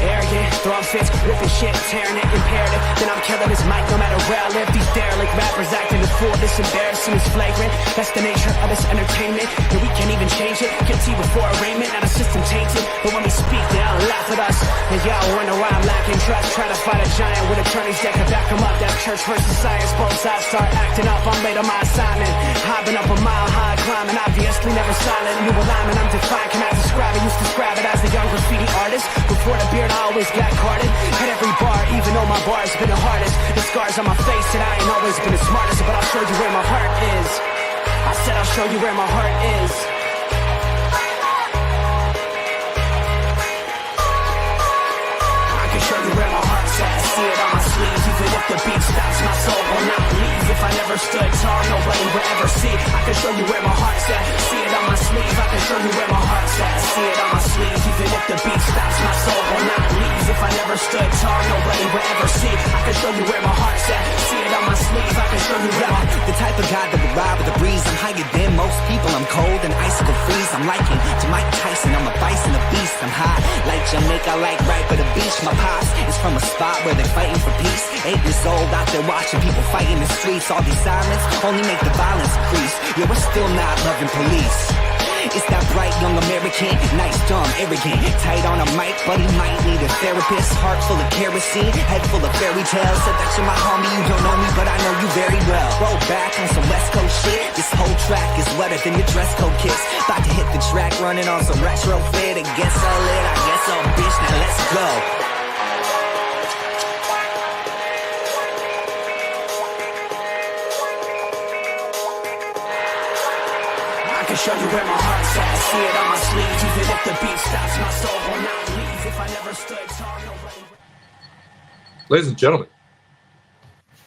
Arrogant, throwing fits, ripping shit, tearing it, imperative. Then I'm killing this mic no matter where I live. These derelict rappers acting the fool, this embarrassing is flagrant. That's the nature of this entertainment. And we can't even change it. Guilty before arraignment, now the system tainted. But when we speak, they don't laugh at us. And y'all wonder why I'm lacking trust. Try to fight a giant with attorneys that can back them up. That's church versus science. Both sides start acting up. I'm late on my assignment. Hopping up a mile high, climbing, obviously never silent. New alignment, I'm defiant, cannot describe it. Used to describe it as a young graffiti artist. Before the beard, I always got carded. At every bar, even though my bar's been the hardest. The scars on my face said I ain't always been the smartest. But I'll show you where my heart is. I said I'll show you where my heart is. I can show you where my heart's at. See it on my sleeves. Even if the beat stops, my soul will not leave. If I never stood tall, nobody will ever see. I can show you where my heart's at. See it on my sleeve. I can show you where my heart's at. See it on my sleeve. Even if the beat stops, my soul will not leave. If I never stood tall, nobody will ever see. I can show you where my heart's at. See it on my sleeve. I can show you where my... The type of guy that would ride with the breeze. I'm higher than most people. I'm cold and icicle freeze. I'm liking to Mike Tyson. I'm a bison, a beast. I'm high like Jamaica, like right by the beach. My pops is from a spot where they're fighting for peace. 8 years old out there watching people fight in the streets. All these sirens only make the violence increase. Yeah, we're still not loving police. It's that bright young American, nice, dumb, arrogant. Tight on a mic, but he might need a therapist. Heart full of kerosene, head full of fairy tales. Said that you're my homie, you don't know me, but I know you very well. Roll back on some West Coast shit. This whole track is wetter than your dress code kiss. About to hit the track, running on some retro fit. I guess I'll lit, I guess I'll bitch, now let's go. I can show you where my heart's at. See it on my sleeve. Even if the beat stops, my soul will not leave. If I never stood tall, nobody... Ladies and gentlemen,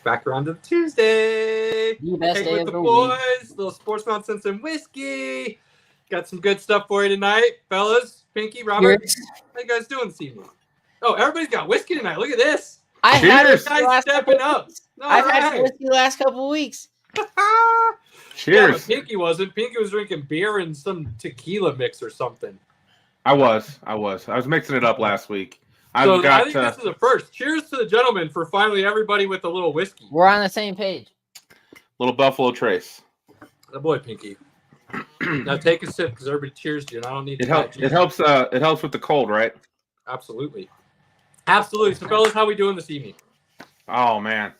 back around to Tuesday. The best Hang day with of the the boys. week. Little sports nonsense and whiskey. Got some good stuff for you tonight, fellas. Pinky, Robert, Cheers. how you guys doing this evening? Oh, everybody's got whiskey tonight. Look at this. I had Cheers. it Guys stepping up. I've had it with you the last couple of weeks. Yeah, Cheers. but Pinky wasn't. Pinky was drinking beer and some tequila mix or something. I was mixing it up last week. I So I got think this is a first. Cheers to the gentlemen for finally everybody with a little whiskey. We're on the same page. little Buffalo Trace. The boy, Pinky. Now take a sip because everybody cheers to you, and I don't need It to. helps. It helps. It helps with the cold, right? Absolutely. Absolutely. So, fellas, how we doing this evening? Oh man,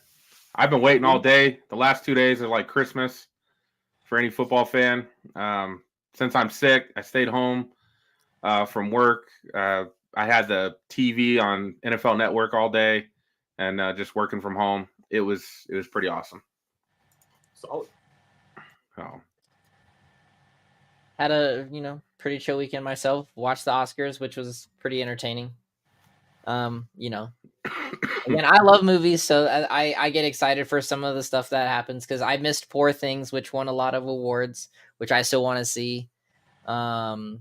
I've been waiting all day. The last 2 days are like Christmas for any football fan. Since I'm sick, I stayed home from work. I had the TV on NFL Network all day, and just working from home. It was pretty awesome. Solid. Oh. Had a pretty chill weekend myself. Watched the Oscars, which was pretty entertaining. Again, I love movies, so I get excited for some of the stuff that happens because I missed Poor Things, which won a lot of awards, which I still want to see. Of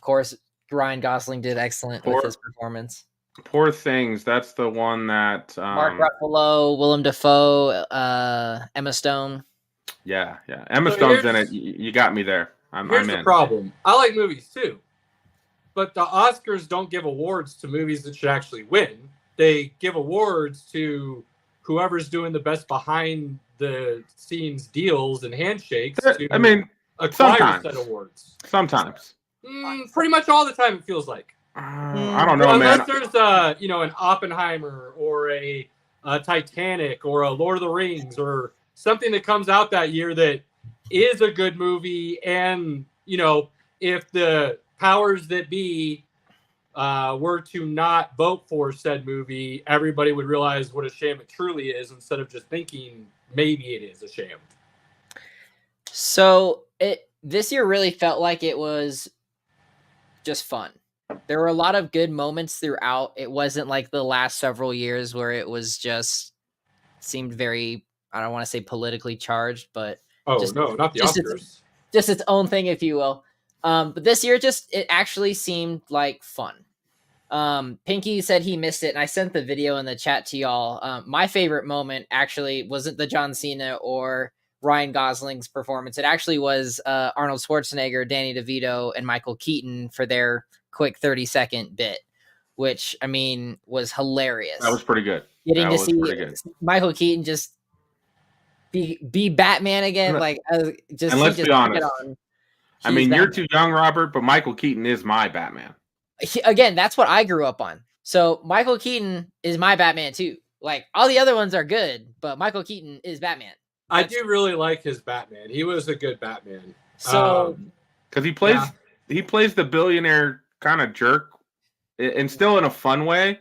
course, Ryan Gosling did excellent with his performance. Poor Things. That's the one that Mark Ruffalo, Willem Dafoe, Emma Stone. Yeah. Emma Stone's in it. You got me there. Here's the problem. I like movies too, but the Oscars don't give awards to movies that should actually win. They give awards to whoever's doing the best behind the scenes deals and handshakes. I mean, acquire said awards. Sometimes. Pretty much all the time, it feels like. I don't know, man. Unless there's an Oppenheimer or a Titanic or a Lord of the Rings or something that comes out that year that is a good movie, and if the powers that be were to not vote for said movie, everybody would realize what a sham it truly is instead of just thinking maybe it is a sham. So this year really felt like it was just fun. There were a lot of good moments throughout. It wasn't like the last several years where it was just seemed very, I don't want to say politically charged, but not the Oscars. Just its own thing, if you will. But this year, it actually seemed like fun. Pinky said he missed it, and I sent the video in the chat to y'all. My favorite moment actually wasn't the John Cena or Ryan Gosling's performance. It actually was Arnold Schwarzenegger, Danny DeVito, and Michael Keaton for their quick 30-second bit, which I mean was hilarious. That was pretty good. Getting That to was see pretty good. Michael Keaton just be Batman again, And like just and let's he just be honest. took it on. I mean, He's you're Batman. too young, Robert, but Michael Keaton is my Batman. Again, that's what I grew up on. So Michael Keaton is my Batman too. Like all the other ones are good, but Michael Keaton is Batman. I do really like his Batman. He was a good Batman. So because he plays the billionaire kind of jerk, and still in a fun way,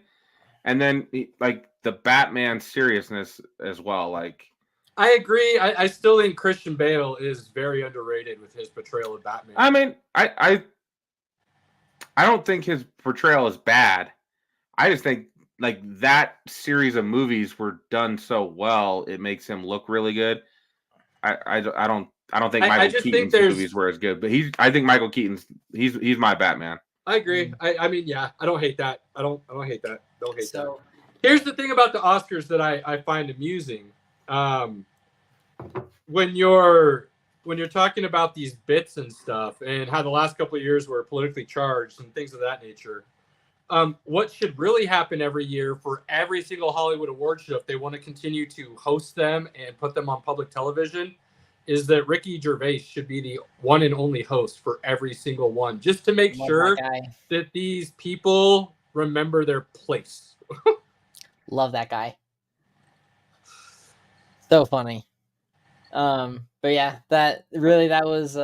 and then like the Batman seriousness as well. Like I agree. I still think Christian Bale is very underrated with his portrayal of Batman. I mean, I don't think his portrayal is bad. I just think like that series of movies were done so well, it makes him look really good. I don't think Michael Keaton's movies were as good, but I think Michael Keaton's he's my Batman. I agree. I mean, yeah, I don't hate that. I don't hate that. Don't hate that. Here's the thing about the Oscars that I find amusing. When you're talking about these bits and stuff and how the last couple of years were politically charged and things of that nature, what should really happen every year for every single Hollywood award show, if they want to continue to host them and put them on public television, is that Ricky Gervais should be the one and only host for every single one, just to make sure that these people remember their place. Love that guy. So funny. But yeah, that was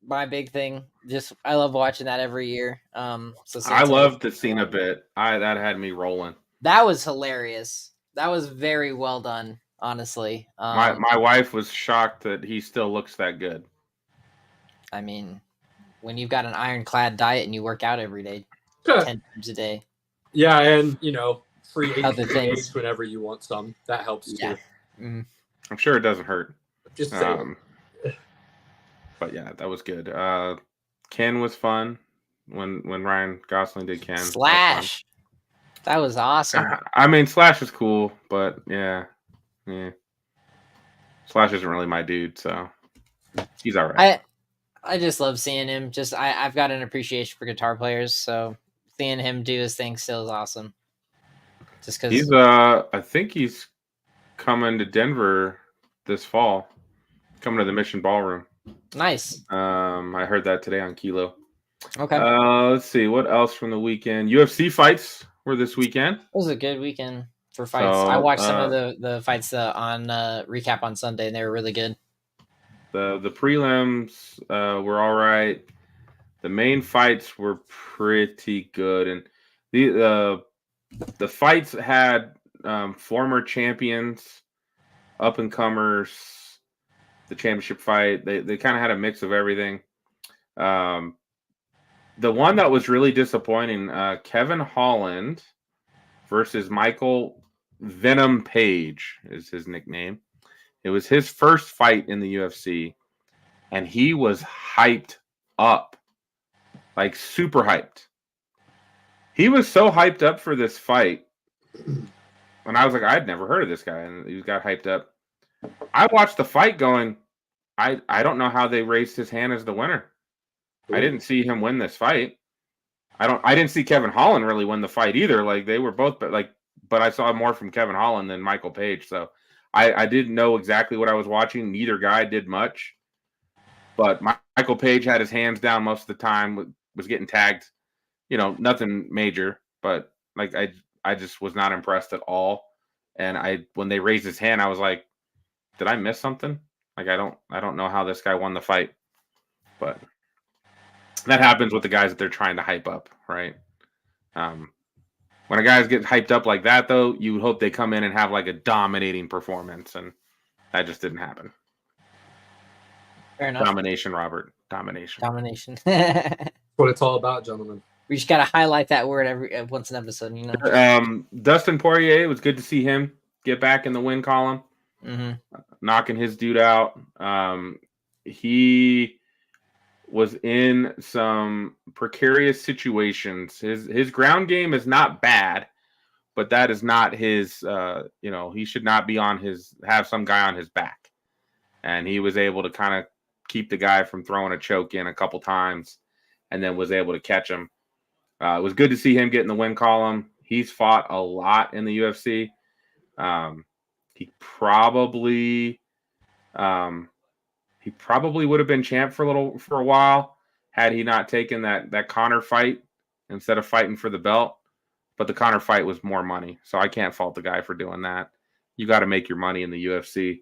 my big thing. Just I love watching that every year. So I love the Cena bit. That had me rolling. That was hilarious. That was very well done, honestly. My wife was shocked that he still looks that good. I mean, when you've got an ironclad diet and you work out every day, 10 times a day. Yeah, and free other things whenever you want some. That helps too. Mm. I'm sure it doesn't hurt. Just saying. But yeah, that was good. Ken was fun when Ryan Gosling did Ken. Slash. That was awesome. I mean, Slash is cool, but yeah. Slash isn't really my dude, so he's all right. I just love seeing him. I've got an appreciation for guitar players, so seeing him do his thing still is awesome. Just because he's I think he's coming to Denver this fall. Coming to the Mission Ballroom. Nice. I heard that today on Kilo. Okay. Let's see what else from the weekend. UFC fights were this weekend. It was a good weekend for fights. I watched some of the fights on recap on Sunday, and they were really good. The prelims were all right. The main fights were pretty good, and the fights had former champions, up and comers. The championship fight, they kind of had a mix of everything. The one that was really disappointing, Kevin Holland versus Michael Venom Page is his nickname. It was his first fight in the UFC, and he was hyped up, like super hyped. He was so hyped up for this fight, and I was like, I'd never heard of this guy, and he got hyped up. I watched the fight going, I don't know how they raised his hand as the winner. I didn't see him win this fight. I didn't see Kevin Holland really win the fight either. Like they were both, but I saw more from Kevin Holland than Michael Page. So I didn't know exactly what I was watching. Neither guy did much, but Michael Page had his hands down most of the time, was getting tagged, nothing major, but like I just was not impressed at all. And when they raised his hand, I was like, did I miss something? Like I don't know how this guy won the fight, but that happens with the guys that they're trying to hype up, right? When a guys get hyped up like that, though, you would hope they come in and have like a dominating performance, and that just didn't happen. Fair enough. Domination, Robert. Domination. That's what it's all about, gentlemen. We just gotta highlight that word once an episode, Dustin Poirier, it was good to see him get back in the win column. Mm-hmm. Knocking his dude out. He was in some precarious situations. His ground game is not bad, but that is not his. He should not be have some guy on his back, and he was able to kind of keep the guy from throwing a choke in a couple times, and then was able to catch him. It was good to see him get in the win column. He's fought a lot in the UFC. He probably would have been champ for a while had he not taken that Conor fight instead of fighting for the belt. But the Conor fight was more money, so I can't fault the guy for doing that. You got to make your money in the UFC.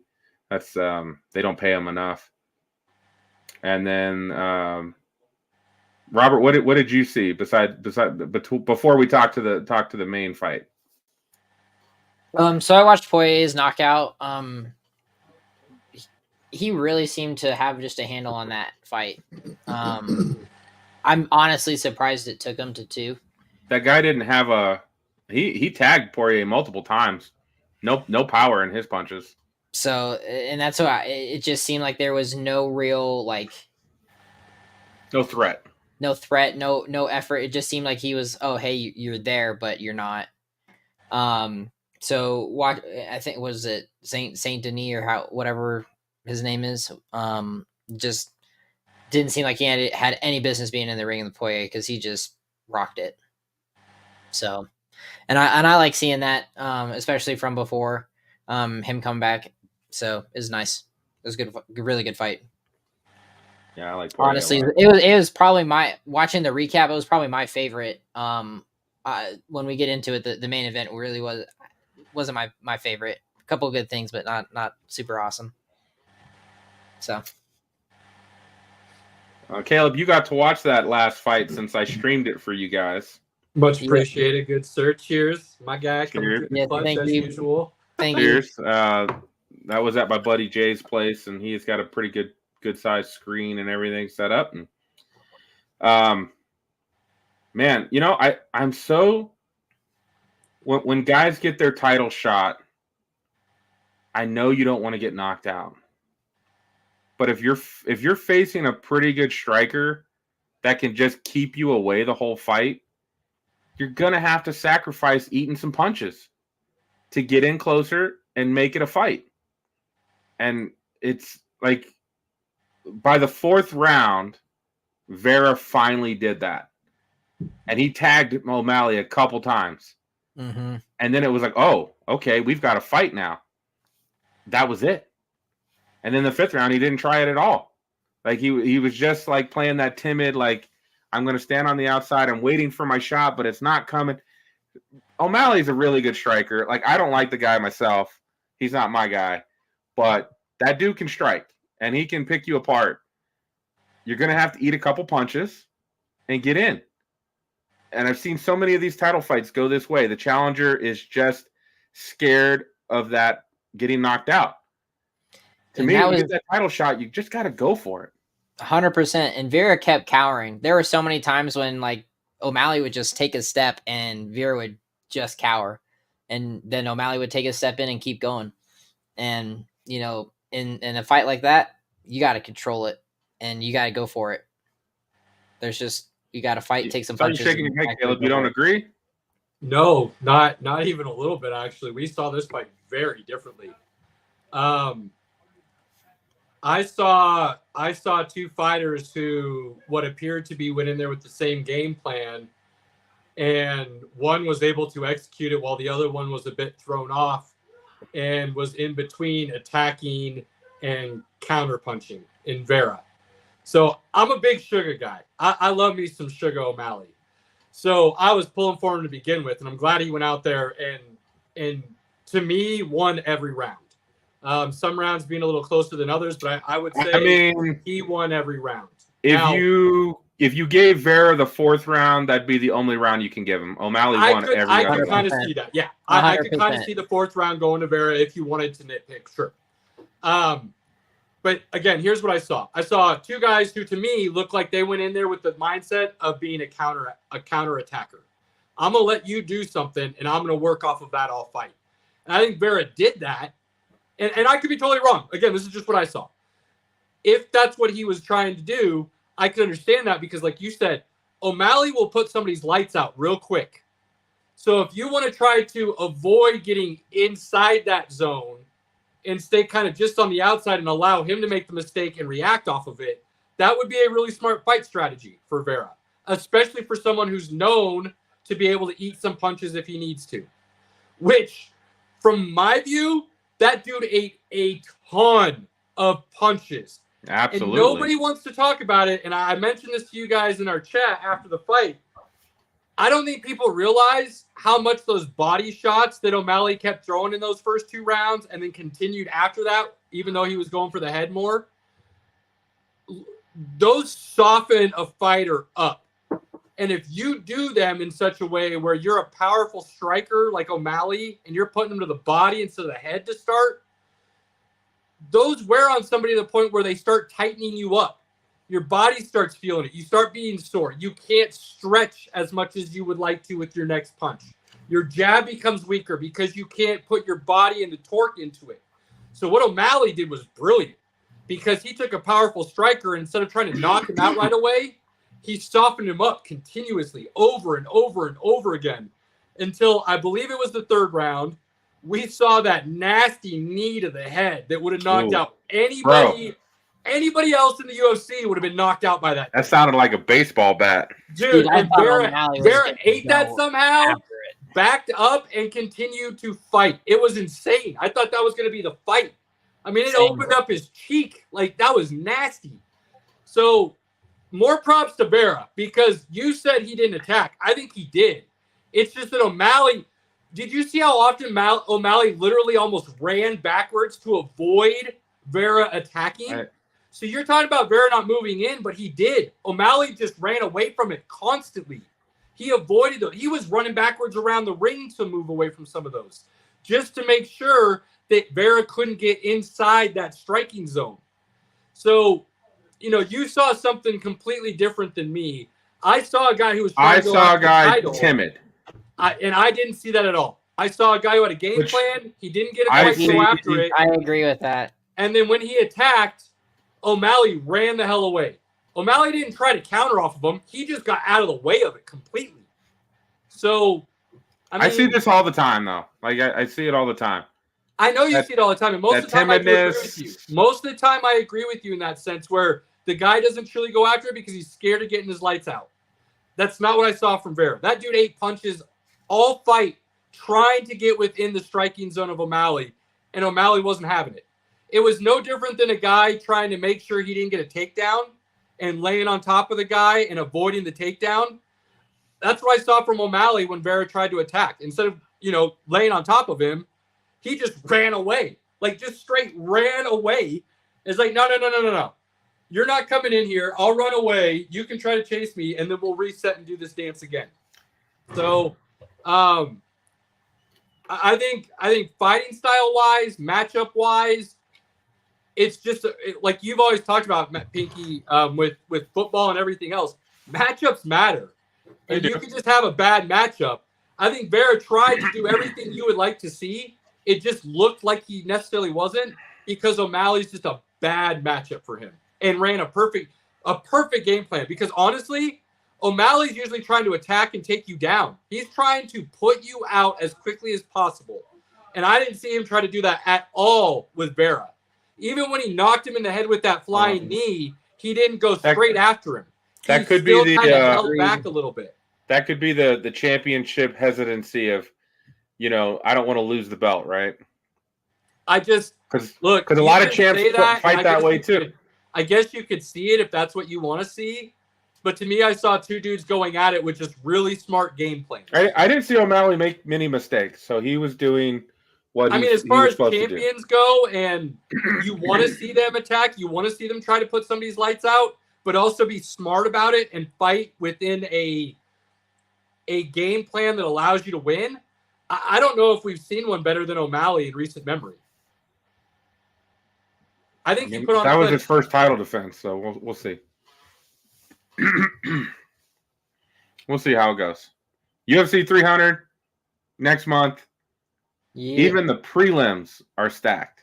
That's they don't pay him enough. And then Robert, what did you see before we talk to the main fight? So I watched Poirier's knockout. He really seemed to have just a handle on that fight. I'm honestly surprised it took him to 2. That guy didn't have he tagged Poirier multiple times. No power in his punches. So, and that's why it just seemed like there was no real no threat, no effort. It just seemed like he was, oh, hey, you're there, but you're not. So what I think was it Saint Denis or whatever his name is. Just didn't seem like he had any business being in the ring in the Poirier because he just rocked it. So, and I like seeing that, especially from before him come back. So it was nice. It was good, really good fight. Yeah, I like Poirier. Honestly, it was probably watching the recap. It was probably my favorite. When we get into it, the main event really wasn't my favorite. A couple of good things, but not super awesome. So, Caleb, you got to watch that last fight since I streamed it for you guys. Much appreciated. Good search. Cheers, my guy. Coming through the clutch as usual. Thank Cheers. That was at my buddy Jay's place, and he's got a pretty good sized screen and everything set up. And man, I'm so when guys get their title shot, I know you don't want to get knocked out. But if you're facing a pretty good striker that can just keep you away the whole fight, you're gonna have to sacrifice eating some punches to get in closer and make it a fight. And it's like by the 4th round, Vera finally did that. And he tagged O'Malley a couple times. Mm-hmm. And then it was like, oh, okay, we've got a fight now. That was it. And then the 5th round, he didn't try it at all. Like he was just like playing that timid, like, I'm going to stand on the outside. I'm waiting for my shot, but it's not coming. O'Malley's a really good striker. Like, I don't like the guy myself. He's not my guy. But that dude can strike, and he can pick you apart. You're going to have to eat a couple punches and get in. And I've seen so many of these title fights go this way. The challenger is just scared of that getting knocked out. To me, when you get that title shot, you just got to go for it. 100%. And Vera kept cowering. There were so many times when like O'Malley would just take a step and Vera would just cower. And then O'Malley would take a step in and keep going. And, in a fight like that, you got to control it and you got to go for it. You got to fight, take some punches. Are you shaking your head, Caleb? You don't agree? No, not even a little bit, actually. We saw this fight very differently. I saw 2 fighters who what appeared to be went in there with the same game plan, and one was able to execute it while the other one was a bit thrown off and was in between attacking and counter punching in Vera. So I'm a big Sugar guy. I love me some Sugar O'Malley. So I was pulling for him to begin with, and I'm glad he went out there and to me won every round. Some rounds being a little closer than others, but I would say he won every round. If you gave Vera the 4th round, that'd be the only round you can give him. O'Malley won every round. I could kind of see that. Yeah, I could kind of see the 4th round going to Vera if you wanted to nitpick. Sure. But again, here's what I saw. I saw 2 guys who, to me, looked like they went in there with the mindset of being a counter attacker. I'm gonna let you do something, and I'm gonna work off of that all fight. And I think Vera did that. And I could be totally wrong. Again, this is just what I saw. If that's what he was trying to do, I could understand that because, like you said, O'Malley will put somebody's lights out real quick. So if you want to try to avoid getting inside that zone and stay kind of just on the outside and allow him to make the mistake and react off of it, that would be a really smart fight strategy for Vera. especially for someone who's known to be able to eat some punches if he needs to. Which, from my view, that dude ate a ton of punches. Absolutely. And nobody wants to talk about it. And I mentioned this to you guys in our chat after the fight. I don't think people realize how much those body shots that O'Malley kept throwing in those first 2 rounds and then continued after that, even though he was going for the head more, those soften a fighter up. And if you do them in such a way where you're a powerful striker like O'Malley and you're putting them to the body instead of the head to start, those wear on somebody to the point where they start tightening you up. Your body starts feeling it. You start being sore. You can't stretch as much as you would like to with your next punch. Your jab becomes weaker because you can't put your body and the torque into it. So what O'Malley did was brilliant because he took a powerful striker and instead of trying to knock him out right away, he softened him up continuously over and over and over again until I believe it was the 3rd round. We saw that nasty knee to the head that would have knocked out anybody. Bro. Anybody else in the UFC would have been knocked out by that. That sounded like a baseball bat. Dude, and Vera ate that somehow, backed up, and continued to fight. It was insane. I thought that was going to be the fight. I mean, it opened up his cheek. Like, that was nasty. So, more props to Vera because you said he didn't attack. I think he did. It's just that O'Malley, did you see how often O'Malley literally almost ran backwards to avoid Vera attacking? So you're talking about Vera not moving in, but he did. O'Malley just ran away from it constantly. He avoided it. He was running backwards around the ring to move away from some of those, just to make sure that Vera couldn't get inside that striking zone. So, you know, you saw something completely different than me. I saw a guy who was trying to go after the title, timid. And I didn't see that at all. I saw a guy who had a game plan. He didn't get a fight to go after it. I agree with that. And then when he attacked, O'Malley ran the hell away. O'Malley didn't try to counter off of him. He just got out of the way of it completely. So, I see this all the time, though. Like, I see it all the time. I know you see it all the time. And most of the time, I agree with you. Most of the time, I agree with you in that sense where the guy doesn't truly go after it because he's scared of getting his lights out. That's not what I saw from Vera. That dude ate punches all fight trying to get within the striking zone of O'Malley, and O'Malley wasn't having it. It was no different than a guy trying to make sure he didn't get a takedown and laying on top of the guy and avoiding the takedown. That's what I saw from O'Malley when Vera tried to attack. Instead of, you know, laying on top of him, he just ran away. Like, just straight ran away. It's like, no. You're not coming in here. I'll run away. You can try to chase me, and then we'll reset and do this dance again. So, I think fighting style wise, matchup wise, it's just like you've always talked about, Pinky, with football and everything else. Matchups matter, and you can just have a bad matchup. I think Vera tried to do everything you would like to see. It just looked like he necessarily wasn't because O'Malley's just a bad matchup for him and ran a perfect game plan. Because honestly, O'Malley's usually trying to attack and take you down. He's trying to put you out as quickly as possible. And I didn't see him try to do that at all with Vera. Even when he knocked him in the head with that flying knee, he didn't go straight after him. That could be the held back a little bit. That could be the championship hesitancy of, you know, I don't want to lose the belt, right? I just because a lot of champs fight that way too. I guess you could see it if that's what you want to see. But to me, I saw two dudes going at it with just really smart game plan. I didn't see O'Malley make many mistakes, so he was doing what I mean, as far as champions go, and you want to see them attack, you want to see them try to put somebody's lights out, but also be smart about it and fight within a game plan that allows you to win. I don't know if we've seen one better than O'Malley in recent memory. I think he put on that was his first title defense, so we'll see. We'll see how it goes. UFC 300 next month. Yeah. Even the prelims are stacked.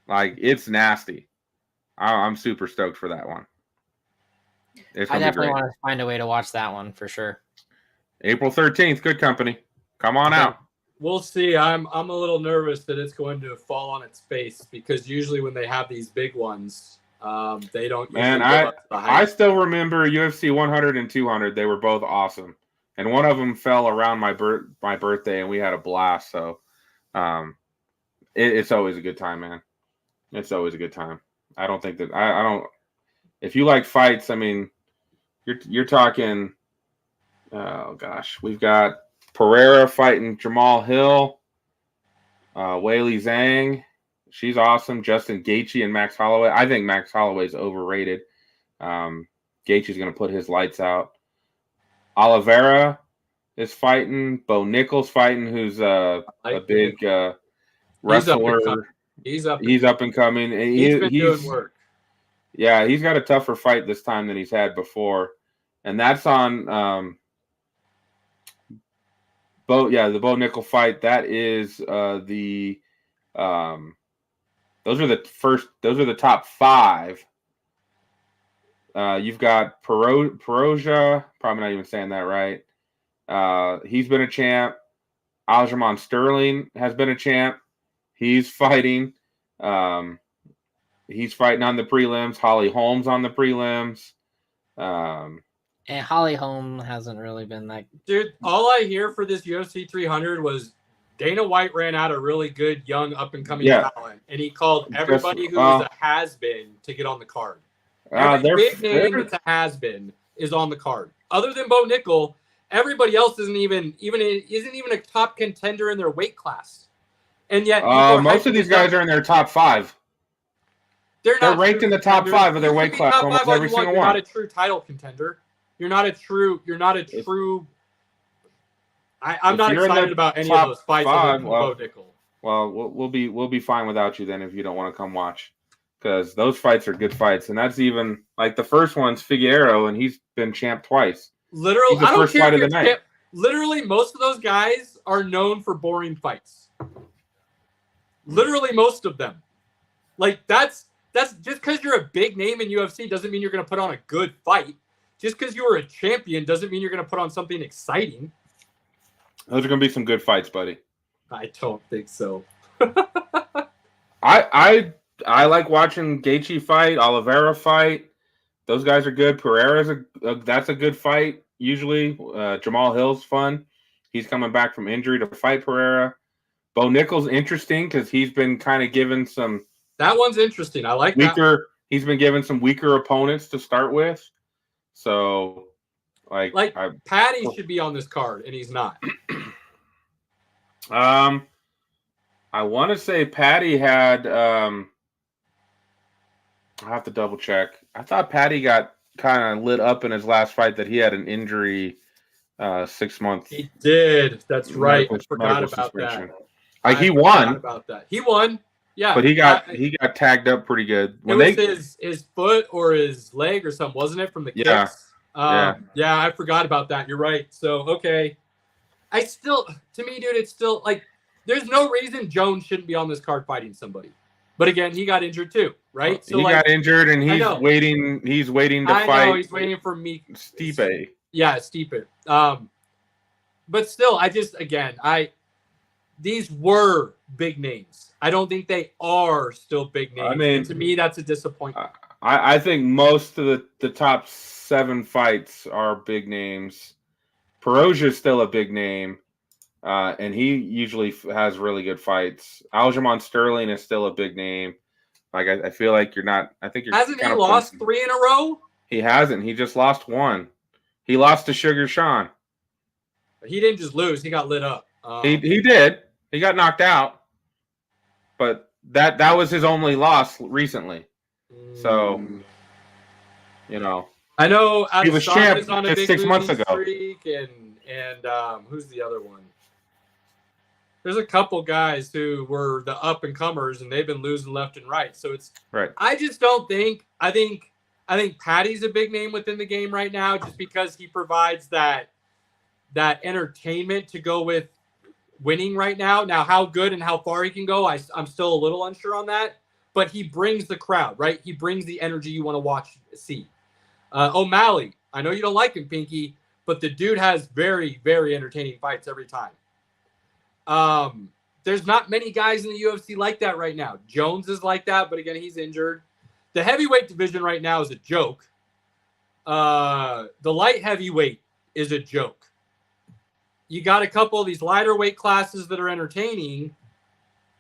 Like, it's nasty. I'm super stoked for that one. I definitely want to find a way to watch that one for sure. April 13th, good company. Come on out. We'll see. I'm a little nervous that it's going to fall on its face because usually when they have these big ones, They don't. Man, usually live up to the I hype. still remember UFC 100 and 200. They were both awesome, and one of them fell around my birthday, and we had a blast. So, it's always a good time, man. It's always a good time. I don't think that I don't. If you like fights, I mean, you're talking. Oh gosh, we've got Pereira fighting Jamal Hill, Weili Zhang. She's awesome. Justin Gaethje and Max Holloway. I think Max Holloway's overrated. Gaethje's going to put his lights out. Oliveira is fighting. Bo Nickal's fighting, who's a big wrestler. He's up and coming. He's been doing work. Yeah, he's got a tougher fight this time than he's had before, and that's on. The Bo Nickel fight. That is the. Those are the top 5. You've got Peroja, probably not even saying that right. He's been a champ. Aljamain Sterling has been a champ. He's fighting. He's fighting on the prelims. Holly Holmes on the prelims. And Holly Holm hasn't really been that. Dude, all I hear for this UFC 300 was Dana White ran out a really good young up-and-coming talent, and he called everybody who was a has-been to get on the card. Every big name that's a has-been is on the card. Other than Bo Nickel, everybody else isn't even a top contender in their weight class. And yet, most of these guys are in their top 5. They're ranked in the top 5 of their weight class almost every single one. You're not a true title contender. You're not a true. I'm not excited about any of those fights with Bo Nickel. Well, we'll be fine without you then if you don't want to come watch, because those fights are good fights, and that's even like the first one's Figueiredo, and he's been champ twice. Literally, I don't care if you're champ. Literally, most of those guys are known for boring fights. Literally, most of them. Like that's just because you're a big name in UFC doesn't mean you're going to put on a good fight. Just because you were a champion doesn't mean you're going to put on something exciting. Those are going to be some good fights, buddy. I don't think so. I like watching Gaethje fight, Oliveira fight. Those guys are good. Pereira's that's a good fight usually. Jamal Hill's fun. He's coming back from injury to fight Pereira. Bo Nickel's interesting because he's been kind of given some. That one's interesting. I like weaker. That. He's been given some weaker opponents to start with. So, Patty should be on this card, and he's not. I want to say Patty had. I'll have to double check. I thought Patty got kind of lit up in his last fight that he had an injury 6 months. He did. That's right. I forgot about that. He won. About that. He won. Yeah. But he got tagged up pretty good. When it was his foot or his leg or something, wasn't it, from the kicks? Yeah, I forgot about that. You're right. So, okay. To me, dude, it's still like there's no reason Jones shouldn't be on this card fighting somebody. But again, he got injured too, right? So he got injured and he's waiting. He's waiting to fight. I know, he's waiting for me. Stipe. Yeah, Stipe. But still, these were big names. I don't think they are still big names. I mean, and to me, that's a disappointment. I think most of the top 7 fights are big names. Peroja is still a big name, and he usually has really good fights. Aljamain Sterling is still a big name. Like I feel like you're not. I think you're. Hasn't he lost 3 in a row? He hasn't. He just lost 1. He lost to Sugar Sean. He didn't just lose. He got lit up. He did. He got knocked out, but that was his only loss recently. So, I know he was champ on a big 6 months ago. Streak and who's the other one? There's a couple guys who were the up and comers, and they've been losing left and right. So it's right. I just don't think. I think Patty's a big name within the game right now, just because he provides that entertainment to go with winning right now. Now, how good and how far he can go, I'm still a little unsure on that. But he brings the crowd, right? He brings the energy you want to see. O'Malley, I know you don't like him, Pinky, but the dude has very, very entertaining fights every time. There's not many guys in the UFC like that right now. Jones is like that, but again, he's injured. the heavyweight division right now is a joke. The light heavyweight is a joke. You got a couple of these lighter weight classes that are entertaining,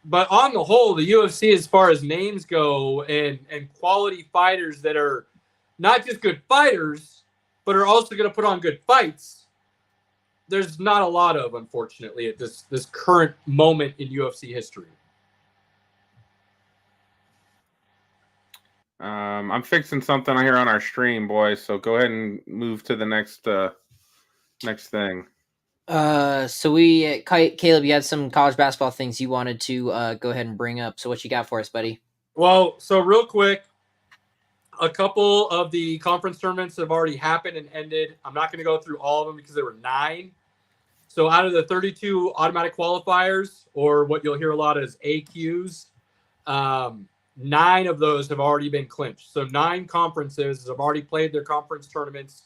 but on the whole, the UFC, as far as names go and quality fighters that are not just good fighters, but are also going to put on good fights, there's not a lot of, unfortunately, at this current moment in UFC history. I'm fixing something here on our stream, boys. So go ahead and move to the next thing. So Caleb, you had some college basketball things you wanted to go ahead and bring up. So what you got for us, buddy? Well, so real quick, a couple of the conference tournaments have already happened and ended. I'm not going to go through all of them because there were 9. So out of the 32 automatic qualifiers, or what you'll hear a lot as AQs, 9 of those have already been clinched. So 9 conferences have already played their conference tournaments.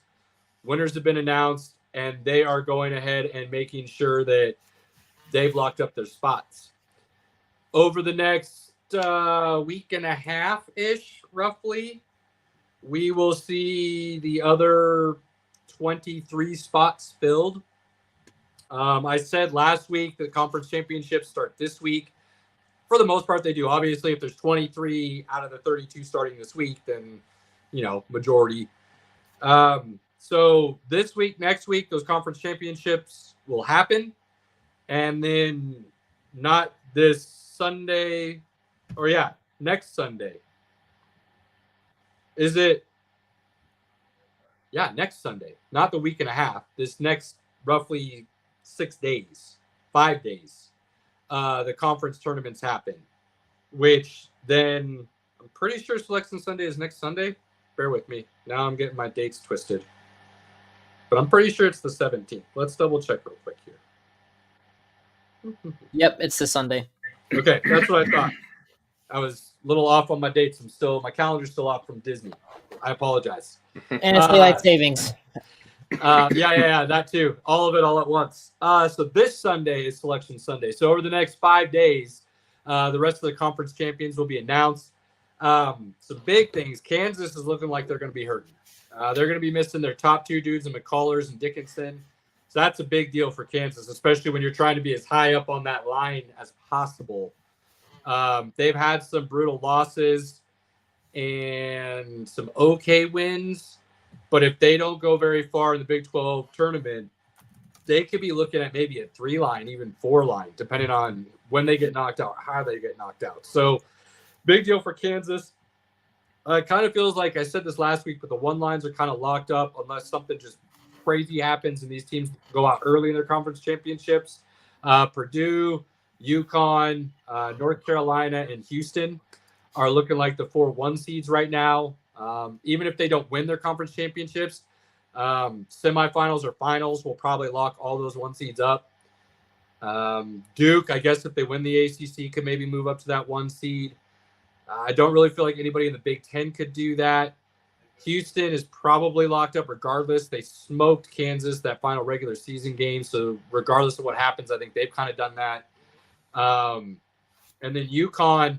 Winners have been announced, and they are going ahead and making sure that they've locked up their spots. Over the next week and a half-ish, roughly, we will see the other 23 spots filled. I said last week that conference championships start this week. For the most part, they do. Obviously, if there's 23 out of the 32 starting this week, then, majority. So this week, next week, those conference championships will happen. And then not this Sunday, next Sunday. Is it? Yeah, next Sunday. Not the week and a half. This next roughly 5 days. The conference tournaments happen, which then I'm pretty sure Selection Sunday is next Sunday. Bear with me. Now I'm getting my dates twisted. But I'm pretty sure it's the 17th. Let's double check real quick here. Yep, it's the Sunday. Okay, that's what I thought. I was a little off on my dates. My calendar's still off from Disney. I apologize. And it's daylight savings. Yeah, that too. All of it all at once. So this Sunday is Selection Sunday. So over the next 5 days, the rest of the conference champions will be announced. Some big things. Kansas is looking like they're going to be hurting. They're going to be missing their top 2 dudes in McCullers and Dickinson. So that's a big deal for Kansas, especially when you're trying to be as high up on that line as possible. They've had some brutal losses and some okay wins. But if they don't go very far in the Big 12 tournament, they could be looking at maybe a 3-line, even 4-line, depending on when they get knocked out, how they get knocked out. So big deal for Kansas. It kind of feels like I said this last week, but the 1 lines are kind of locked up unless something just crazy happens and these teams go out early in their conference championships. Purdue, UConn, North Carolina, and Houston are looking like the 4 1 seeds right now. Even if they don't win their conference championships, semifinals or finals will probably lock all those 1 seeds up. Duke, I guess if they win the ACC, could maybe move up to that 1 seed. I don't really feel like anybody in the Big Ten could do that. Houston is probably locked up regardless. They smoked Kansas that final regular season game. So regardless of what happens, I think they've kind of done that. And then UConn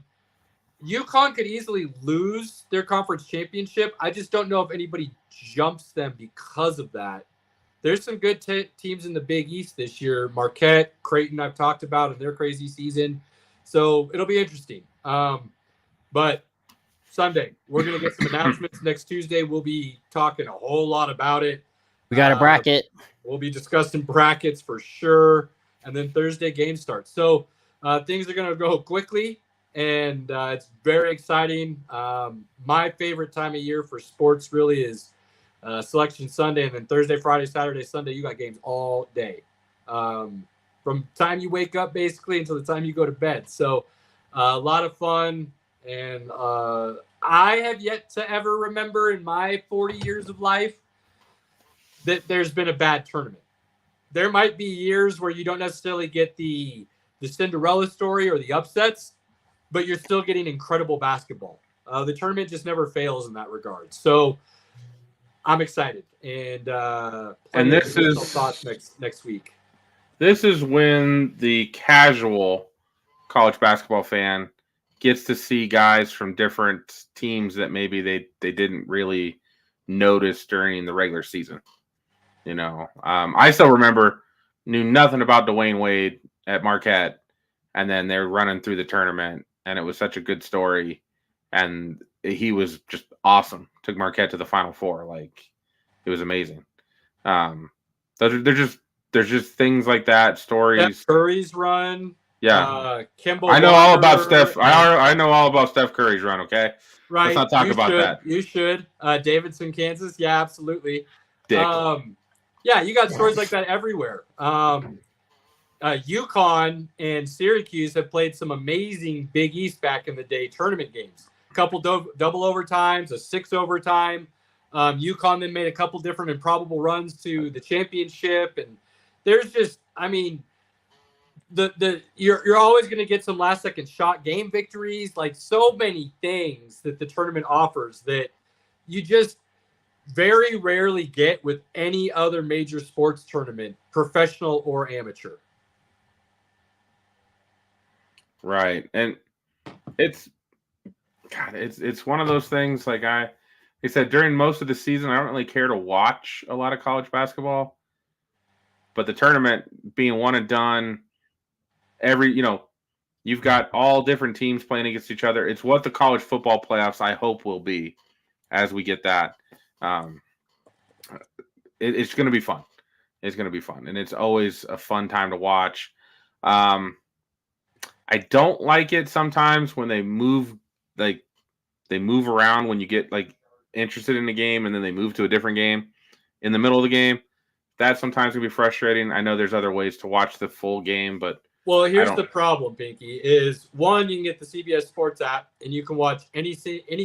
could easily lose their conference championship. I just don't know if anybody jumps them because of that. There's some good teams in the Big East this year. Marquette, Creighton, I've talked about in their crazy season. So it'll be interesting. But Sunday, we're going to get some announcements. Next Tuesday, we'll be talking a whole lot about it. We got a bracket. We'll be discussing brackets for sure. And then Thursday, game starts. So things are going to go quickly. And it's very exciting. My favorite time of year for sports really is Selection Sunday. And then Thursday, Friday, Saturday, Sunday, you got games all day. From time you wake up, basically, until the time you go to bed. So a lot of fun. And I have yet to ever remember in my 40 years of life that there's been a bad tournament. There might be years where you don't necessarily get the Cinderella story or the upsets, but you're still getting incredible basketball. The tournament just never fails in that regard. So I'm excited. And this is thoughts next week. This is when the casual college basketball fan gets to see guys from different teams that maybe they didn't really notice during the regular season. You know, I still knew nothing about Dwayne Wade at Marquette, and then they're running through the tournament, and it was such a good story, and he was just awesome. Took Marquette to the Final Four, like it was amazing. There's just things like that, stories. Steph Curry's run. Yeah, Kimball. I know all about Walker, Steph. I know all about Steph Curry's run. Okay, right. Let's not talk about that. You should. Davidson, Kansas. Yeah, absolutely. Dick. Yeah, you got stories like that everywhere. UConn and Syracuse have played some amazing Big East back in the day tournament games. A couple double overtimes, a 6 overtime. UConn then made a couple different improbable runs to the championship, and there's just, I mean, you're always going to get some last second shot game victories, like so many things that the tournament offers that you just very rarely get with any other major sports tournament, professional or amateur. Right. And it's one of those things, like I said, during most of the season, I don't really care to watch a lot of college basketball, but the tournament being one and done, you've got all different teams playing against each other. It's what the college football playoffs, I hope, will be as we get that. It's going to be fun. It's going to be fun. And it's always a fun time to watch. I don't like it sometimes when they move around when you get like interested in the game and then they move to a different game in the middle of the game. That sometimes can be frustrating. I know there's other ways to watch the full game, but well, here's the problem, Pinky, is one, you can get the CBS Sports app and you can watch any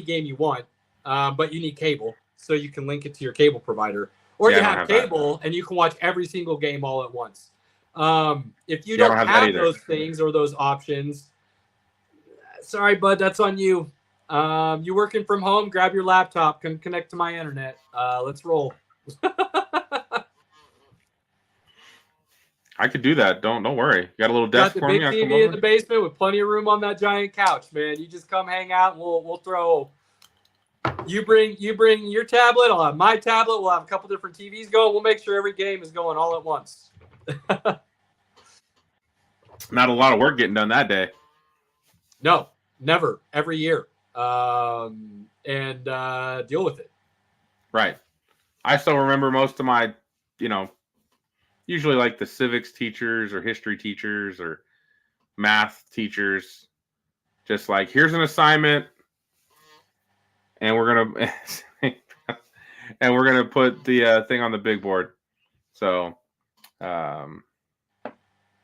game you want, but you need cable, so you can link it to your cable provider. Or you have cable and you can watch every single game all at once. If you don't have those things or those options, sorry, bud, that's on you. You working from home, grab your laptop, connect to my internet. Let's roll. I could do that. Don't worry. Got a little desk for me. Got the big TV in the basement with plenty of room on that giant couch, man. You just come hang out and we'll throw. You bring your tablet. I'll have my tablet. We'll have a couple different TVs going. We'll make sure every game is going all at once. Not a lot of work getting done that day. No, never. Every year. And deal with it. Right. I still remember most of my, usually like the civics teachers or history teachers or math teachers, just like, here's an assignment. And we're gonna put the thing on the big board. So, God,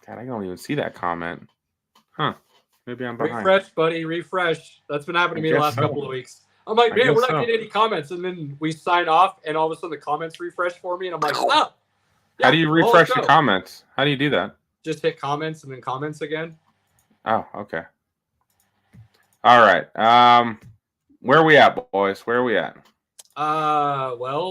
I don't even see that comment. Huh? Maybe I'm behind. Refresh, buddy. Refresh. That's been happening to me the last couple of weeks. I'm like, man, we're not getting any comments, and then we sign off, and all of a sudden the comments refresh for me, and I'm like, oh. Yeah, how do you refresh the comments? How do you do that? Just hit comments and then comments again. Oh, okay. All right. Where are we at, boys? Where are we at? NBA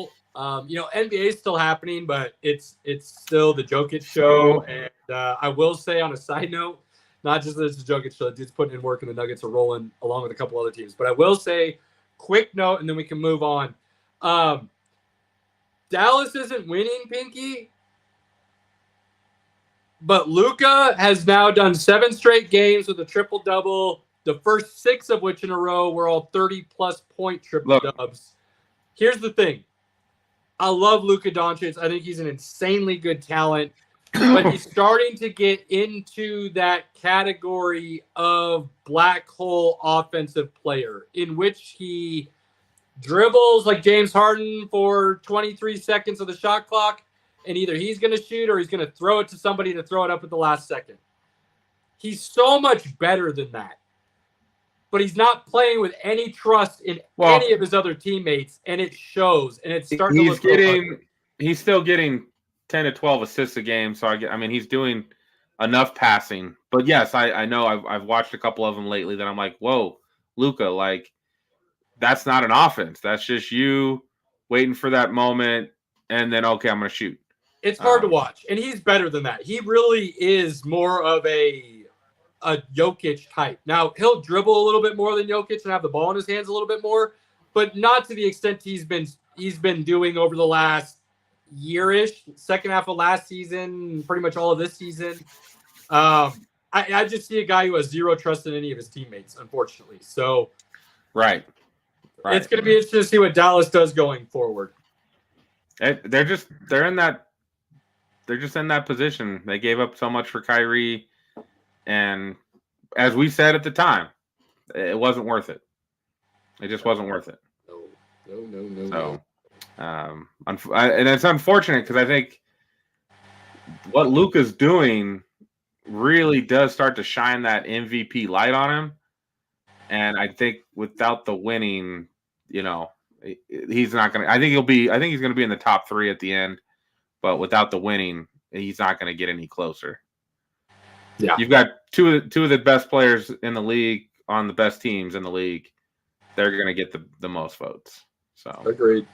is still happening, but it's still the Jokic show. And I will say, on a side note, not just that it's the Jokic show, dude's putting in work and the Nuggets are rolling along with a couple other teams. But I will say, quick note, and then we can move on. Dallas isn't winning, Pinky. But Luka has now done 7 straight games with a triple-double, the first 6 of which in a row were all 30-plus point triple-dubs. Here's the thing. I love Luka Doncic. I think he's an insanely good talent. But he's starting to get into that category of black hole offensive player in which he dribbles like James Harden for 23 seconds of the shot clock, and either he's going to shoot or he's going to throw it to somebody to throw it up at the last second. He's so much better than that. But he's not playing with any trust in any of his other teammates, and it shows. And it's starting to look he's still getting 10 to 12 assists a game, so he's doing enough passing. But yes, I know I've watched a couple of them lately that I'm like, whoa, Luka, like that's not an offense. That's just you waiting for that moment, and then okay, I'm gonna shoot. It's hard to watch, and he's better than that. He really is more of a a Jokic type. Now, he'll dribble a little bit more than Jokic and have the ball in his hands a little bit more, but not to the extent he's been doing over the last year-ish, second half of last season, pretty much all of this season. I just see a guy who has zero trust in any of his teammates, unfortunately. So Right. it's going to be interesting to see what Dallas does going forward. They're just in that position. They gave up so much for Kyrie, and as we said at the time, it wasn't worth it. It just wasn't worth it. No. And it's unfortunate because I think what Luka's doing really does start to shine that MVP light on him. And I think without the winning, he's not going to. I think he's going to be in the top 3 at the end. But without the winning, he's not going to get any closer. Yeah, you've got two of the best players in the league on the best teams in the league. They're going to get the most votes. So agreed.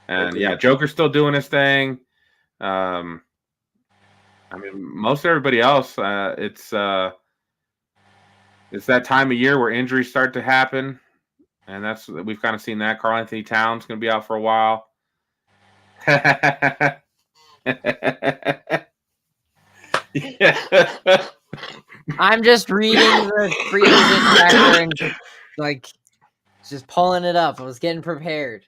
And yeah, Joker's still doing his thing. Most everybody else, it's that time of year where injuries start to happen, and we've kind of seen that. Karl Anthony Towns going to be out for a while. Yeah. I'm just reading the free agent tracker and just pulling it up. I was getting prepared.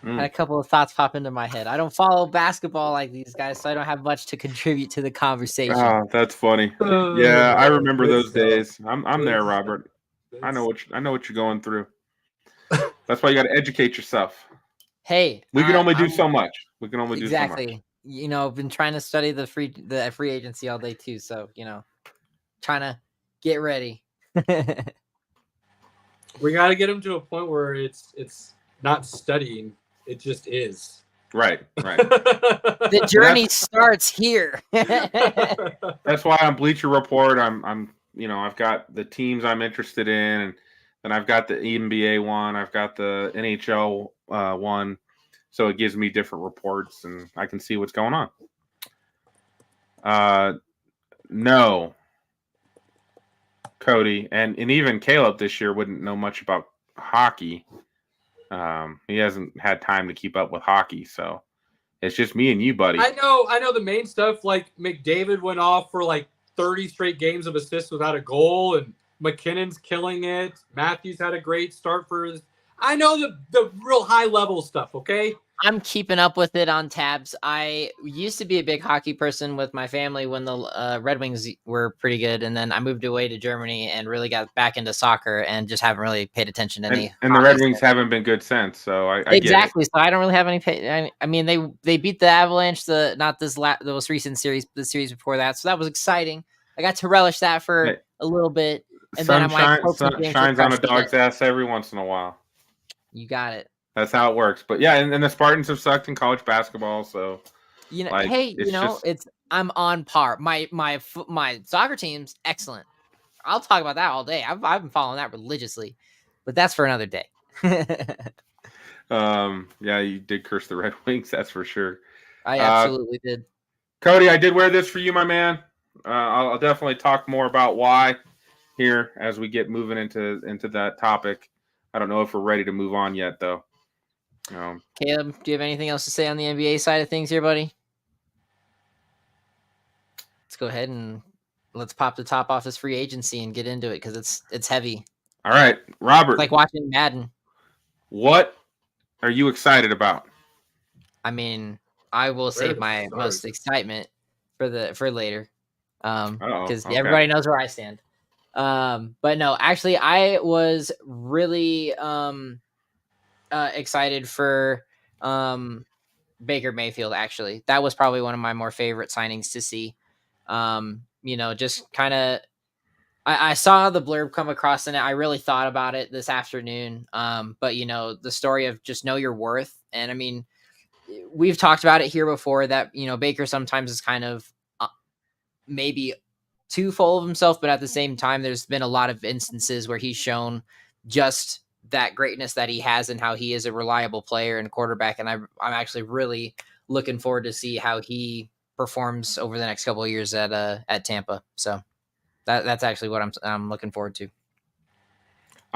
Had a couple of thoughts pop into my head. I don't follow basketball like these guys, so I don't have much to contribute to the conversation. Oh, that's funny. Yeah, I remember those days. I'm there, Robert. I know what you're going through. That's why you got to educate yourself. Hey, we can only do so much. We can only do so much. Exactly. I've been trying to study the free agency all day too, so trying to get ready. We got to get them to a point where it's not studying. It just is. Right. The journey starts here. That's why on Bleacher Report, I've got the teams I'm interested in, and then I've got the NBA one, I've got the NHL one, so it gives me different reports, and I can see what's going on. No, Cody, and even Caleb this year wouldn't know much about hockey. He hasn't had time to keep up with hockey, so it's just me and you, buddy. I know the main stuff. Like McDavid went off for 30 straight games of assists without a goal, and McKinnon's killing it. Matthews had a great start for his. I know the real high level stuff. Okay. I'm keeping up with it on tabs. I used to be a big hockey person with my family when the Red Wings were pretty good, and then I moved away to Germany and really got back into soccer and just haven't really paid attention to any. And the Red Wings haven't been good since, so I exactly. Get it. So I don't really have any. I mean, they beat the Avalanche, the most recent series, the series before that. So that was exciting. I got to relish that for a little bit, and then sun shines on a dog's ass every once in a while. You got it. That's how it works. But yeah, and the Spartans have sucked in college basketball, so I'm on par. My soccer team's excellent. I'll talk about that all day. I've been following that religiously, but that's for another day. Yeah, you did curse the Red Wings, that's for sure. I absolutely did. Cody, I did wear this for you, my man. I'll definitely talk more about why here as we get moving into that topic. I don't know if we're ready to move on yet, though. Caleb, do you have anything else to say on the NBA side of things here, buddy? Let's go ahead and let's pop the top off this free agency and get into it because it's heavy. All right, Robert. It's like watching Madden. What are you excited about? I mean, I will save my most excitement for later, because everybody knows where I stand. But no, actually, I was really excited for Baker Mayfield. Actually, that was probably one of my more favorite signings to see. Just kind of, I saw the blurb come across and I really thought about it this afternoon. But the story of just know your worth. And I mean, we've talked about it here before that, Baker sometimes is kind of maybe too full of himself, but at the same time, there's been a lot of instances where he's shown just that greatness that he has and how he is a reliable player and quarterback. And I'm actually really looking forward to see how he performs over the next couple of years at Tampa. So That's actually what I'm looking forward to.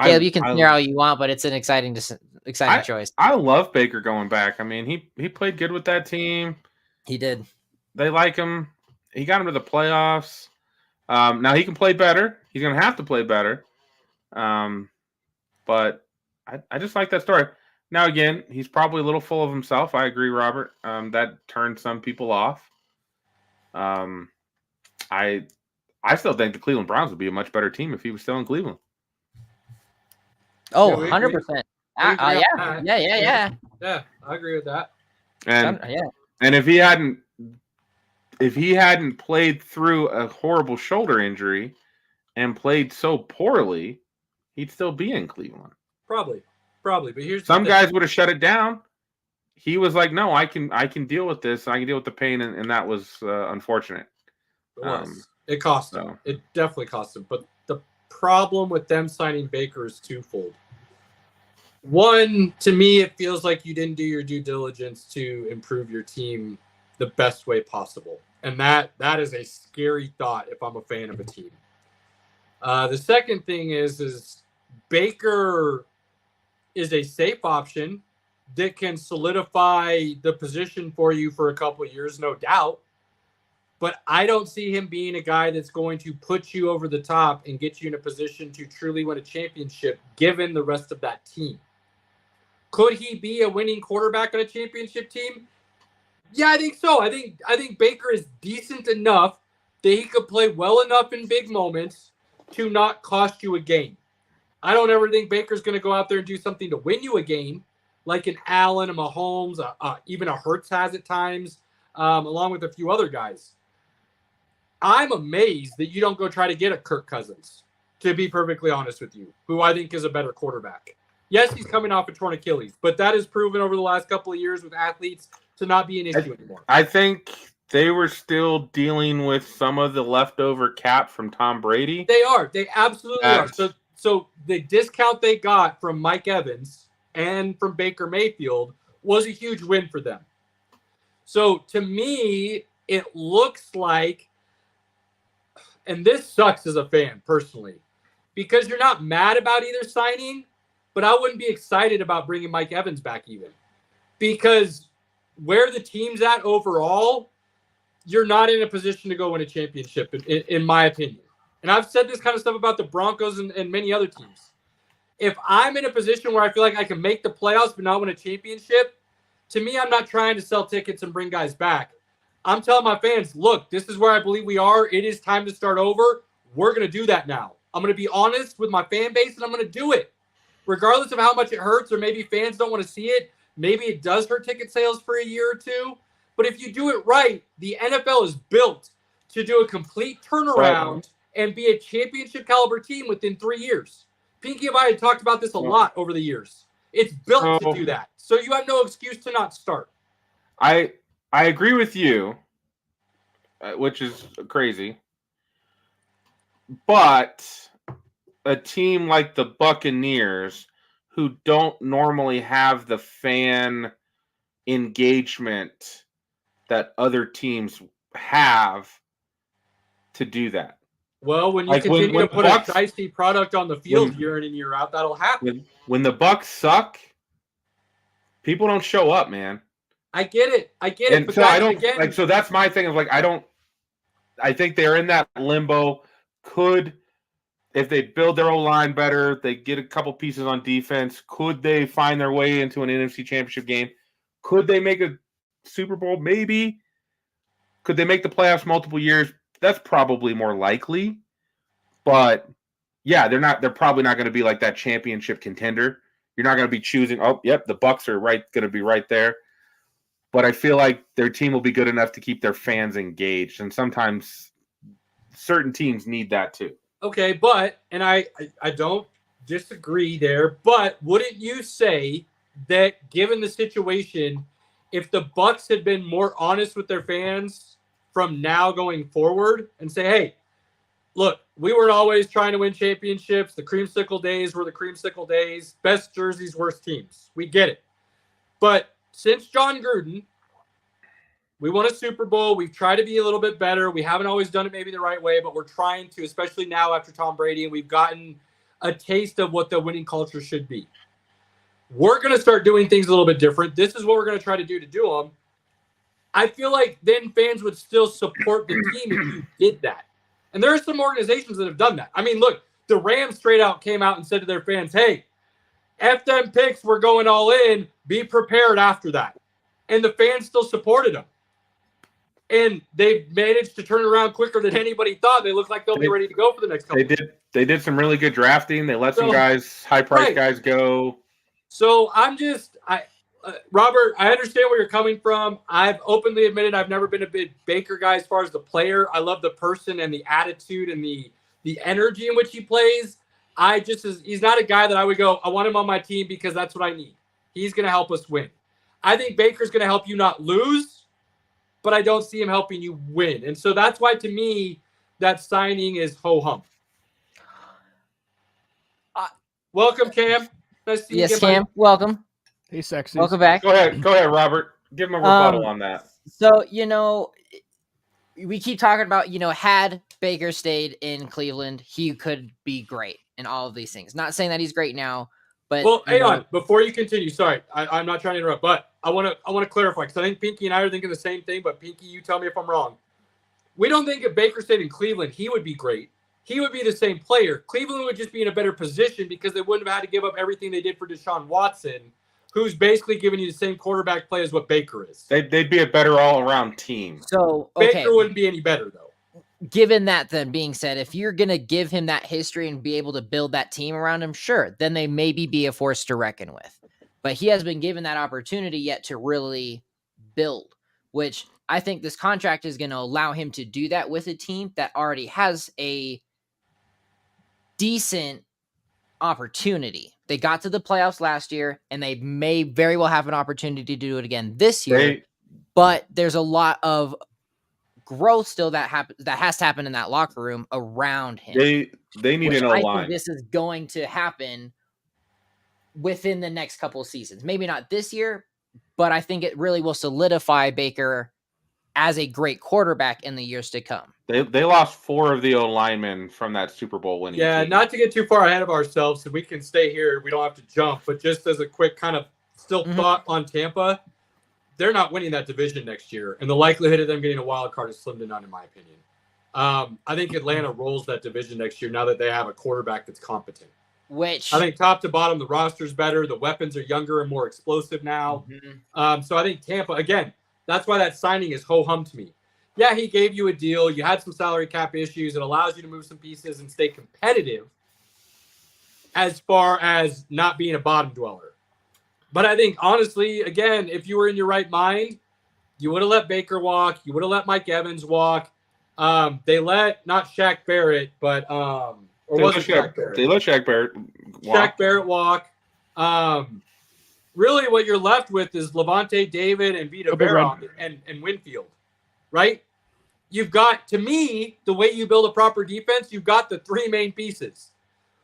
Caleb, you can sneer all you want, but it's an exciting choice. I love Baker going back. I mean, he played good with that team. He did. They like him. He got him to the playoffs. Now he can play better. He's going to have to play better. But I just like that story. Now, again, he's probably a little full of himself. I agree, Robert. That turned some people off. I still think the Cleveland Browns would be a much better team if he was still in Cleveland. Oh, 100%. Yeah, I agree with that. And if he hadn't played through a horrible shoulder injury and played so poorly, he'd still be in Cleveland. Probably. But here's some guys would have shut it down. He was like, "No, I can deal with this. I can deal with the pain," and that was unfortunate. It cost him. It definitely cost him. But the problem with them signing Baker is twofold. One, to me, it feels like you didn't do your due diligence to improve your team the best way possible. And that is a scary thought if I'm a fan of a team. The second thing is Baker is a safe option that can solidify the position for you for a couple of years, no doubt. But I don't see him being a guy that's going to put you over the top and get you in a position to truly win a championship, given the rest of that team. Could he be a winning quarterback on a championship team? Yeah, I think so. I think Baker is decent enough that he could play well enough in big moments to not cost you a game. I don't ever think Baker's going to go out there and do something to win you a game, like an Allen, a Mahomes, even a Hurts has at times, along with a few other guys. I'm amazed that you don't go try to get a Kirk Cousins, to be perfectly honest with you, who I think is a better quarterback. Yes, he's coming off a torn Achilles, but that is proven over the last couple of years with athletes to not be an issue anymore. I think they were still dealing with some of the leftover cap from Tom Brady. They are. They absolutely are. So the discount they got from Mike Evans and from Baker Mayfield was a huge win for them. So to me, it looks like, and this sucks as a fan personally, because you're not mad about either signing, but I wouldn't be excited about bringing Mike Evans back even. Because where the team's at overall, you're not in a position to go win a championship, in my opinion. And I've said this kind of stuff about the Broncos and many other teams. If I'm in a position where I feel like I can make the playoffs but not win a championship, to me, I'm not trying to sell tickets and bring guys back. I'm telling my fans, look, this is where I believe we are. It is time to start over. We're going to do that now. I'm going to be honest with my fan base, and I'm going to do it. Regardless of how much it hurts, or maybe fans don't want to see it. Maybe it does hurt ticket sales for a year or two. But if you do it right, the NFL is built to do a complete turnaround and be a championship caliber team within 3 years. Pinky and I had talked about this a lot over the years. It's built to do that. So you have no excuse to not start. I agree with you, which is crazy. But a team like the Buccaneers, who don't normally have the fan engagement that other teams have to do that. Well, when you continue to put a dicey product on the field year in and year out, that'll happen. When the Bucks suck, people don't show up, man. I get it. And but so I don't like. So that's my thing. Of like, I think they're in that limbo. If they build their O-line better, they get a couple pieces on defense. Could they find their way into an NFC Championship game? Could they make a Super Bowl? Maybe. Could they make the playoffs multiple years? That's probably more likely. But yeah, they're probably not going to be like that championship contender. You're not going to be choosing, the Bucks are going to be right there. But I feel like their team will be good enough to keep their fans engaged. And sometimes certain teams need that too. Okay, but, and I don't disagree there, but wouldn't you say that given the situation, if the Bucks had been more honest with their fans from now going forward and say, hey, look, we weren't always trying to win championships. The creamsicle days were the creamsicle days. Best jerseys, worst teams. We get it. But since John Gruden, We won a Super Bowl. We've tried to be a little bit better. We haven't always done it maybe the right way, but we're trying to, especially now after Tom Brady, and we've gotten a taste of what the winning culture should be. We're going to start doing things a little bit different. This is what we're going to try to do them. I feel like then fans would still support the team if you did that. And there are some organizations that have done that. I mean, look, the Rams straight out came out and said to their fans, hey, F them picks, we're going all in. Be prepared after that. And the fans still supported them. And they've managed to turn around quicker than anybody thought. They look like they'll be ready to go for the next couple. They did some really good drafting. They let some guys, high-priced guys go. So I'm just Robert, I understand where you're coming from. I've openly admitted I've never been a big Baker guy as far as the player. I love the person and the attitude and the energy in which he plays. He's not a guy that I would go, I want him on my team because that's what I need. He's going to help us win. I think Baker's going to help you not lose, but I don't see him helping you win. And so that's why, to me, that signing is ho-hum. Welcome, Cam. Nice to see you. Yes, Cam. Welcome. Hey, sexy. Welcome back. Go ahead, Robert. Give him a rebuttal on that. So, we keep talking about, had Baker stayed in Cleveland, he could be great in all of these things. Not saying that he's great now, but hang on before you continue. Sorry, I'm not trying to interrupt, but I want to clarify because I think Pinky and I are thinking the same thing. But Pinky, you tell me if I'm wrong. We don't think if Baker stayed in Cleveland, he would be great. He would be the same player. Cleveland would just be in a better position because they wouldn't have had to give up everything they did for Deshaun Watson, who's basically giving you the same quarterback play as what Baker is. They'd be a better all-around team. So Baker wouldn't be any better, though. Given that then being said, if you're going to give him that history and be able to build that team around him, sure, then they maybe be a force to reckon with. But he has been given that opportunity yet to really build, which I think this contract is going to allow him to do that with a team that already has a decent opportunity. They got to the playoffs last year, and they may very well have an opportunity to do it again this year. But there's a lot of growth still that has to happen in that locker room around him. They need an O-line. I think this is going to happen within the next couple of seasons. Maybe not this year, but I think it really will solidify Baker as a great quarterback in the years to come. They lost 4 of the O-linemen from that Super Bowl winning team. Not to get too far ahead of ourselves, so we can stay here. We don't have to jump, but just as a quick kind of thought on Tampa, they're not winning that division next year, and the likelihood of them getting a wild card is slim to none, in my opinion. I think Atlanta rolls that division next year now that they have a quarterback that's competent. Which I think top to bottom, the roster's better. The weapons are younger and more explosive now. So I think Tampa, again, that's why that signing is ho-hum to me. Yeah, he gave you a deal. You had some salary cap issues. It allows you to move some pieces and stay competitive as far as not being a bottom dweller. But I think, honestly, again, if you were in your right mind, you would have let Baker walk. You would have let Mike Evans walk. They let, not Shaq Barrett, but They let Shaq Barrett walk. Shaq Barrett walk. Really, what you're left with is Levante David and Vita Vea and Winfield, right? You've got, to me, the way you build a proper defense, you've got the 3 main pieces.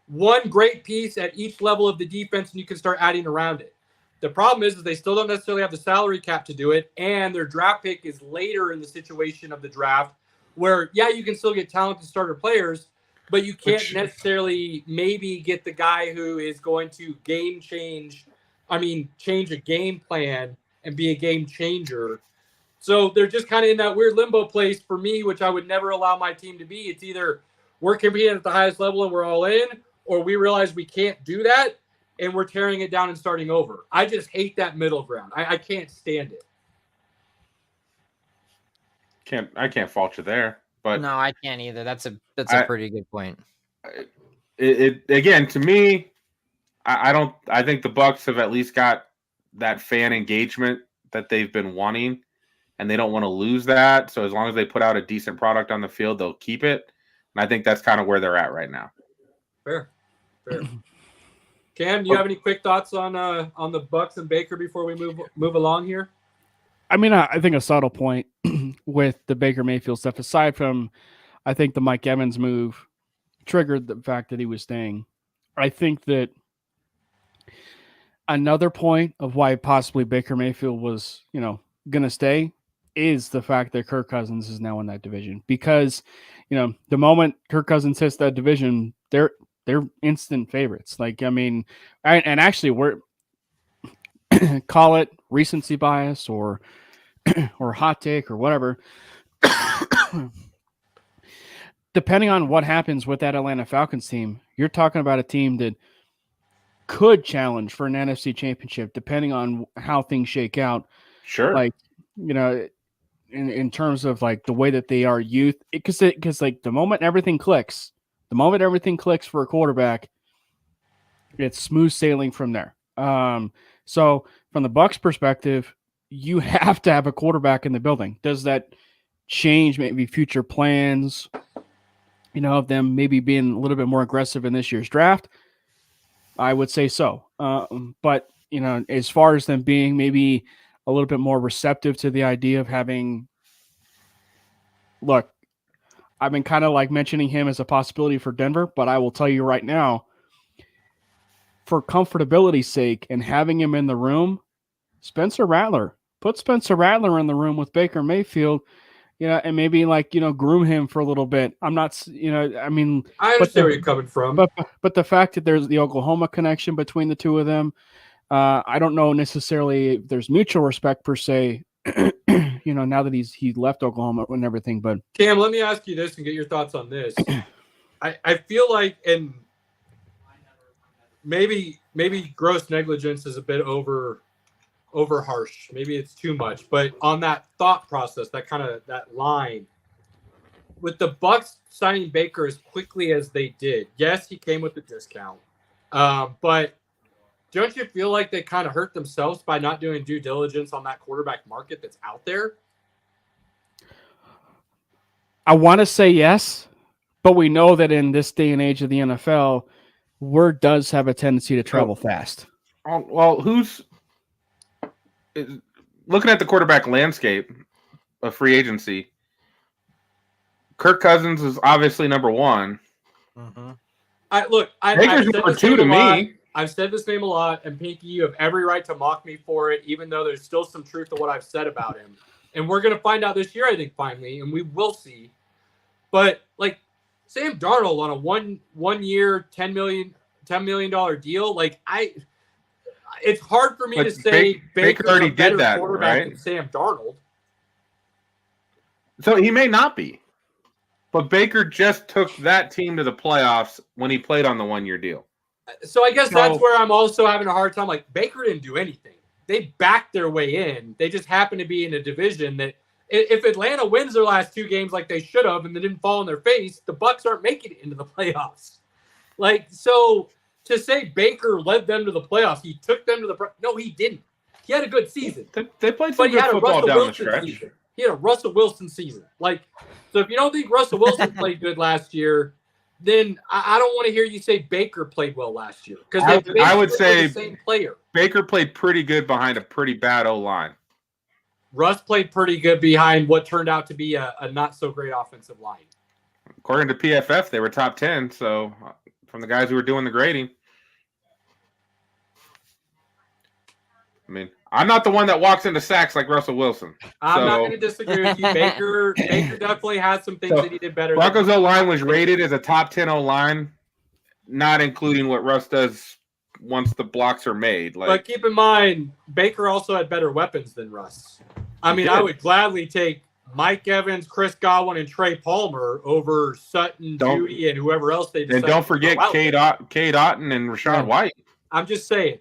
One great piece at each level of the defense, and you can start adding around it. The problem is they still don't necessarily have the salary cap to do it, and their draft pick is later in the situation of the draft where, yeah, you can still get talented starter players, but you can't necessarily maybe get the guy who is going to change a game plan and be a game changer. So they're just kind of in that weird limbo place for me, which I would never allow my team to be. It's either we're competing at the highest level and we're all in, or we realize we can't do that and we're tearing it down and starting over. I just hate that middle ground. I can't stand it. I can't fault you there, but no, I can't either. That's a pretty good point. It again, to me, I think the Bucs have at least got that fan engagement that they've been wanting, and they don't want to lose that. So as long as they put out a decent product on the field, they'll keep it. And I think that's kind of where they're at right now. Fair. Cam, do you have any quick thoughts on the Bucs and Baker before we move along here? I mean, I think a subtle point with the Baker Mayfield stuff, aside from, I think the Mike Evans move triggered the fact that he was staying. I think that another point of why possibly Baker Mayfield was, going to stay is the fact that Kirk Cousins is now in that division, because, the moment Kirk Cousins hits that division, they're instant favorites. Like, I mean, and actually we're call it recency bias or hot take or whatever. Depending on what happens with that Atlanta Falcons team, you're talking about a team that could challenge for an NFC championship, depending on how things shake out. Sure. Like, in terms of like the way that they are youth, because like the moment everything clicks for a quarterback, it's smooth sailing from there. So from the Bucs perspective, you have to have a quarterback in the building. Does that change maybe future plans, of them maybe being a little bit more aggressive in this year's draft? I would say so. But, as far as them being maybe a little bit more receptive to the idea of having, look, I've been kind of like mentioning him as a possibility for Denver, but I will tell you right now, for comfortability's sake and having him in the room, put Spencer Rattler in the room with Baker Mayfield, and maybe groom him for a little bit. I'm not, I mean, I understand where you're coming from. But the fact that there's the Oklahoma connection between the two of them, I don't know necessarily if there's mutual respect per se, now that he left Oklahoma and everything. But Cam, let me ask you this and get your thoughts on this. I feel like, and maybe gross negligence is a bit over harsh. Maybe it's too much, but on that thought process, that line with the Bucs signing Baker as quickly as they did. Yes, he came with a discount. But don't you feel like they kind of hurt themselves by not doing due diligence on that quarterback market that's out there? I want to say yes, but we know that in this day and age of the NFL, word does have a tendency to travel fast. Well, looking at the quarterback landscape of free agency, Kirk Cousins is obviously number one. Mm-hmm. Baker's number two to me. I've said this name a lot, and Pinky, you have every right to mock me for it, even though there's still some truth to what I've said about him. And we're going to find out this year, I think, finally, and we will see. But, Sam Darnold on a one-year, $10 million deal, it's hard for me to say Baker already did that, right? Than Sam Darnold. So he may not be. But Baker just took that team to the playoffs when he played on the one-year deal. So I guess that's where I'm also having a hard time. Baker didn't do anything. They backed their way in. They just happened to be in a division that if Atlanta wins their last two games like they should have and they didn't fall in their face, the Bucs aren't making it into the playoffs. So to say Baker led them to the playoffs, he took them to the no, he didn't. He had a good season. They played some good football down the stretch. Season. He had a Russell Wilson season. So if you don't think Russell Wilson played good last year, then I don't want to hear you say Baker played well last year. Because I would say the same player. Baker played pretty good behind a pretty bad O-line. Russ played pretty good behind what turned out to be a not-so-great offensive line. According to PFF, they were top 10, so from the guys who were doing the grading. I mean, I'm not the one that walks into sacks like Russell Wilson. I'm not going to disagree with you. Baker definitely has some things that he did better. Broncos O-line was rated as a top 10 O-line, not including what Russ does once the blocks are made. But keep in mind, Baker also had better weapons than Russ. I mean, I would gladly take Mike Evans, Chris Godwin, and Trey Palmer over Sutton, Judy, and whoever else they decided. And don't forget Cade Otton and Rachaad White. I'm just saying,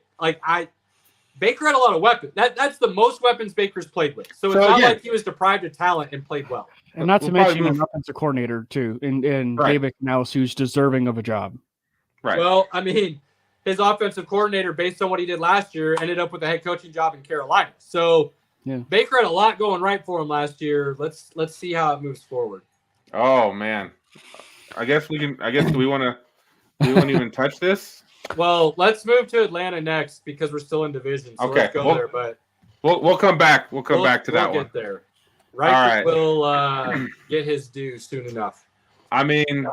Baker had a lot of weapons. That's the most weapons Baker's played with. So it's not like he was deprived of talent and played well. And not to mention an offensive coordinator, too, in David Canales, who's deserving of a job. Right. Well, I mean, his offensive coordinator, based on what he did last year, ended up with a head coaching job in Carolina. So Baker had a lot going right for him last year. Let's see how it moves forward. Oh, man. I guess we can. Do we want to even touch this? Well, let's move to Atlanta next because we're still in division. So let's go there. But we'll come back. We'll come back to that one. We'll get there. Right. Will get his due soon enough. I mean,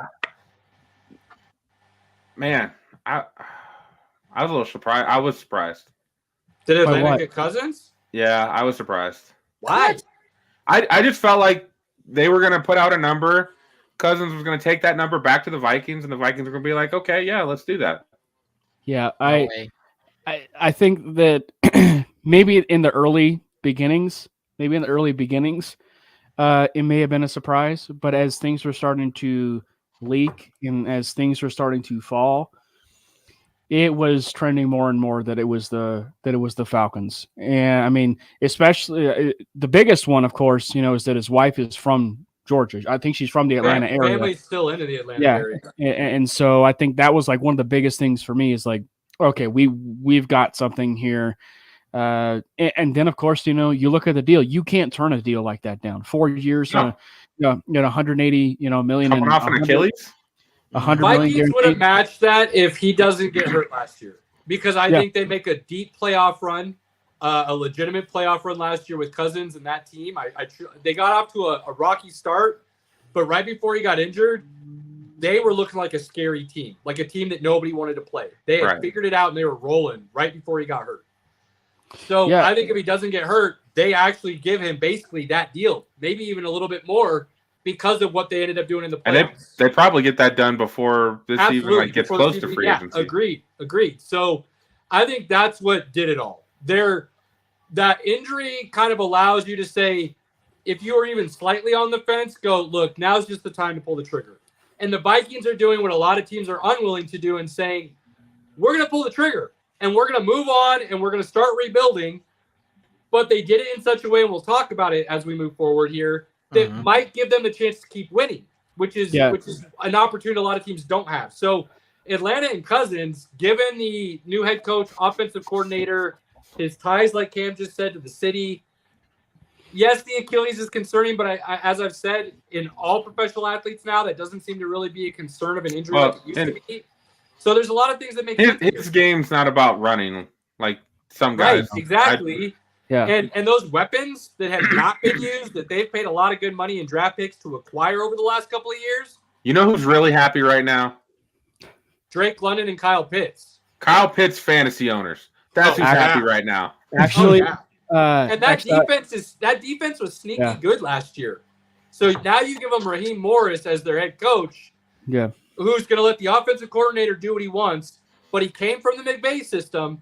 man, I was a little surprised. I was surprised. Did Atlanta get Cousins? Yeah, I was surprised. Why? I just felt like they were going to put out a number. Cousins was going to take that number back to the Vikings, and the Vikings were going to be like, okay, yeah, let's do that. Yeah, No way. I think that maybe in the early beginnings, it may have been a surprise. But as things were starting to leak and as things were starting to fall, it was trending more and more that it was the Falcons. And I mean, especially the biggest one, of course, is that his wife is from Georgia. I think she's from the Atlanta area. Family's still into the Atlanta area. And so I think that was like one of the biggest things for me is like, okay, we've got something here. And then of course, you look at the deal. You can't turn a deal like that down. 4 years, No. 180, million. Coming off an Achilles. 100 Vikings million would have guaranteed. matched that if he doesn't get hurt last year, because I think they make a deep playoff run, a legitimate playoff run last year with Cousins and that team. They got off to a rocky start, but right before he got injured, they were looking like a scary team, like a team that nobody wanted to play. They had figured it out and they were rolling right before he got hurt. So I think if he doesn't get hurt, they actually give him basically that deal, maybe even a little bit more, because of what they ended up doing in the playoffs. And they probably get that done before this season gets close to free agency. Agreed. So I think that's what did it all. That injury kind of allows you to say, if you were even slightly on the fence, go, look, now's just the time to pull the trigger. And the Vikings are doing what a lot of teams are unwilling to do and saying, we're going to pull the trigger and we're going to move on and we're going to start rebuilding. But they did it in such a way, and we'll talk about it as we move forward here, that might give them the chance to keep winning, which is an opportunity a lot of teams don't have. So Atlanta and Cousins, given the new head coach, offensive coordinator, his ties, like Cam just said, to the city. Yes, the Achilles is concerning, but I as I've said, in all professional athletes now, that doesn't seem to really be a concern of an injury like it used to be. So there's a lot of things that make sense. His game's not about running like some guys. Right, exactly. And those weapons that have not been used, that they've paid a lot of good money in draft picks to acquire over the last couple of years. You know who's really happy right now? Drake London and Kyle Pitts. Kyle Pitts fantasy owners. That's who's happy right now. Actually, and that defense was sneaky good last year. So now you give them Raheem Morris as their head coach. Yeah. Who's going to let the offensive coordinator do what he wants, but he came from the McVay system.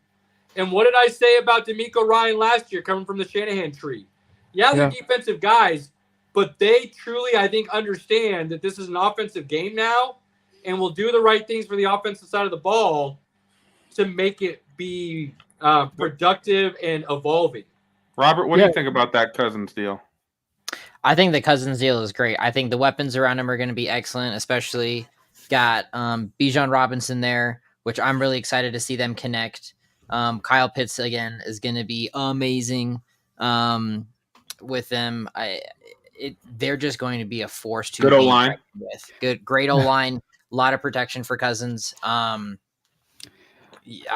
And what did I say about D'Amico Ryan last year coming from the Shanahan tree? Yeah, they're defensive guys, but they truly, I think, understand that this is an offensive game now and will do the right things for the offensive side of the ball to make it be productive and evolving. Robert, what do you think about that Cousins deal? I think the Cousins deal is great. I think the weapons around him are going to be excellent, especially got Bijan Robinson there, which I'm really excited to see them connect. Kyle Pitts again is going to be amazing with them. They're just going to be a force to good O line with. Great O line, a lot of protection for Cousins. I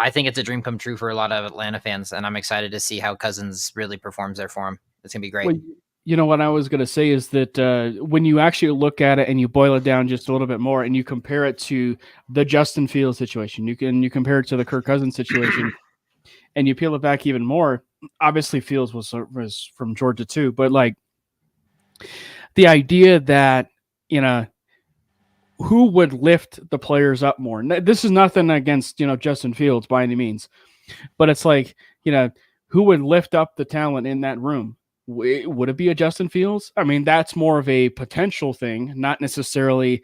think it's a dream come true for a lot of Atlanta fans, and I'm excited to see how Cousins really performs there for him. It's gonna be great. Well, you know what I was gonna say is that when you actually look at it and you boil it down just a little bit more, and you compare it to the Justin Fields situation, you compare it to the Kirk Cousins situation, and you peel it back even more. Obviously, Fields was from Georgia too, but like the idea that who would lift the players up more? This is nothing against Justin Fields by any means, but it's like who would lift up the talent in that room? Would it be a Justin Fields? I mean, that's more of a potential thing, not necessarily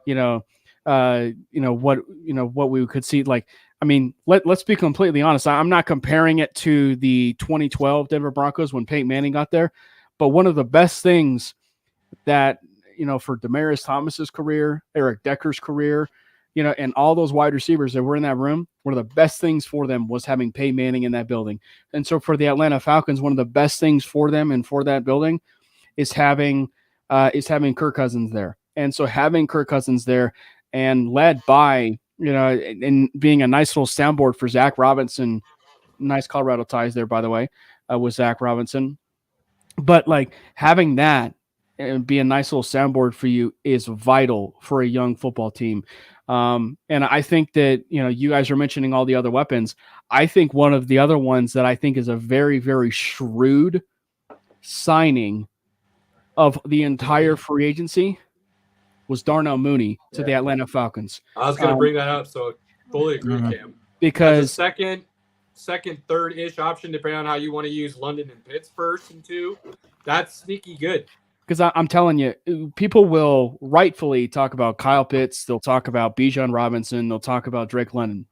what we could see. Like, I mean, let's be completely honest. I'm not comparing it to the 2012 Denver Broncos when Peyton Manning got there, but one of the best things that for Demaryius Thomas's career, Eric Decker's career, and all those wide receivers that were in that room, one of the best things for them was having Peyton Manning in that building. And so for the Atlanta Falcons, one of the best things for them and for that building is having Kirk Cousins there. And so having Kirk Cousins there and led by, and being a nice little soundboard for Zach Robinson, nice Colorado ties there, by the way, with Zach Robinson. But like having that and be a nice little soundboard for you is vital for a young football team. And I think that, you guys are mentioning all the other weapons. I think one of the other ones that I think is a very, very shrewd signing of the entire free agency was Darnell Mooney to the Atlanta Falcons. I was going to bring that up, so fully agree, Cam. Because as a second, third-ish option, depending on how you want to use London and Pitts first and two, that's sneaky good. Because I'm telling you, people will rightfully talk about Kyle Pitts. They'll talk about Bijan Robinson. They'll talk about Drake London.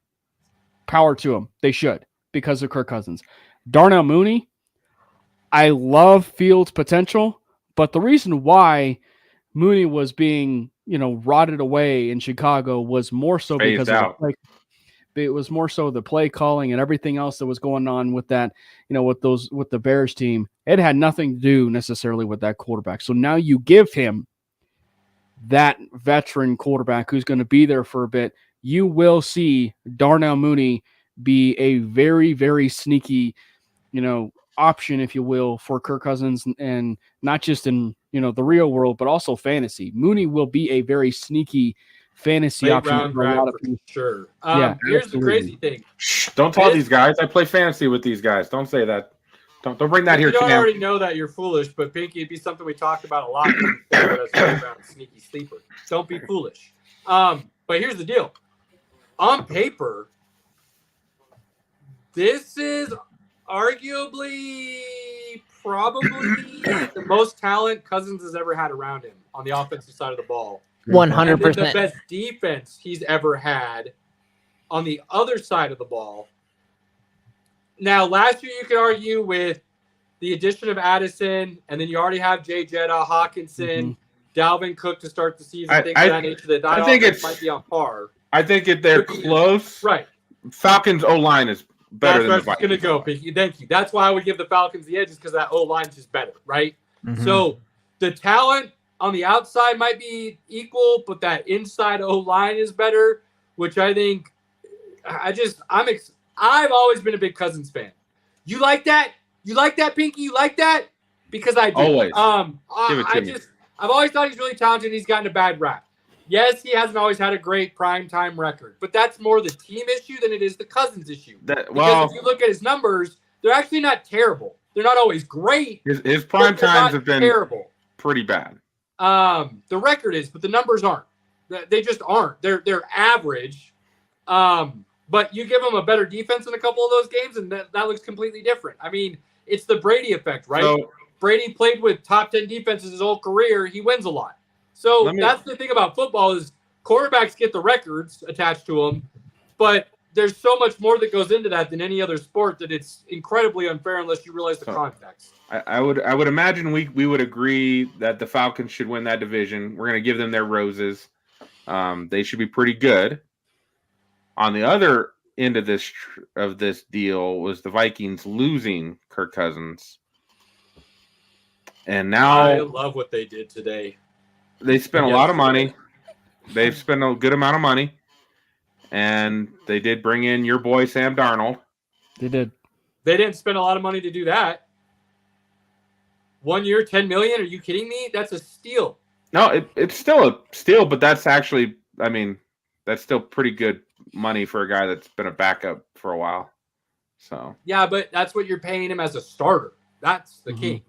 Power to them. They should, because of Kirk Cousins. Darnell Mooney, I love Fields' potential, but the reason why Mooney was being, rotted away in Chicago was more so because of it was more so the play calling and everything else that was going on with that, with the Bears team. It had nothing to do necessarily with that quarterback. So now you give him that veteran quarterback who's going to be there for a bit. You will see Darnell Mooney be a very, very sneaky, option, if you will, for Kirk Cousins, and not just in, the real world, but also fantasy. Mooney will be a very sneaky fantasy Late option round for a lot of for people. sure. Yeah, here's absolutely. the crazy thing. Shh, don't tell these guys. I play fantasy with these guys. Don't say that. Don't bring that here, You don't Cam. already know that you're foolish, but Pinky, it'd be something we talked about a lot. Sneaky sleeper. Don't be foolish. But here's the deal. On paper, this is arguably probably the most talent Cousins has ever had around him on the offensive side of the ball. 100%. And then the best defense he's ever had on the other side of the ball. Now, last year you could argue with the addition of Addison, and then you already have Jay Jetta, Hawkinson, Dalvin Cook to start the season. Things of that nature. That I think it might be on par. I think they're close. Right. Falcons O-line is better than the That's where it's going to go, Pinky. Thank you. That's why I would give the Falcons the edges, because that O-line is just better, right? Mm-hmm. So the talent on the outside might be equal, but that inside O-line is better, which I think I've always been a big Cousins fan. You like that? You like that, Pinky? You like that? Because I do. Always. I've always thought he's really talented. He's gotten a bad rap. Yes, he hasn't always had a great primetime record, but that's more the team issue than it is the Cousins issue. Because if you look at his numbers, they're actually not terrible. They're not always great. His prime times have been terrible. Pretty bad. The record is, but the numbers aren't. They just aren't. They're average. But you give them a better defense in a couple of those games, and that looks completely different. I mean, it's the Brady effect, right? So, Brady played with top 10 defenses his whole career. He wins a lot. So that's the thing about football is quarterbacks get the records attached to them, but there's so much more that goes into that than any other sport that it's incredibly unfair unless you realize the context. I would imagine we would agree that the Falcons should win that division. We're going to give them their roses. They should be pretty good. On the other end of this deal was the Vikings losing Kirk Cousins. And now I love what they did today. They spent a lot of money. They've spent a good amount of money. And they did bring in your boy Sam Darnold. They did. They didn't spend a lot of money to do that. 1 year, $10 million? Are you kidding me? That's a steal. No, it's still a steal, but that's actually, that's still pretty good money for a guy that's been a backup for a while. So yeah, but that's what you're paying him as a starter. That's the key.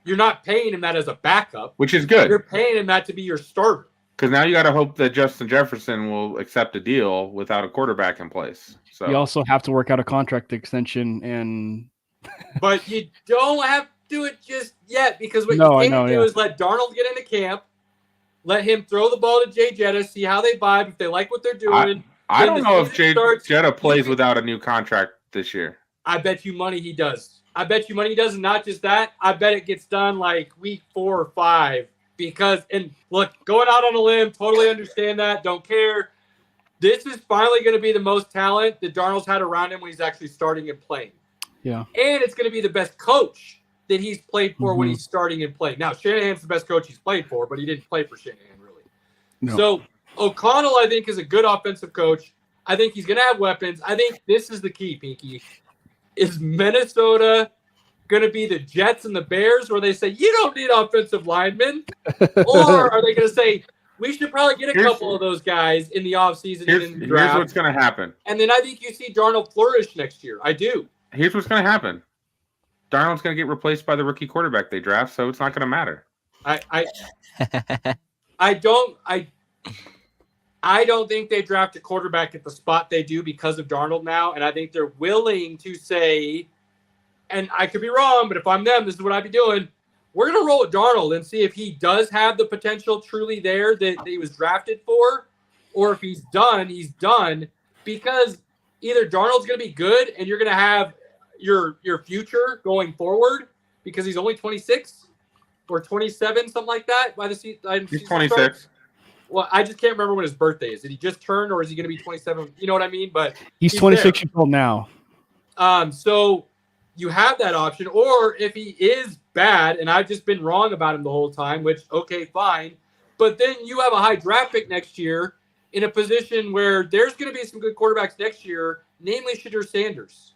You're not paying him that as a backup, which is good. You're paying him that to be your starter. Because now you got to hope that Justin Jefferson will accept a deal without a quarterback in place. So you also have to work out a contract extension, and but you don't have to do it just yet, because what you can't do is let Darnold get into camp, let him throw the ball to Jay Jetta, see how they vibe, if they like what they're doing. I don't know if Jay Jetta plays without a new contract this year. I bet you money he does. And not just that, I bet it gets done like week 4 or 5. Because, and look, going out on a limb, totally understand that, don't care. This is finally going to be the most talent that Darnold's had around him when he's actually starting and playing. Yeah. And it's going to be the best coach that he's played for when he's starting and playing. Now, Shanahan's the best coach he's played for, but he didn't play for Shanahan, really. No. So, O'Connell, I think, is a good offensive coach. I think he's going to have weapons. I think this is the key, Pinky. Is Minnesota going to be the Jets and the Bears, where they say, you don't need offensive linemen? Or are they going to say, we should probably get a couple of those guys in the offseason and in the draft? Here's what's going to happen. And then I think you see Darnold flourish next year. I do. Here's what's going to happen. Darnold's going to get replaced by the rookie quarterback they draft, so it's not going to matter. I don't think they draft a quarterback at the spot they do because of Darnold now, and I think they're willing to say, and I could be wrong, but if I'm them, this is what I'd be doing. We're going to roll with Darnold and see if he does have the potential truly there that he was drafted for, or if he's done, because either Darnold's going to be good and you're going to have your future going forward because he's only 26 or 27, something like that by the season. He's 26. Well, I just can't remember when his birthday is. Did he just turn, or is he going to be 27? You know what I mean? But he's 26 years old now. So you have that option, or if he is bad, and I've just been wrong about him the whole time, which, okay, fine. But then you have a high draft pick next year in a position where there's going to be some good quarterbacks next year, namely Shadur Sanders.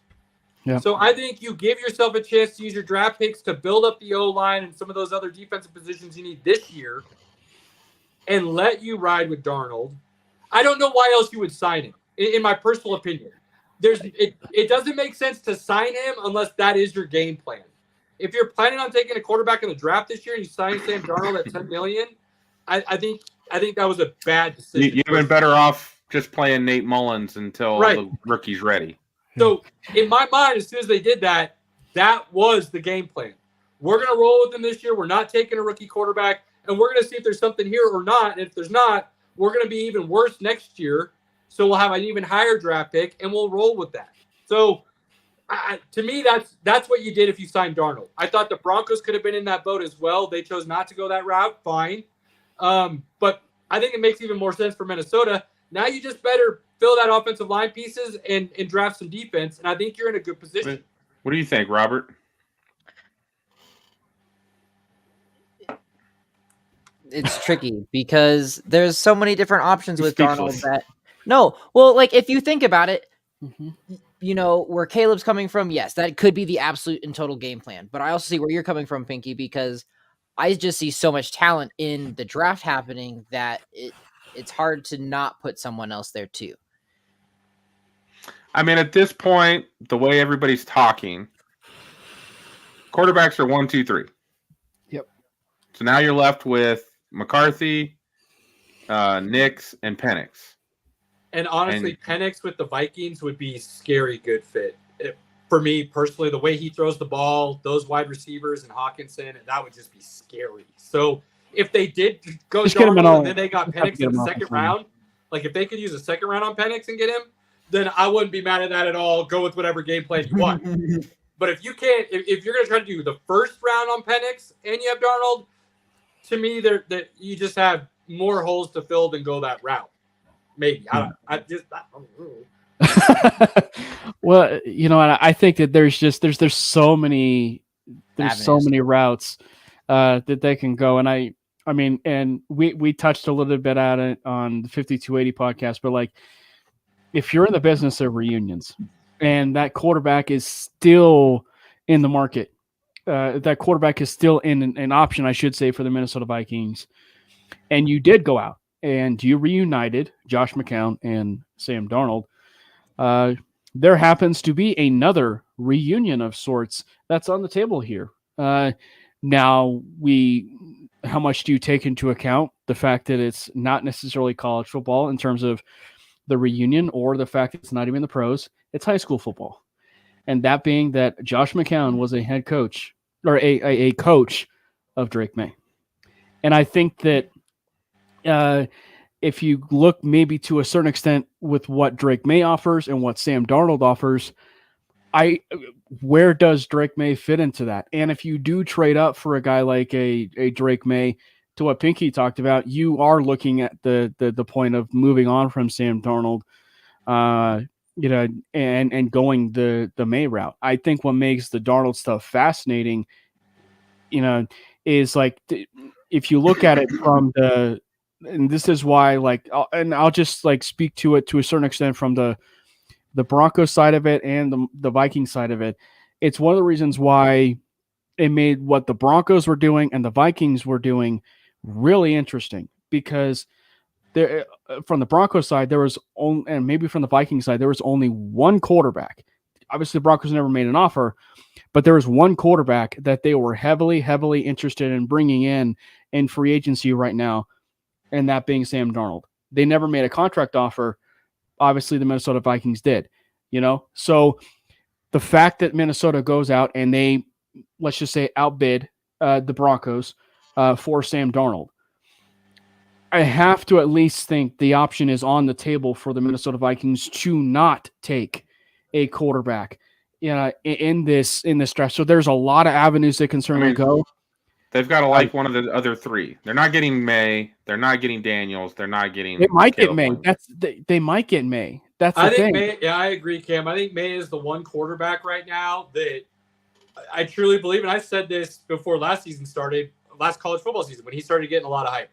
Yeah. So I think you give yourself a chance to use your draft picks to build up the O-line and some of those other defensive positions you need this year and let you ride with Darnold. I don't know why else you would sign him, in my personal opinion. It doesn't make sense to sign him unless that is your game plan. If you're planning on taking a quarterback in the draft this year and you sign Sam Darnold at $10 million, I think that was a bad decision. You've been better off just playing Nate Mullins until the rookie's ready. So in my mind, as soon as they did that, that was the game plan. We're going to roll with them this year. We're not taking a rookie quarterback, and we're going to see if there's something here or not. And if there's not, we're going to be even worse next year. So we'll have an even higher draft pick, and we'll roll with that. So to me, that's what you did if you signed Darnold. I thought the Broncos could have been in that boat as well. They chose not to go that route. Fine. But I think it makes even more sense for Minnesota. Now you just better fill that offensive line pieces and draft some defense, and I think you're in a good position. What do you think, Robert? It's tricky because there's so many different options with Darnold that like if you think about it, you know, where Caleb's coming from, yes, that could be the absolute and total game plan. But I also see where you're coming from, Pinky, because I just see so much talent in the draft happening that it's hard to not put someone else there too. I mean, at this point, the way everybody's talking, quarterbacks are 1, 2, 3. Yep. So now you're left with McCarthy, Nix, and Penix. And honestly, Penix with the Vikings would be scary good fit. For me personally, the way he throws the ball, those wide receivers and Hawkinson, that would just be scary. So if they did go Darnold and then they got Penix in the second round, like if they could use a second round on Penix and get him, then I wouldn't be mad at that at all. Go with whatever game plan you want. But if you can't, if you're going to try to do the first round on Penix and you have Darnold, to me, that you just have more holes to fill than go that route. Maybe I don't know. Well, you know, I think that there's so many routes that they can go, and I mean, and we touched a little bit at it on the 5280 podcast, but like, if you're in the business of reunions and that quarterback is still in the market, that quarterback is still in an option, I should say, for the Minnesota Vikings, and you did go out and you reunited Josh McCown and Sam Darnold, there happens to be another reunion of sorts that's on the table here. Now, how much do you take into account the fact that it's not necessarily college football in terms of the reunion, or the fact that it's not even the pros? It's high school football. And that being that Josh McCown was a head coach, or a coach of Drake May. And I think that if you look maybe to a certain extent with what Drake May offers and what Sam Darnold offers, where does Drake May fit into that? And if you do trade up for a guy like a Drake May, to what Pinky talked about, you are looking at the point of moving on from Sam Darnold, you know, and going the May route. I think what makes the Darnold stuff fascinating, you know, is like if you look at it from and this is why, like, I'll just like speak to it to a certain extent from the Broncos side of it and the Vikings side of it. It's one of the reasons why it made what the Broncos were doing and the Vikings were doing really interesting, because there, from the Broncos side, there was only, and maybe from the Vikings side, there was only one quarterback. Obviously, the Broncos never made an offer, but there was one quarterback that they were heavily, heavily interested in bringing in in free agency right now, and that being Sam Darnold. They never made a contract offer. Obviously, the Minnesota Vikings did, So the fact that Minnesota goes out and they, let's just say, outbid the Broncos for Sam Darnold, I have to at least think the option is on the table for the Minnesota Vikings to not take a quarterback in this stretch. So there's a lot of avenues they can certainly go. They've got to like one of the other three. They're not getting May. They're not getting Daniels. They're not getting. They might get May. They might get May. That's the thing. May, yeah, I agree, Cam. I think May is the one quarterback right now that I truly believe, and I said this before last season started, last college football season, when he started getting a lot of hype.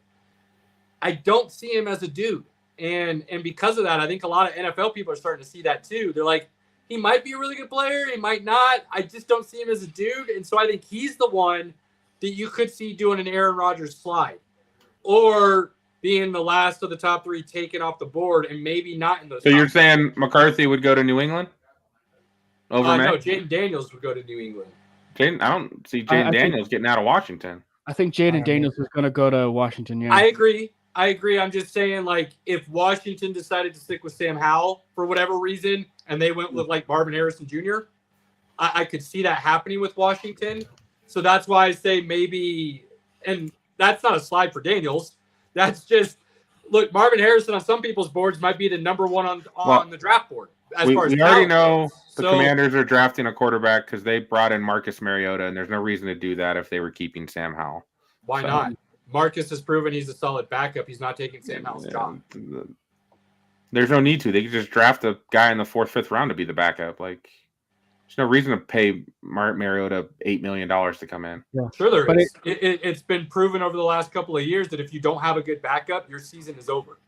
I don't see him as a dude. And because of that, I think a lot of NFL people are starting to see that too. They're like, he might be a really good player. He might not. I just don't see him as a dude. And so I think he's the one that you could see doing an Aaron Rodgers slide or being the last of the top three taken off the board and maybe not in those. So you're saying McCarthy would go to New England? Over May? No, Jaden Daniels would go to New England. I don't see Jaden Daniels getting out of Washington. I think Jaden Daniels is going to go to Washington. Yeah, I agree. I'm just saying, like, if Washington decided to stick with Sam Howell for whatever reason and they went with, like, Marvin Harrison Jr., I could see that happening with Washington. So that's why I say maybe – and that's not a slide for Daniels. That's just – look, Marvin Harrison on some people's boards might be the number one on the draft board. We already know the Commanders are drafting a quarterback because they brought in Marcus Mariota, and there's no reason to do that if they were keeping Sam Howell. Why not? Marcus has proven he's a solid backup. He's not taking Sam Howell's job. There's no need to. They could just draft a guy in the 4th, 5th round to be the backup. Like, there's no reason to pay Mariota $8 million to come in. Yeah. Sure there is. It's been proven over the last couple of years that if you don't have a good backup, your season is over.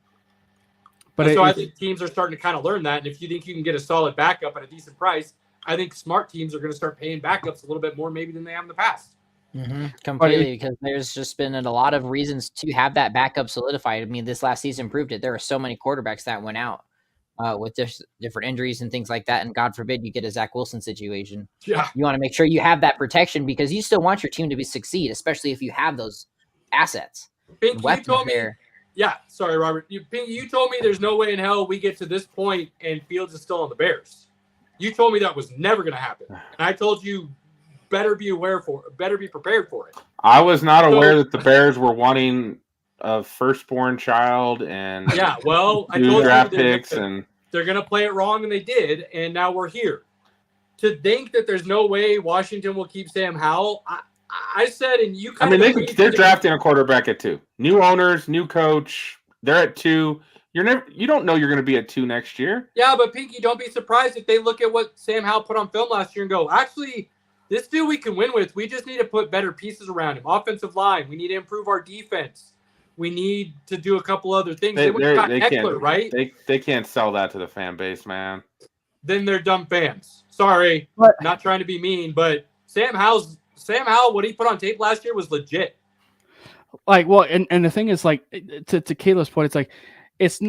But so I think teams are starting to kind of learn that. And if you think you can get a solid backup at a decent price, I think smart teams are going to start paying backups a little bit more maybe than they have in the past. Mm-hmm. Completely, because there's just been a lot of reasons to have that backup solidified. I mean, this last season proved it. There are so many quarterbacks that went out with different injuries and things like that. And God forbid you get a Zach Wilson situation. Yeah. You want to make sure you have that protection because you still want your team to succeed, especially if you have those assets. Pink, you told me, yeah, sorry, Robert. You told me there's no way in hell we get to this point and Fields is still on the Bears. You told me that was never going to happen. And I told you better be prepared for it. I was not aware that the Bears were wanting a firstborn child and yeah, well, I told draft you picks they're going to play it wrong, and they did, and now we're here. To think that there's no way Washington will keep Sam Howell, I said, and you kind of they're drafting a quarterback at 2. New owners, new coach. They're at 2. You don't know you're going to be at 2 next year. Yeah, but Pinky, don't be surprised if they look at what Sam Howell put on film last year and go, actually, this dude we can win with. We just need to put better pieces around him. Offensive line. We need to improve our defense. We need to do a couple other things. They got Eckler, right? They can't sell that to the fan base, man. Then they're dumb fans. Sorry, not trying to be mean, but Sam Howell, what he put on tape last year was legit. Like, well, and the thing is, like, to Kayla's point, it's like it's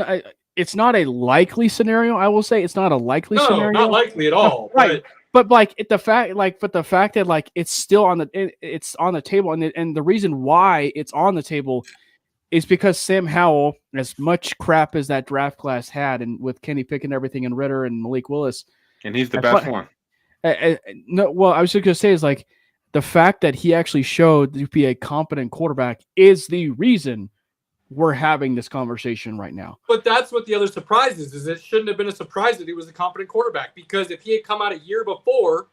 not a likely scenario. I will say it's not a likely scenario. No, not likely at all. Right. But like the fact that like it's still on the table, and the reason why it's on the table is because Sam Howell, as much crap as that draft class had, and with Kenny Pickett and everything, and Ritter and Malik Willis, and he's the best one. No, well, I was just gonna say is like the fact that he actually showed to be a competent quarterback is the reason we're having this conversation right now. But that's what the other surprise is it shouldn't have been a surprise that he was a competent quarterback, because if he had come out a year before,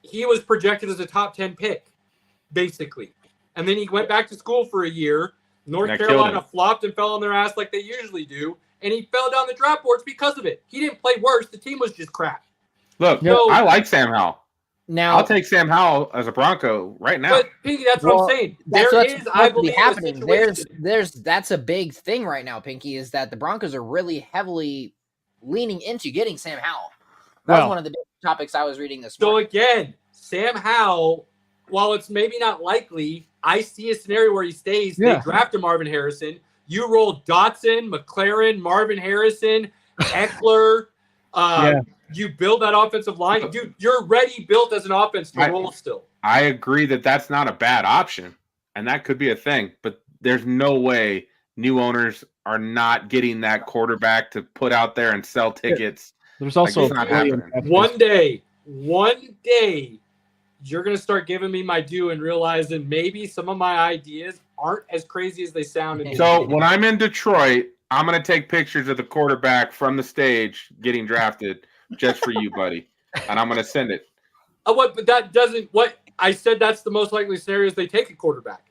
he was projected as a top 10 pick, basically. And then he went back to school for a year. North Carolina flopped and fell on their ass like they usually do, and he fell down the draft boards because of it. He didn't play worse. The team was just crap. Look, I like Sam Howell. Now, I'll take Sam Howell as a Bronco right now. But Pinky, that's what I'm saying. I believe, happening. That's a big thing right now, Pinky, is that the Broncos are really heavily leaning into getting Sam Howell. That was one of the big topics I was reading this morning. So again, Sam Howell, while it's maybe not likely, I see a scenario where he stays. They drafted Marvin Harrison. You roll Dotson, McLaren, Marvin Harrison, Eckler. You build that offensive line. Dude, you're ready built as an offense to roll still. I agree that that's not a bad option. and that could be a thing. But there's no way new owners are not getting that quarterback to put out there and sell tickets. There's also it's not happening. One day, you're going to start giving me my due and realizing maybe some of my ideas aren't as crazy as they sound. So when I'm in Detroit, I'm going to take pictures of the quarterback from the stage getting drafted just for you, buddy. And I'm going to send it. But that doesn't, what I said, that's the most likely scenario is they take a quarterback.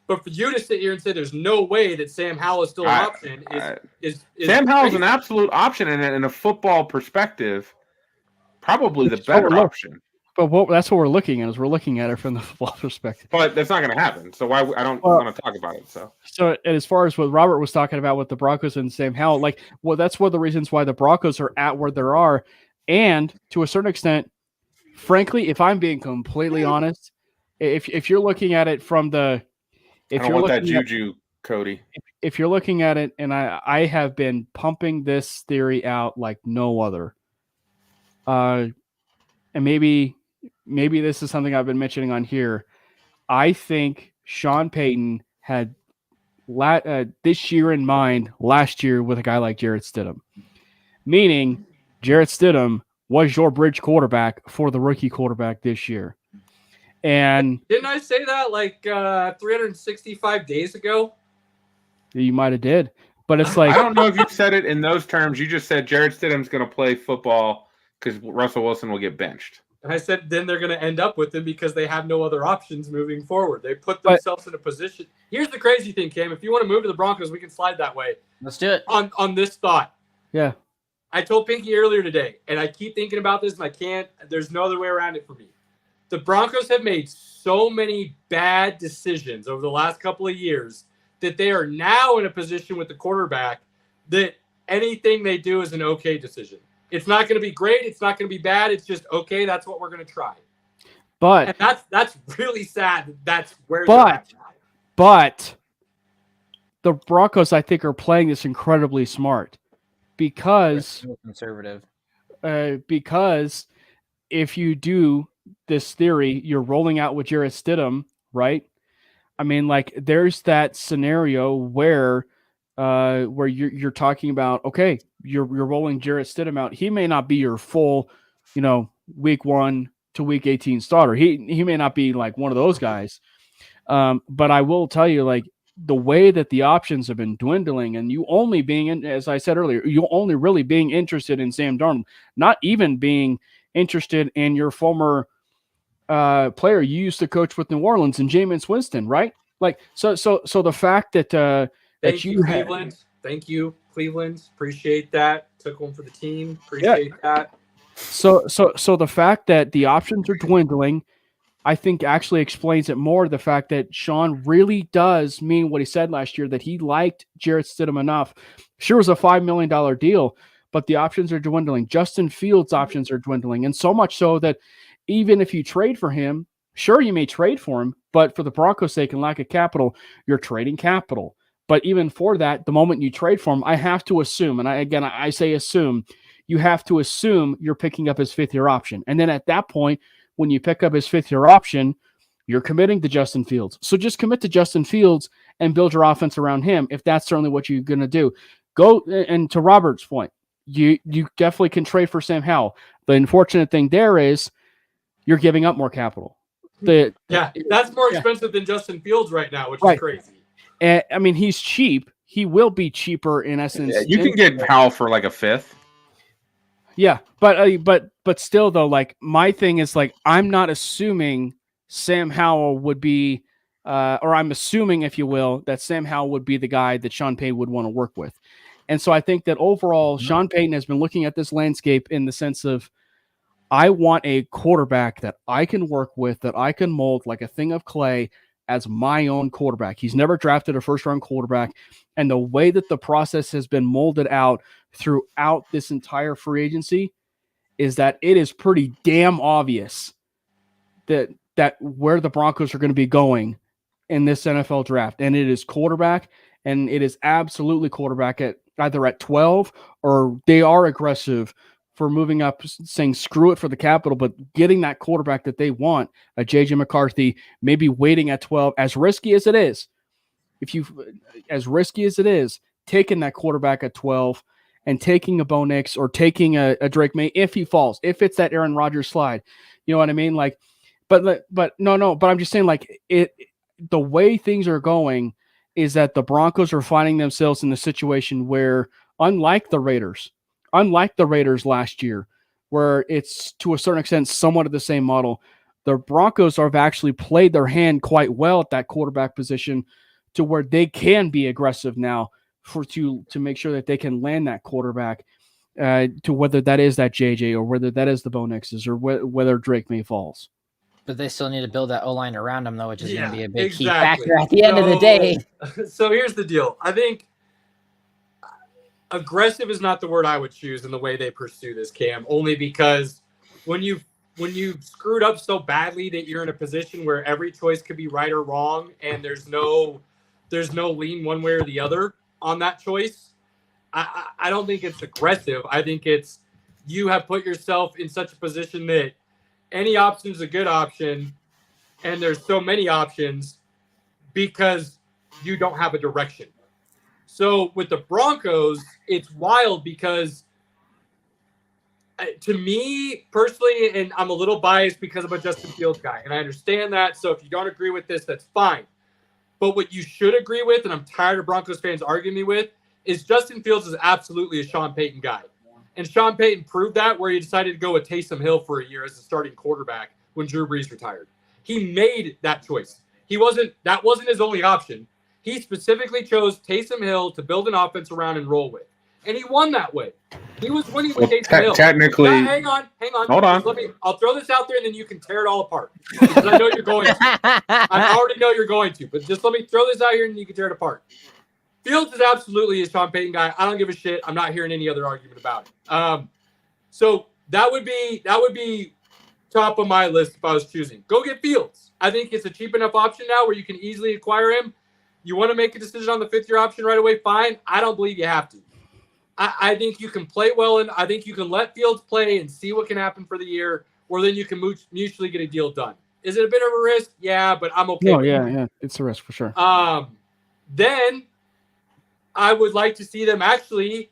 But for you to sit here and say there's no way that Sam Howell is still an option is Sam Howell's an absolute option, and in a football perspective, probably the better option. But that's what we're looking at, is we're looking at it from the football perspective. But that's not going to happen. So I don't want to talk about it. So as far as what Robert was talking about with the Broncos and Sam Howell, that's one of the reasons why the Broncos are at where they are. And to a certain extent, frankly, if I'm being completely honest, if you're looking at it from the I don't want that juju, Cody. If you're looking at it, and I have been pumping this theory out like no other, and maybe this is something I've been mentioning on here. I think Sean Payton had this year in mind last year with a guy like Jarrett Stidham, meaning Jarrett Stidham was your bridge quarterback for the rookie quarterback this year. And didn't I say that like 365 days ago? You might have did, but it's like I don't know if you said it in those terms. You just said Jarrett Stidham's going to play football because Russell Wilson will get benched. And I said then they're going to end up with him because they have no other options moving forward. They put themselves in a position. Here's the crazy thing, Cam. If you want to move to the Broncos, we can slide that way. Let's do it. On this thought. Yeah. I told Pinky earlier today, and I keep thinking about this, and I can't. There's no other way around it for me. The Broncos have made so many bad decisions over the last couple of years that they are now in a position with the quarterback that anything they do is an okay decision. It's not going to be great. It's not going to be bad. It's just, okay, that's what we're going to try. But and that's really sad. That's where they're at. But the Broncos, I think, are playing this incredibly smart because conservative. Because if you do this theory, you're rolling out with Jarrett Stidham, right? I mean, like, there's that scenario where you're talking about, okay, you're rolling Jarrett Stidham out. He may not be your full, week 1 to week 18 starter. He may not be like one of those guys. But I will tell you, like, the way that the options have been dwindling, and you only being, as I said earlier, you only really being interested in Sam Darnold, not even being interested in your former player you used to coach with New Orleans and Jameis Winston, right? Like, so the fact that Thank you, Cleveland. Thank you, Cleveland. Appreciate that. Took one for the team. Appreciate that. So the fact that the options are dwindling, I think actually explains it more. The fact that Sean really does mean what he said last year, that he liked Jarrett Stidham enough. Sure, it was a $5 million deal, but the options are dwindling. Justin Fields' options are dwindling, and so much so that even if you trade for him, sure, you may trade for him, but for the Broncos' sake and lack of capital, you're trading capital. But even for that, the moment you trade for him, I have to assume, and I say assume, you have to assume you're picking up his fifth-year option. And then at that point, when you pick up his fifth-year option, you're committing to Justin Fields. So just commit to Justin Fields and build your offense around him if that's certainly what you're going to do. Go, and to Robert's point, you definitely can trade for Sam Howell. The unfortunate thing there is you're giving up more capital. That's more expensive than Justin Fields right now, which is crazy. I mean, he's cheap. He will be cheaper in essence. Yeah, you can get Howell for like a fifth. Yeah, but still though, like, my thing is, like, I'm not assuming Sam Howell would be, or I'm assuming, if you will, that Sam Howell would be the guy that Sean Payton would want to work with. And so I think that overall, Sean Payton has been looking at this landscape in the sense of, I want a quarterback that I can work with, that I can mold like a thing of clay as my own quarterback. He's never drafted a first-round quarterback. And the way that the process has been molded out throughout this entire free agency is that it is pretty damn obvious that where the Broncos are going to be going in this NFL draft. And it is quarterback, and it is absolutely quarterback at either at 12, or they are aggressive for moving up, saying screw it for the capital, but getting that quarterback that they want, a JJ McCarthy, maybe waiting at 12, as risky as it is, taking that quarterback at 12 and taking a Bo Nix or taking a Drake May if he falls, if it's that Aaron Rodgers slide, you know what I mean? Like, but I'm just saying, like, the way things are going is that the Broncos are finding themselves in the situation where, unlike the Raiders last year, where it's to a certain extent somewhat of the same model, the Broncos have actually played their hand quite well at that quarterback position to where they can be aggressive now to make sure that they can land that quarterback, to whether that is that JJ or whether that is the Bo Nixes or whether Drake May falls. But they still need to build that O-line around him, though, which is going to be a big key exactly. factor at the end of the day. So here's the deal. I think aggressive is not the word I would choose in the way they pursue this, Cam, only because when you screwed up so badly that you're in a position where every choice could be right or wrong and there's no lean one way or the other on that choice, I don't think it's aggressive. I think it's you have put yourself in such a position that any option is a good option, and there's so many options because you don't have a direction. So with the Broncos, it's wild because to me personally, and I'm a little biased because I'm a Justin Fields guy, and I understand that. So if you don't agree with this, that's fine. But what you should agree with, and I'm tired of Broncos fans arguing me with, is Justin Fields is absolutely a Sean Payton guy. And Sean Payton proved that where he decided to go with Taysom Hill for a year as a starting quarterback when Drew Brees retired. He made that choice. That wasn't his only option. He specifically chose Taysom Hill to build an offense around and roll with. And he won that way. He was winning with Taysom Hill. Technically. Now, hang on. Hold on. I'll throw this out there and then you can tear it all apart. Because I know you're going to. I already know you're going to. But just let me throw this out here and you can tear it apart. Fields is absolutely a Sean Payton guy. I don't give a shit. I'm not hearing any other argument about it. So that would be top of my list if I was choosing. Go get Fields. I think it's a cheap enough option now where you can easily acquire him. You want to make a decision on the fifth-year option right away? Fine. I don't believe you have to. I think you can play well, and I think you can let Fields play and see what can happen for the year, or then you can mutually get a deal done. Is it a bit of a risk? Yeah, but I'm okay. Oh, yeah, it's a risk for sure. Then I would like to see them actually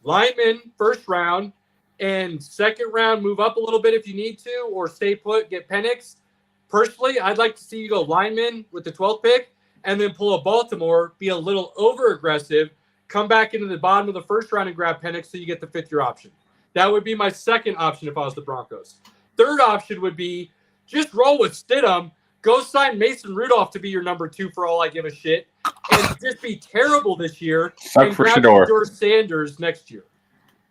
lineman first round and second round move up a little bit if you need to, or stay put, get Penix. Personally, I'd like to see you go lineman with the 12th pick and then pull a Baltimore, be a little over aggressive, come back into the bottom of the first round and grab Penix so you get the fifth-year option. That would be my second option if I was the Broncos. Third option would be just roll with Stidham, go sign Mason Rudolph to be your number 2 for all I give a shit, and just be terrible this year and grab Shedeur Sanders next year.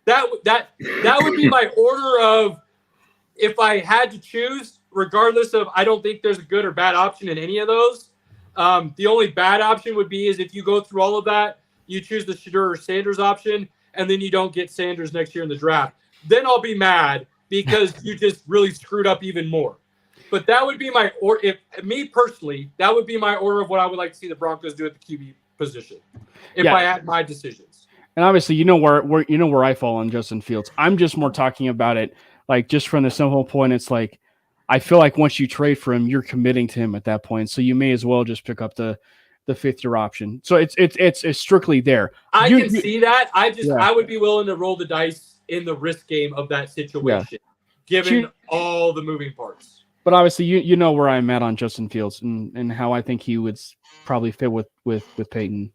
That would be my order of if I had to choose, regardless of I don't think there's a good or bad option in any of those. The only bad option would be is if you go through all of that, you choose the Shedeur Sanders option, and then you don't get Sanders next year in the draft. Then I'll be mad because you just really screwed up even more. But that would be my me personally, that would be my order of what I would like to see the Broncos do at the QB position if I had my decisions. And obviously, you know where I fall on Justin Fields. I'm just more talking about it like just from the simple point. It's like I feel like once you trade for him, you're committing to him at that point. So you may as well just pick up the fifth-year option. So it's strictly there. I can see that. I would be willing to roll the dice in the risk game of that situation, given all the moving parts. But obviously, you know where I'm at on Justin Fields and how I think he would probably fit with Peyton.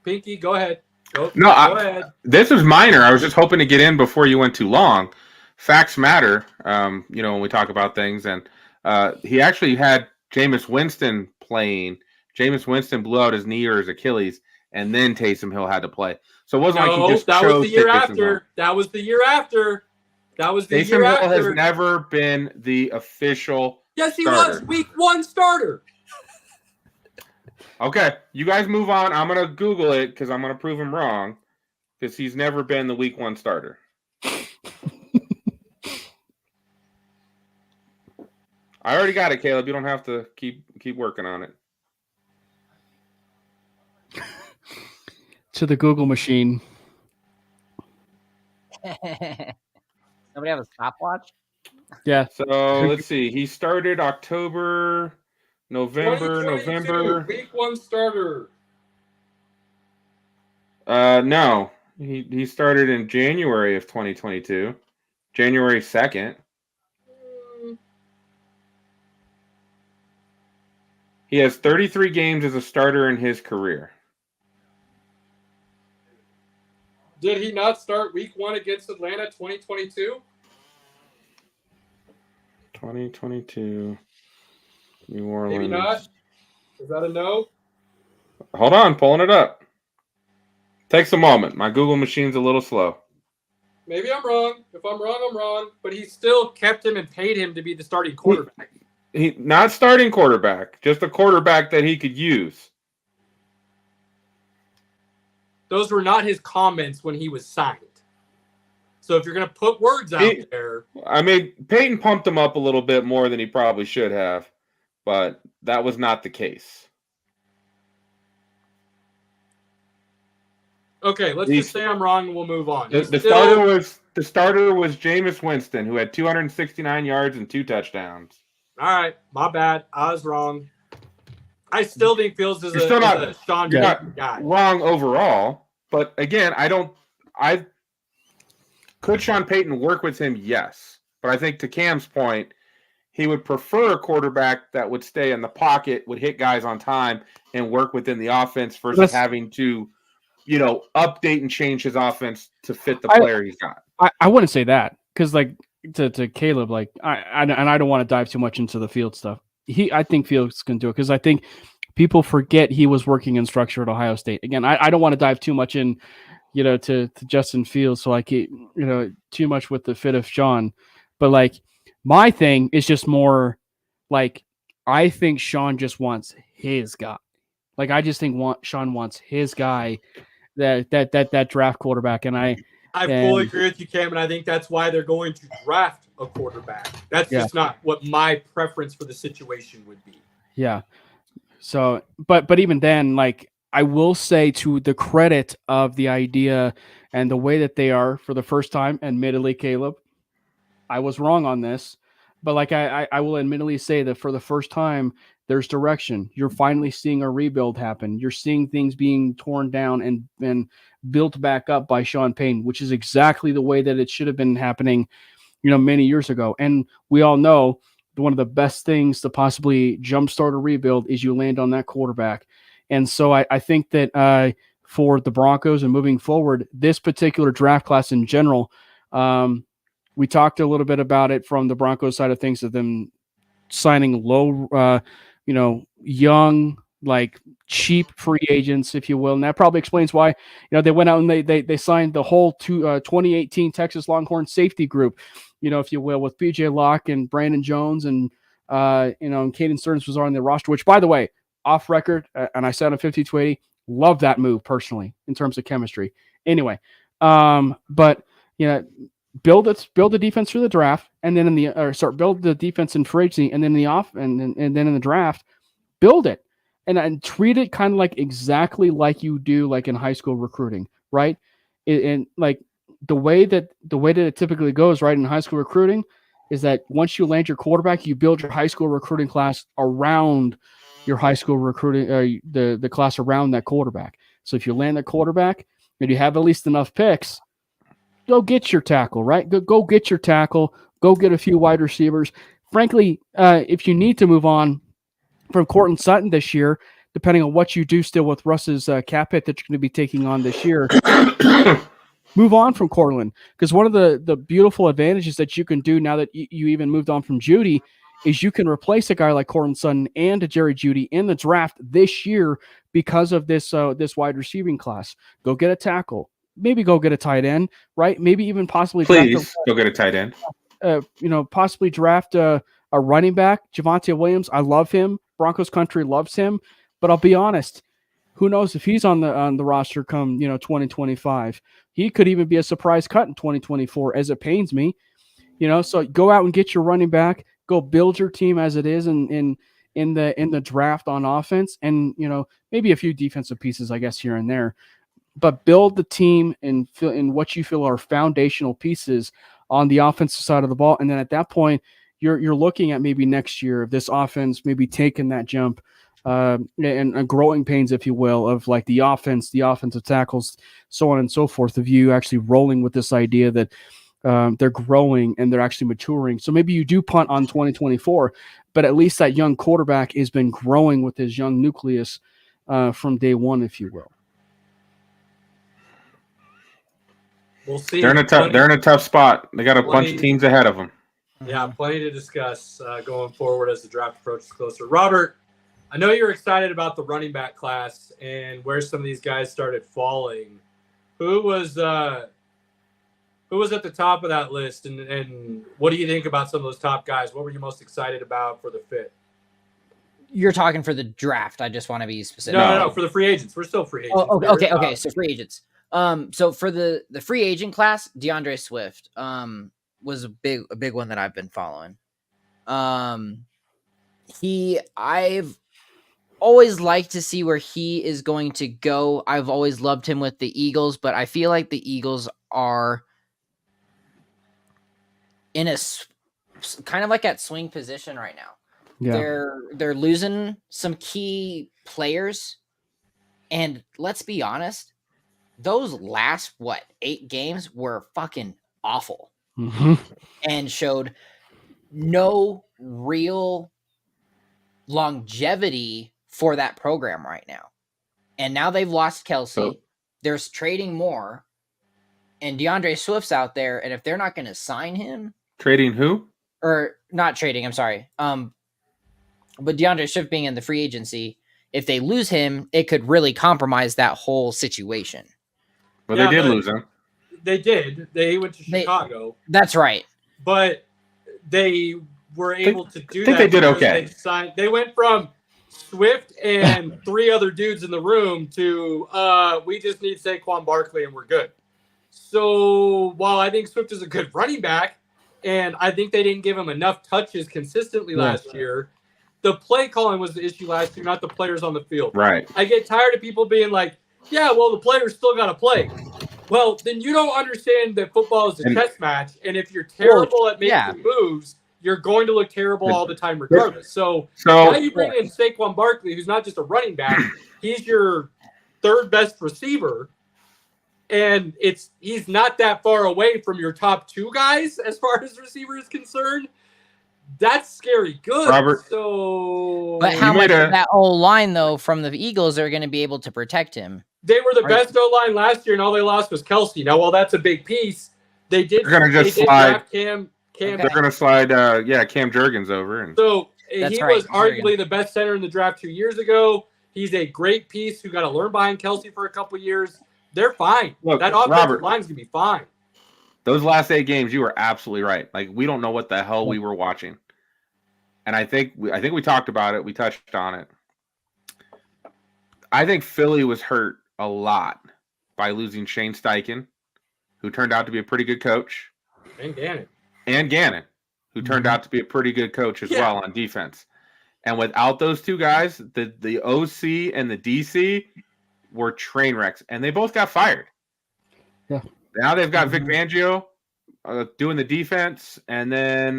Pinky, go ahead. Go ahead. This is minor. I was just hoping to get in before you went too long. Facts matter, when we talk about things. And he actually had Jameis Winston playing. Jameis Winston blew out his knee or his Achilles, and then Taysom Hill had to play. So it wasn't like he just chose was the year after. That was the year after. Taysom Hill has never been the official Yes, he starter. was. Week 1 starter. Okay, you guys move on. I'm going to Google it because I'm going to prove him wrong because he's never been the week 1 starter. I already got it, Caleb. You don't have to keep working on it. To the Google machine. Somebody have a stopwatch? Yeah. So let's see. He started October, November. 2022, week 1 starter. No, he started in January of 2022, January 2nd. He has 33 games as a starter in his career. Did he not start week 1 against Atlanta 2022? 2022, New Orleans. Maybe not. Is that a no? Hold on, pulling it up. Takes a moment. My Google machine's a little slow. Maybe I'm wrong. If I'm wrong, I'm wrong. But he still kept him and paid him to be the starting quarterback. He not starting quarterback, just a quarterback that he could use. Those were not his comments when he was signed. So if you're going to put words out there. I mean, Peyton pumped him up a little bit more than he probably should have, but that was not the case. Okay, let's just say I'm wrong and we'll move on. The starter was Jameis Winston, who had 269 yards and 2 touchdowns. All right, my bad. I was wrong. I still think Fields is You're a Sean not guy. Wrong overall, but again, could Sean Payton work with him? Yes. But I think to Cam's point, he would prefer a quarterback that would stay in the pocket, would hit guys on time, and work within the offense versus having to, update and change his offense to fit the player he's got. I wouldn't say that because, like, to Caleb, like, I don't want to dive too much into the Field stuff. I think Fields can do it because I think people forget he was working in structure at Ohio State. Again, I don't want to dive too much in, to Justin Fields, so like, too much with the fit of Sean. But like, my thing is just more like, I think Sean just wants his guy. Like, I just think Sean wants his guy, that draft quarterback, and I fully agree with you, Cam, and I think that's why they're going to draft a quarterback. That's just not what my preference for the situation would be. Yeah. So, but even then, like, I will say, to the credit of the idea and the way that they are for the first time, admittedly, Caleb, I was wrong on this, but like, I will admittedly say that for the first time, there's direction. You're finally seeing a rebuild happen. You're seeing things being torn down and built back up by Sean Payton, which is exactly the way that it should have been happening, many years ago. And we all know one of the best things to possibly jumpstart a rebuild is you land on that quarterback. And so I think that for the Broncos and moving forward, this particular draft class in general, we talked a little bit about it from the Broncos side of things, of them signing low, young, like, cheap free agents, if you will. And that probably explains why, they went out and they signed the whole 2018 Texas Longhorn safety group, if you will, with PJ Locke and Brandon Jones and, and Caden Stearns was on the roster, which, by the way, off record, and I said on 5280, love that move personally in terms of chemistry. Anyway, but, build the defense through the draft, and then build the defense in free agency, and then and then in the draft, build it and treat it kind of like exactly like you do like in high school recruiting, right? And like the way that it typically goes, right, in high school recruiting is that once you land your quarterback, you build your high school recruiting class around your high school recruiting, the class around that quarterback. So if you land the quarterback and you have at least enough picks, go get your tackle, right? Go get your tackle. Go get a few wide receivers. Frankly, if you need to move on from Courtland Sutton this year, depending on what you do still with Russ's cap hit that you're going to be taking on this year, move on from Courtland. Because one of the beautiful advantages that you can do now that you even moved on from Judy is you can replace a guy like Courtland Sutton and a Jerry Jeudy in the draft this year because of this wide receiving class. Go get a tackle. Maybe go get a tight end, right? Maybe even possibly go get a tight end. Possibly draft a running back, Javonte Williams. I love him. Broncos country loves him. But I'll be honest, who knows if he's on the roster come 2025? He could even be a surprise cut in 2024, as it pains me. So go out and get your running back. Go build your team as it is in the draft on offense, and maybe a few defensive pieces, I guess, here and there. but build the team in what you feel are foundational pieces on the offensive side of the ball. And then at that point, you're looking at maybe next year of this offense maybe taking that jump and growing pains, if you will, of like the offense, the offensive tackles, so on and so forth, of you actually rolling with this idea that they're growing and they're actually maturing. So maybe you do punt on 2024, but at least that young quarterback has been growing with his young nucleus from day one, if you will. We'll see. They're in a tough spot. They got a bunch of teams ahead of them. Yeah, plenty to discuss going forward as the draft approaches closer. Robert, I know you're excited about the running back class and where some of these guys started falling. Who was at the top of that list, and what do you think about some of those top guys? What were you most excited about for the fit? You're talking for the draft. I just want to be specific. No, for the free agents. We're still free agents. Oh, okay. So free agents. So for the free agent class, DeAndre Swift was a big one that I've been following. I've always liked to see where he is going to go. I've always loved him with the Eagles, but I feel like the Eagles are in a kind of like at swing position right now. Yeah. They're losing some key players, and let's be honest, those last 8 games were fucking awful, and showed no real longevity for that program right now. And now they've lost Kelsey. They're trading more, and DeAndre Swift's out there. And if they're not going to sign him, trading who? Or not trading? I'm sorry. But DeAndre Swift being in the free agency, if they lose him, it could really compromise that whole situation. Well, they did lose him. They did. They went to Chicago. That's right. But they were able to do that. I think they did okay. They went from Swift and 3 other dudes in the room to we just need Saquon Barkley and we're good. So while I think Swift is a good running back, and I think they didn't give him enough touches consistently last year, the play calling was the issue last year, not the players on the field. Right. I get tired of people being like, yeah, well, the players still got to play. Well, then you don't understand that football is a chess match, and if you're terrible at making moves, you're going to look terrible all the time regardless. So now you bring in Saquon Barkley, who's not just a running back, he's your 3rd best receiver, and he's not that far away from your top 2 guys as far as receiver is concerned. That's scary good. Robert. So, but how much of that whole line though from the Eagles are going to be able to protect him? They were the best O-line last year, and all they lost was Kelsey. Now, while that's a big piece, they did. They're going to just slide Cam. They're going to slide. Cam Jurgens over. So he was arguably the best center in the draft 2 years ago. He's a great piece who got to learn behind Kelsey for a couple years. They're fine. Look, that offensive line's going to be fine. Those last 8 games, you were absolutely right. Like, we don't know what the hell we were watching. And I think we talked about it. We touched on it. I think Philly was hurt a lot by losing Shane Steichen, who turned out to be a pretty good coach. And Gannon, who turned out to be a pretty good coach as well on defense. And without those 2 guys, the OC and the DC were train wrecks, and they both got fired. Yeah. Now they've got Vic Fangio doing the defense, and then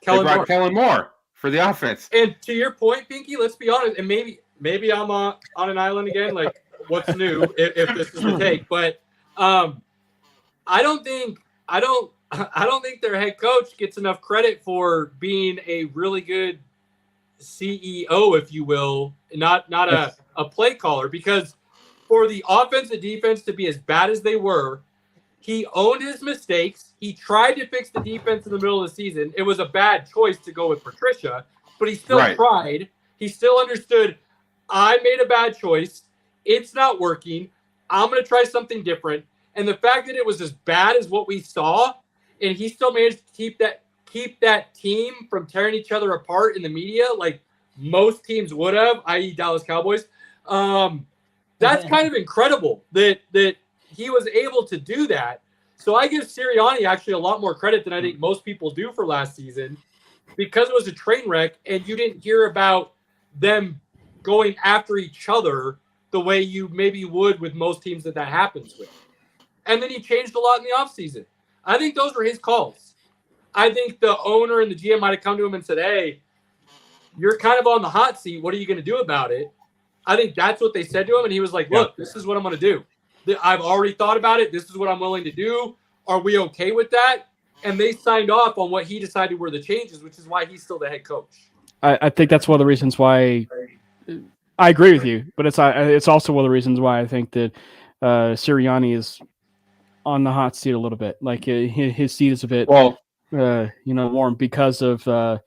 Kellen Moore for the offense. And to your point, Pinky, let's be honest, and maybe I'm on an island again. Like, what's new if this is the take? But I don't think their head coach gets enough credit for being a really good CEO, if you will, not a play caller, because for the offense and defense to be as bad as they were, he owned his mistakes. He tried to fix the defense in the middle of the season. It was a bad choice to go with Patricia, but he still tried. He still understood, I made a bad choice. It's not working. I'm going to try something different. And the fact that it was as bad as what we saw, and he still managed to keep that team from tearing each other apart in the media like most teams would have, i.e. Dallas Cowboys, that's kind of incredible that he was able to do that. So I give Sirianni actually a lot more credit than I think most people do for last season, because it was a train wreck and you didn't hear about them going after each other the way you maybe would with most teams that happens with. And then he changed a lot in the offseason. I think those were his calls. I think the owner and the GM might have come to him and said, hey, you're kind of on the hot seat. What are you going to do about it? I think that's what they said to him. And he was like, look, this is what I'm going to do. I've already thought about it. This is what I'm willing to do. Are we okay with that? And they signed off on what he decided were the changes, which is why he's still the head coach. I think that's one of the reasons why I agree with you, but it's also one of the reasons why I think that Sirianni is on the hot seat a little bit. Like his seat is a bit, warm because of the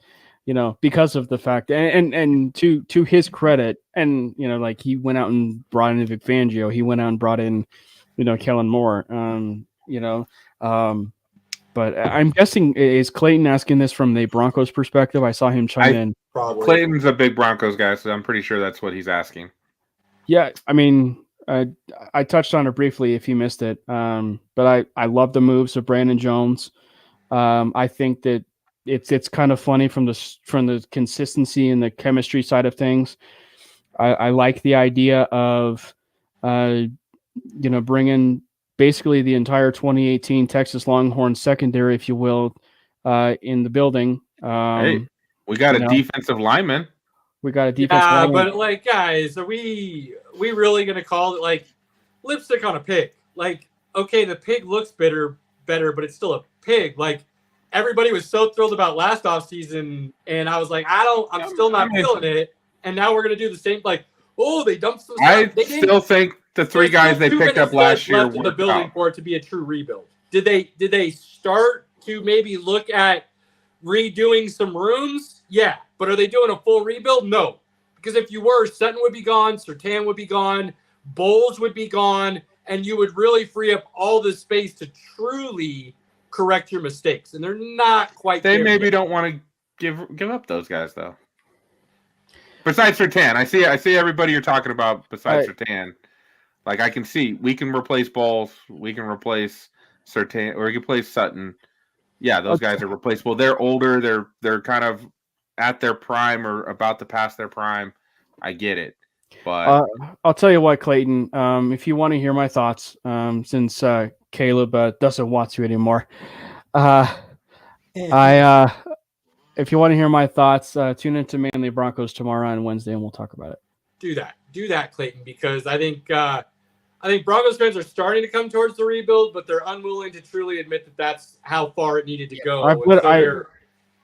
fact and to his credit, and like he went out and brought in Vic Fangio, he went out and brought in, Kellen Moore, but I'm guessing, is Clayton asking this from the Broncos perspective? I saw him chime in. Probably. Clayton's a big Broncos guy, so I'm pretty sure that's what he's asking. Yeah, I mean, I touched on it briefly if you missed it, but I love the moves of Brandon Jones. I think that it's kind of funny from the consistency and the chemistry side of things. I like the idea of bringing basically the entire 2018 Texas Longhorns secondary, if you will, in the building. Hey, we got a defensive lineman. We got a defensive lineman. But like, guys, are we really going to call it like lipstick on a pig? Like, okay, the pig looks better, but it's still a pig. Like, everybody was so thrilled about last offseason, and I was like, I'm still not feeling it. And now we're going to do the same. Like, oh, they dumped some stuff. I still think the three guys they picked up last year left in the building for it to be a true rebuild. Did they start to maybe look at redoing some rooms? Yeah. But are they doing a full rebuild? No. Because if you were, Sutton would be gone, Surtain would be gone, Bowles would be gone, and you would really free up all the space to truly correct your mistakes. And they're not quite They there maybe yet. don't want to give up those guys, though. Besides Surtain, I see everybody you're talking about besides Surtain. Like, I can see we can replace Bowles, we can replace Surtain, or we can replace Sutton. Yeah, those guys are replaceable. They're older. They're kind of at their prime or about to pass their prime. I get it, but I'll tell you what, Clayton. If you want to hear my thoughts, since Caleb doesn't want to anymore, if you want to hear my thoughts, tune into Manly Broncos tomorrow on Wednesday, and we'll talk about it. Do that, Clayton, because I think Broncos fans are starting to come towards the rebuild, but they're unwilling to truly admit that that's how far it needed to go.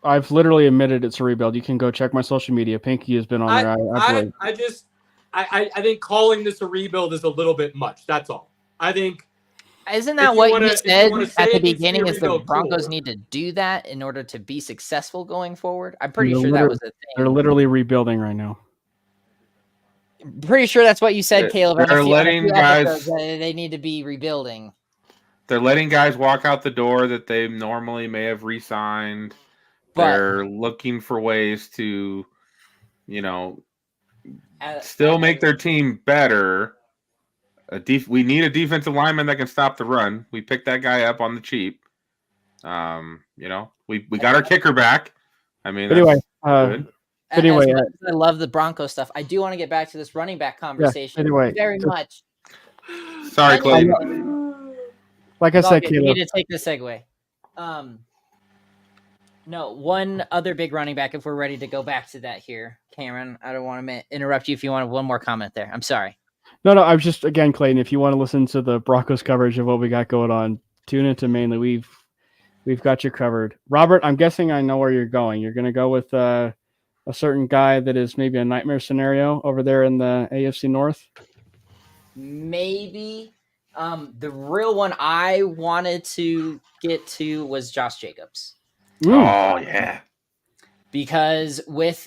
I've literally admitted it's a rebuild. You can go check my social media. Pinky has been on there. I think calling this a rebuild is a little bit much. That's all. I think. Isn't that what you said at the beginning? Is the Broncos need to do that in order to be successful going forward? I'm pretty sure that was a thing. They're literally rebuilding right now. Pretty sure that's what you said, Caleb. They're letting guys. They need to be rebuilding. They're letting guys walk out the door that they normally may have re-signed. They're looking for ways to, still make their team better. We need a defensive lineman that can stop the run. We picked that guy up on the cheap. We got our kicker back. I mean, anyway, I love the Broncos stuff. I do want to get back to this running back conversation. Very much. Sorry, Clayton. Like I said, Caleb, you need to take the segue. No, one other big running back, if we're ready to go back to that here. Cameron, I don't want to interrupt you if you want one more comment there. I'm sorry. No, I was just, again, Clayton, if you want to listen to the Broncos coverage of what we got going on, tune into Mainly. We've got you covered. Robert, I'm guessing I know where you're going. You're going to go with a certain guy that is maybe a nightmare scenario over there in the AFC North? Maybe. The real one I wanted to get to was Josh Jacobs. Oh, yeah. Because with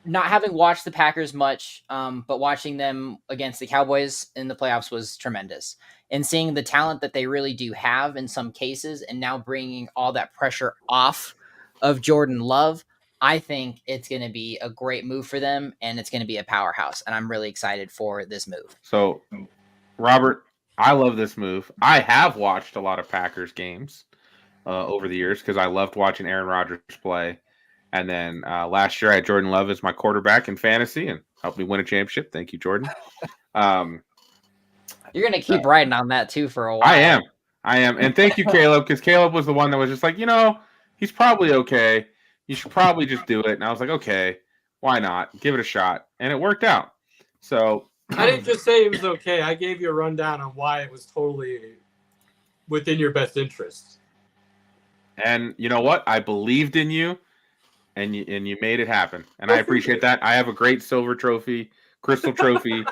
not having watched the Packers much, but watching them against the Cowboys in the playoffs was tremendous. And seeing the talent that they really do have in some cases, and now bringing all that pressure off of Jordan Love, I think it's going to be a great move for them, and it's going to be a powerhouse. And I'm really excited for this move. So, Robert, I love this move. I have watched a lot of Packers games over the years because I loved watching Aaron Rodgers play. And then last year I had Jordan Love as my quarterback in fantasy and helped me win a championship. Thank you, Jordan. You're gonna keep riding on that too for a while. I am. And thank you, Caleb, because Caleb was the one that was just like, he's probably okay. You should probably just do it. And I was like, okay, why not? Give it a shot. And it worked out. So I didn't just say it was okay. I gave you a rundown on why it was totally within your best interest. And you know what? I believed in you, and you made it happen. And I appreciate that. I have a great silver trophy, crystal trophy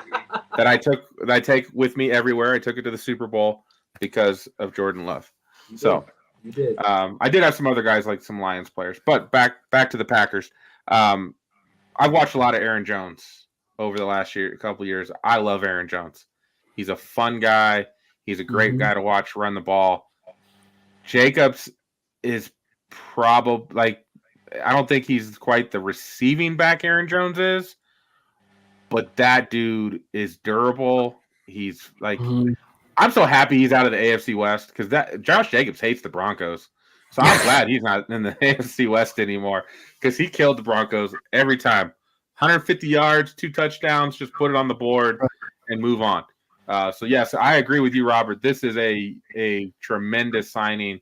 that I take with me everywhere. I took it to the Super Bowl because of Jordan Love. So you did. I did have some other guys like some Lions players, but back to the Packers. I've watched a lot of Aaron Jones over the last couple years. I love Aaron Jones. He's a fun guy. He's a great guy to watch run the ball. Jacobs is probably I don't think he's quite the receiving back Aaron Jones is, but that dude is durable. He's I'm so happy he's out of the AFC West because Josh Jacobs hates the Broncos. So I'm glad he's not in the AFC West anymore because he killed the Broncos every time. 150 yards, 2 touchdowns, just put it on the board and move on. So yes, I agree with you, Robert. This is a tremendous signing.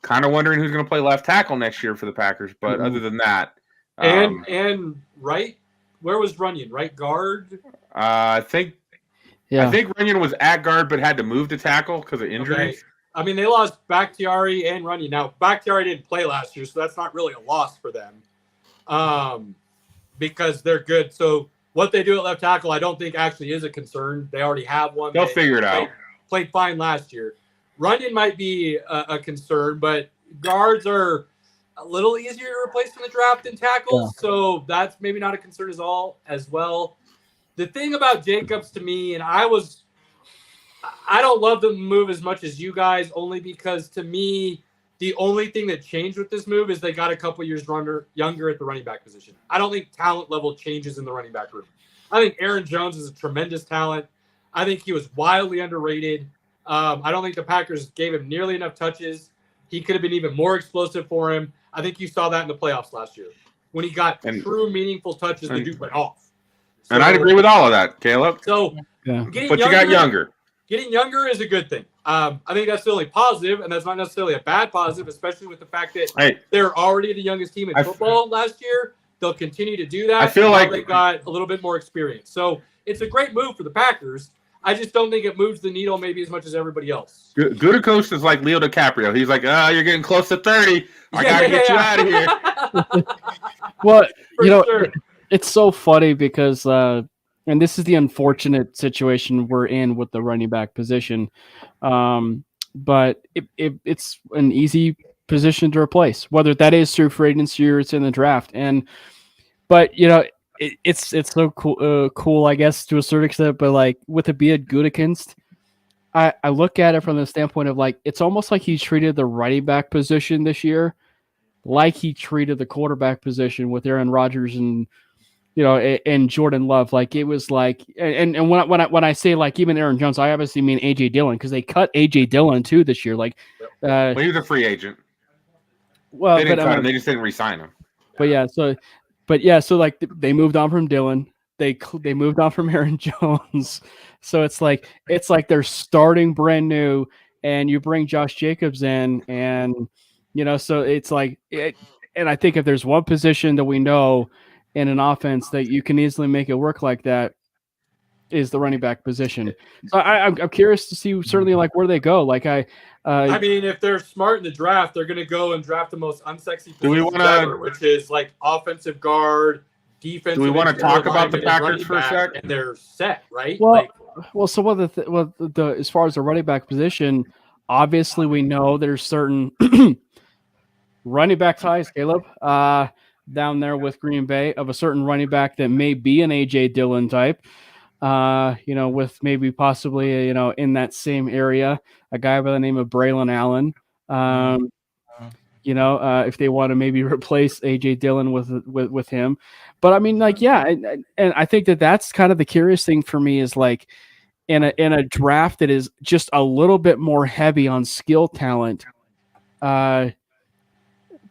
Kind of wondering who's going to play left tackle next year for the Packers, but other than that, and right, where was Runyon? Right guard? I think Runyon was at guard, but had to move to tackle because of injuries. Okay. I mean, they lost Bakhtiari and Runyon. Now, Bakhtiari didn't play last year, so that's not really a loss for them because they're good. So what they do at left tackle, I don't think actually is a concern. They already have one. They'll figure it out. Played fine last year. Runyon might be a concern, but guards are a little easier to replace in the draft than tackles, so that's maybe not a concern as well. The thing about Jacobs to me, and I don't love the move as much as you guys, only because to me, the only thing that changed with this move is they got a couple years younger at the running back position. I don't think talent level changes in the running back room. I think Aaron Jones is a tremendous talent. I think he was wildly underrated. I don't think the Packers gave him nearly enough touches. He could have been even more explosive for him. I think you saw that in the playoffs last year. When he got true meaningful touches, the dude went off. So, and I'd agree with all of that, Caleb. So, but you got younger. Getting younger is a good thing. I think that's the only positive, and that's not necessarily a bad positive, especially with the fact that they're already the youngest team in football last year. They'll continue to do that. I feel like they got a little bit more experience. So it's a great move for the Packers. I just don't think it moves the needle maybe as much as everybody else. Gutekunst is like Leo DiCaprio. He's like, you're getting close to 30. I got to get you out of here. Well, it's so funny because, and this is the unfortunate situation we're in with the running back position, but it's an easy position to replace, whether that is through free agency or it's in the draft. But it's so cool, I guess, to a certain extent. But like with it being Gutekunst, I look at it from the standpoint of like it's almost like he treated the running back position this year like he treated the quarterback position with Aaron Rodgers and and Jordan Love. Like it was like, and when I say like even Aaron Jones, I obviously mean AJ Dillon because they cut AJ Dillon too this year. Like, well, he was a free agent. Well, they didn't cut him; they just didn't re-sign him. So like they moved on from Dillon. They moved on from Aaron Jones. So it's like they're starting brand new, and you bring Josh Jacobs in, and so it's like it. And I think if there's one position that we know in an offense that you can easily make it work like that, is the running back position. So I'm curious to see certainly like where they go. Like I mean, if they're smart in the draft, they're going to go and draft the most unsexy position ever, which is like offensive guard, defense. Do we want to talk about the Packers for a sec? And they're set, right? Well, so the as far as the running back position, obviously we know there's certain running back ties, Caleb, down there with Green Bay of a certain running back that may be an AJ Dillon type. With maybe possibly, in that same area, a guy by the name of Braylon Allen. If they want to maybe replace AJ Dillon with him. But I mean, like, yeah. And I think that's kind of the curious thing for me is like in a draft that is just a little bit more heavy on skill talent,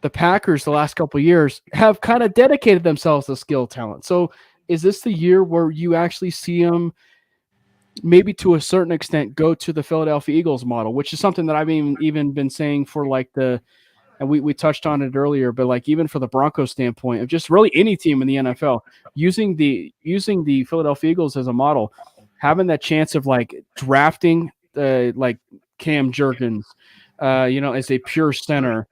the Packers the last couple of years have kind of dedicated themselves to skill talent. So is this the year where you actually see them maybe to a certain extent go to the Philadelphia Eagles model, which is something that I've even been saying for like and we touched on it earlier, but like even for the Broncos standpoint of just really any team in the NFL, using the Philadelphia Eagles as a model, having that chance of like drafting like Cam Jurgens, as a pure center.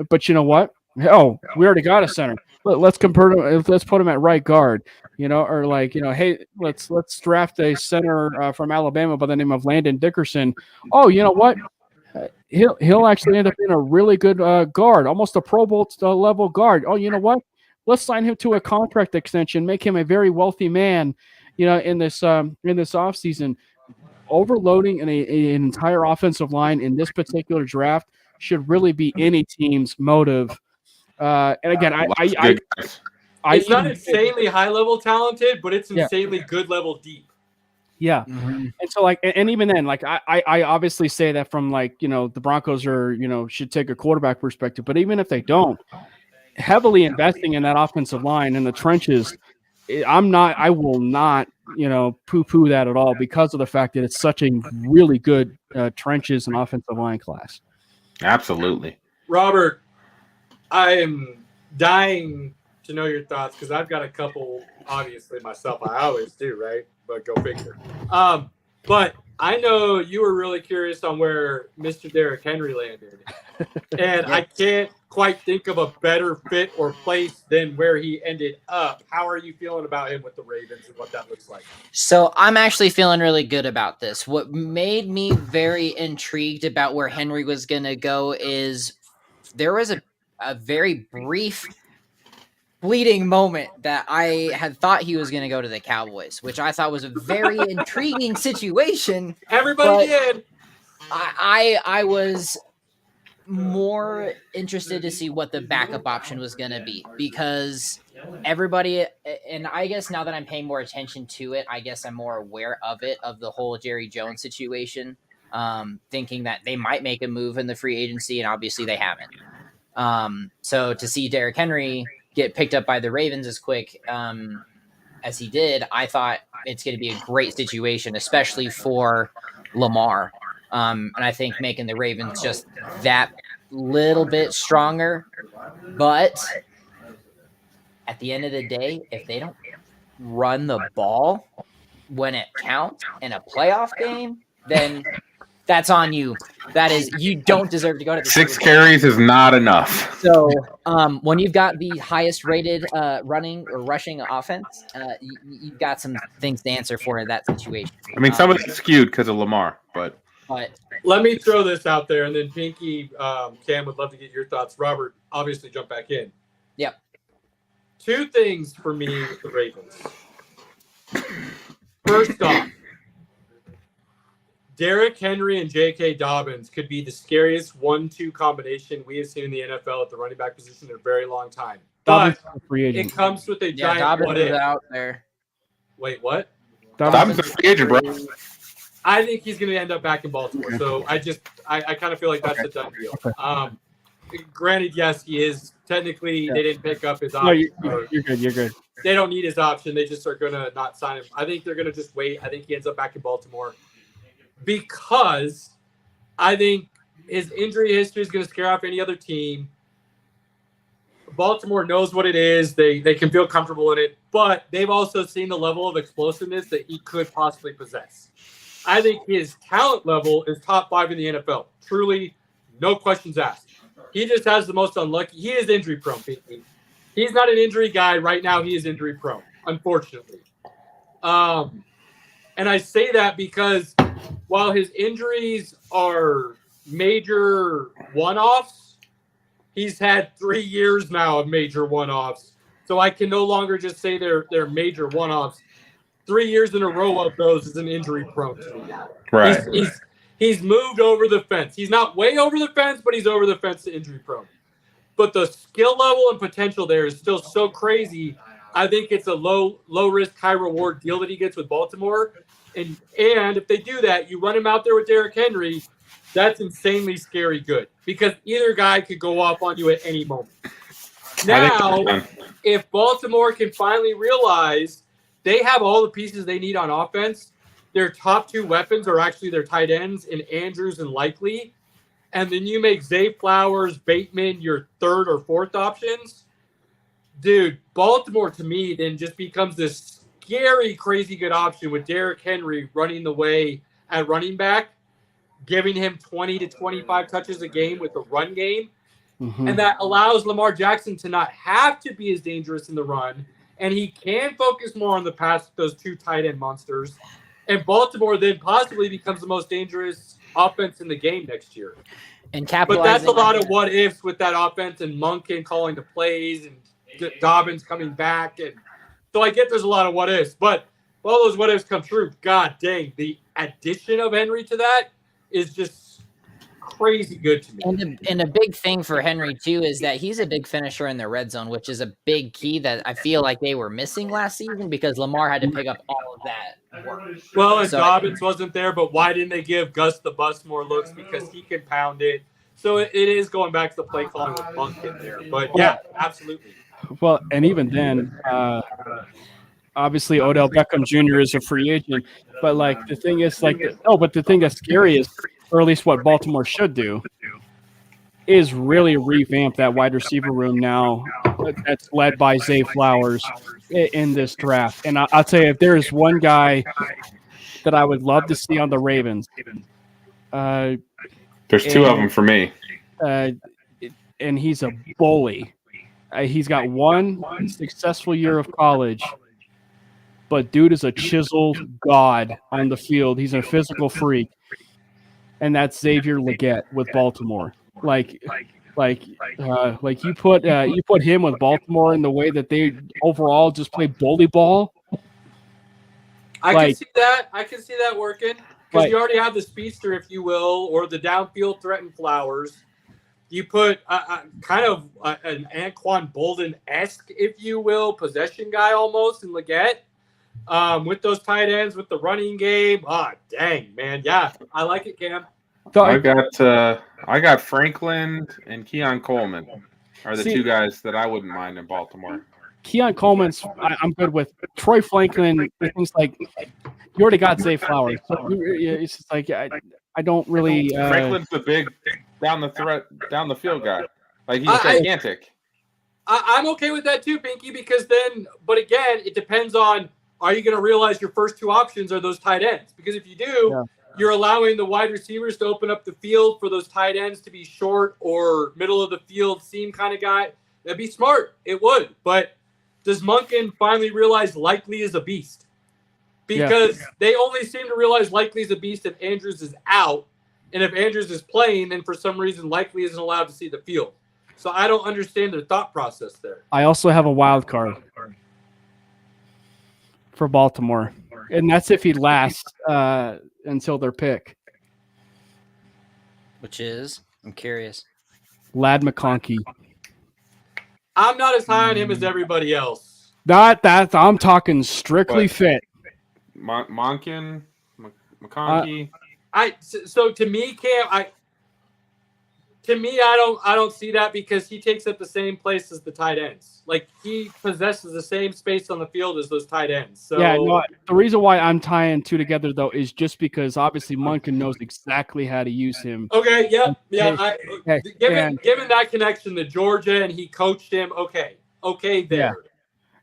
But you know what? Oh, we already got a center. Let's convert him. Let's put him at right guard. Or like, hey, let's draft a center from Alabama by the name of Landon Dickerson. Oh, you know what? He'll actually end up being a really good guard, almost a Pro Bowl level guard. Oh, you know what? Let's sign him to a contract extension, make him a very wealthy man. In this offseason, overloading an entire offensive line in this particular draft should really be any team's motive. And again, it's not insanely high level talented, but it's insanely good level deep. Yeah. Mm-hmm. And so like, and even then, like I obviously say that from like, the Broncos are, should take a quarterback perspective, but even if they don't, heavily investing in that offensive line in the trenches, I will not, poo-poo that at all because of the fact that it's such a really good trenches and offensive line class. Absolutely. Robert, I am dying to know your thoughts because I've got a couple, obviously, myself. I always do, right? But go figure. But I know you were really curious on where Mr. Derrick Henry landed. And I can't quite think of a better fit or place than where he ended up. How are you feeling about him with the Ravens and what that looks like? So I'm actually feeling really good about this. What made me very intrigued about where Henry was going to go is there was a very brief fleeting moment that I had thought he was going to go to the Cowboys, which I thought was a very intriguing situation. Everybody did. I was more interested to see what the backup option was going to be because everybody, and I guess now that I'm paying more attention to it, I guess I'm more aware of it, of the whole Jerry Jones situation, thinking that they might make a move in the free agency, and obviously they haven't. So to see Derrick Henry get picked up by the Ravens as quick as he did, I thought it's going to be a great situation, especially for Lamar. And I think making the Ravens just that little bit stronger. But at the end of the day, if they don't run the ball when it counts in a playoff game, then that's on you. That is, you don't deserve to go to the 6 carries is not enough. So when you've got the highest rated running or rushing offense, you've got some things to answer for in that situation. I mean, some of it's skewed because of Lamar, but let me throw this out there, and then Pinky, Cam would love to get your thoughts. Robert, obviously jump back in. Yep. 2 things for me with the Ravens. First off, Derrick Henry and J.K. Dobbins could be the scariest 1-2 combination we have seen in the NFL at the running back position in a very long time. But it comes with a giant Dobbins what if. is out there. Wait, what? Dobbins is a free agent, bro. I think he's going to end up back in Baltimore. So I kind of feel like that's a done deal. Granted, yes, he is. Technically, they didn't pick up his option. No, you're good. You're good. They don't need his option. They just are going to not sign him. I think they're going to just wait. I think he ends up back in Baltimore because I think his injury history is going to scare off any other team. Baltimore knows what it is. They can feel comfortable in it, but they've also seen the level of explosiveness that he could possibly possess. I think his talent level is top 5 in the NFL. Truly, no questions asked. He just has the most unlucky. He is injury prone. He's not an injury guy right now. He is injury prone, unfortunately. And I say that because while his injuries are major one-offs, he's had 3 years now of major one-offs. So I can no longer just say they're major one-offs. 3 years in a row of those is an injury prone team. Right. He's moved over the fence. He's not way over the fence, but he's over the fence to injury prone. But the skill level and potential there is still so crazy. I think it's a low risk, high reward deal that he gets with Baltimore. And if they do that, you run him out there with Derrick Henry. That's insanely scary good because either guy could go off on you at any moment. Now, if Baltimore can finally realize they have all the pieces they need on offense, their top two weapons are actually their tight ends in Andrews and Likely, and then you make Zay Flowers, Bateman your third or fourth options, dude, Baltimore to me then just becomes this scary, crazy good option with Derrick Henry running the way at running back, giving him 20 to 25 touches a game with the run game. Mm-hmm. And that allows Lamar Jackson to not have to be as dangerous in the run. And he can focus more on the pass with those two tight end monsters. And Baltimore then possibly becomes the most dangerous offense in the game next year. And But that's a lot of what ifs with that offense and Monken calling the plays and Dobbins coming back. And so I get there's a lot of what ifs. But if all those what ifs come true, god dang, the addition of Henry to that is just crazy good to me. And a big thing for Henry too is that he's a big finisher in the red zone, which is a big key that I feel like they were missing last season because Lamar had to pick up all of that work. Well, and Dobbins wasn't there, but why didn't they give Gus the Bus more looks? Because he can pound it. So it is going back to the play calling with Monk in there. But yeah, absolutely. Well, and even then, obviously Odell Beckham Jr. is a free agent, but like the thing is but the thing that's scary is, or at least what Baltimore should do, is really revamp that wide receiver room now that's led by Zay Flowers in this draft. And I'll tell you, if there is one guy that I would love to see on the Ravens, there's two of them for me. And he's a bully. He's got one successful year of college, but dude is a chiseled god on the field. He's a physical freak. And that's Xavier Legette with Baltimore. Like you put him with Baltimore in the way that they overall just play bully ball. I can see that working because you already have the speedster, if you will, or the downfield threat in Flowers. You put kind of an Anquan Bolden-esque, if you will, possession guy almost in Legette. With those tight ends, with the running game. Dang, man. Yeah, I like it, Cam. I got Franklin and Keon Coleman are the two guys that I wouldn't mind in Baltimore. Keon Coleman's I'm good with. Troy Franklin, things like you already got Zay Flowers. So it's just like I don't really. Franklin's the big down the field guy. Like he's gigantic. I'm okay with that too, Pinky, because then, but again, it depends on, are you going to realize your first two options are those tight ends? Because if you do, you're allowing the wide receivers to open up the field for those tight ends to be short or middle of the field seam kind of guy. That'd be smart. It would. But does Monken finally realize Likely is a beast? Because they only seem to realize Likely is a beast if Andrews is out. And if Andrews is playing, then for some reason Likely isn't allowed to see the field. So I don't understand their thought process there. I also have a wild card for Baltimore, and that's if he lasts until their pick. Which is, I'm curious. Lad McConkey. I'm not as high on him as everybody else. Not that I'm talking strictly fit. Monken, McConkey. So to me, Cam, I don't see that because he takes up the same place as the tight ends. Like he possesses the same space on the field as those tight ends. So the reason why I'm tying two together though is just because obviously Monken knows exactly how to use him. Okay, given that connection to Georgia and he coached him, okay there.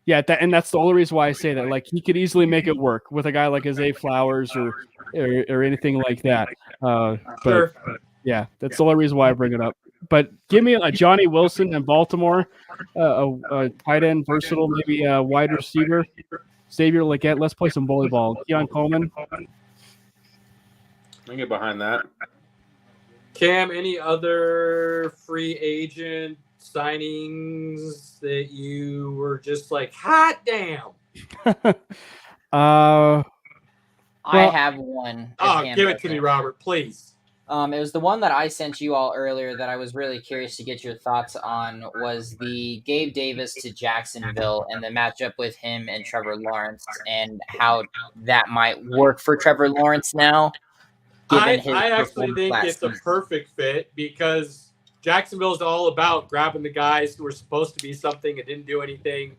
Yeah, and that's the only reason why I say that. Like he could easily make it work with a guy like Zay Flowers or anything like that. Sure. Yeah, that's the only reason why I bring it up. But give me a Johnny Wilson in Baltimore, a tight end, versatile, maybe a wide receiver. Xavier Legette. Let's play some bully ball. Keon Coleman. I can get behind that. Cam, any other free agent signings that you were just like, hot damn? I have one. Give it to me, Robert, please. It was the one that I sent you all earlier that I was really curious to get your thoughts on was the Gabe Davis to Jacksonville and the matchup with him and Trevor Lawrence and how that might work for Trevor Lawrence now. given his I actually performance think last it's a season. perfect fit because Jacksonville is all about grabbing the guys who were supposed to be something and didn't do anything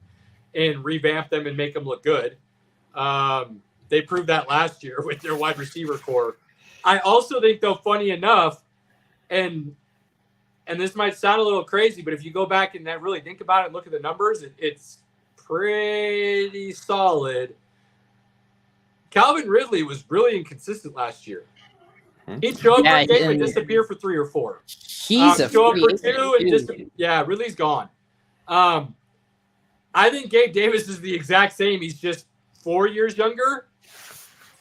and revamp them and make them look good. They proved that last year with their wide receiver core. I also think, though, funny enough, and this might sound a little crazy, but if you go back and really think about it and look at the numbers, it's pretty solid. Calvin Ridley was really inconsistent last year. He'd show up for a game and disappear for 3 or 4. He's a show up free for 2 and Ridley's gone. I think Gabe Davis is the exact same. He's just 4 years younger.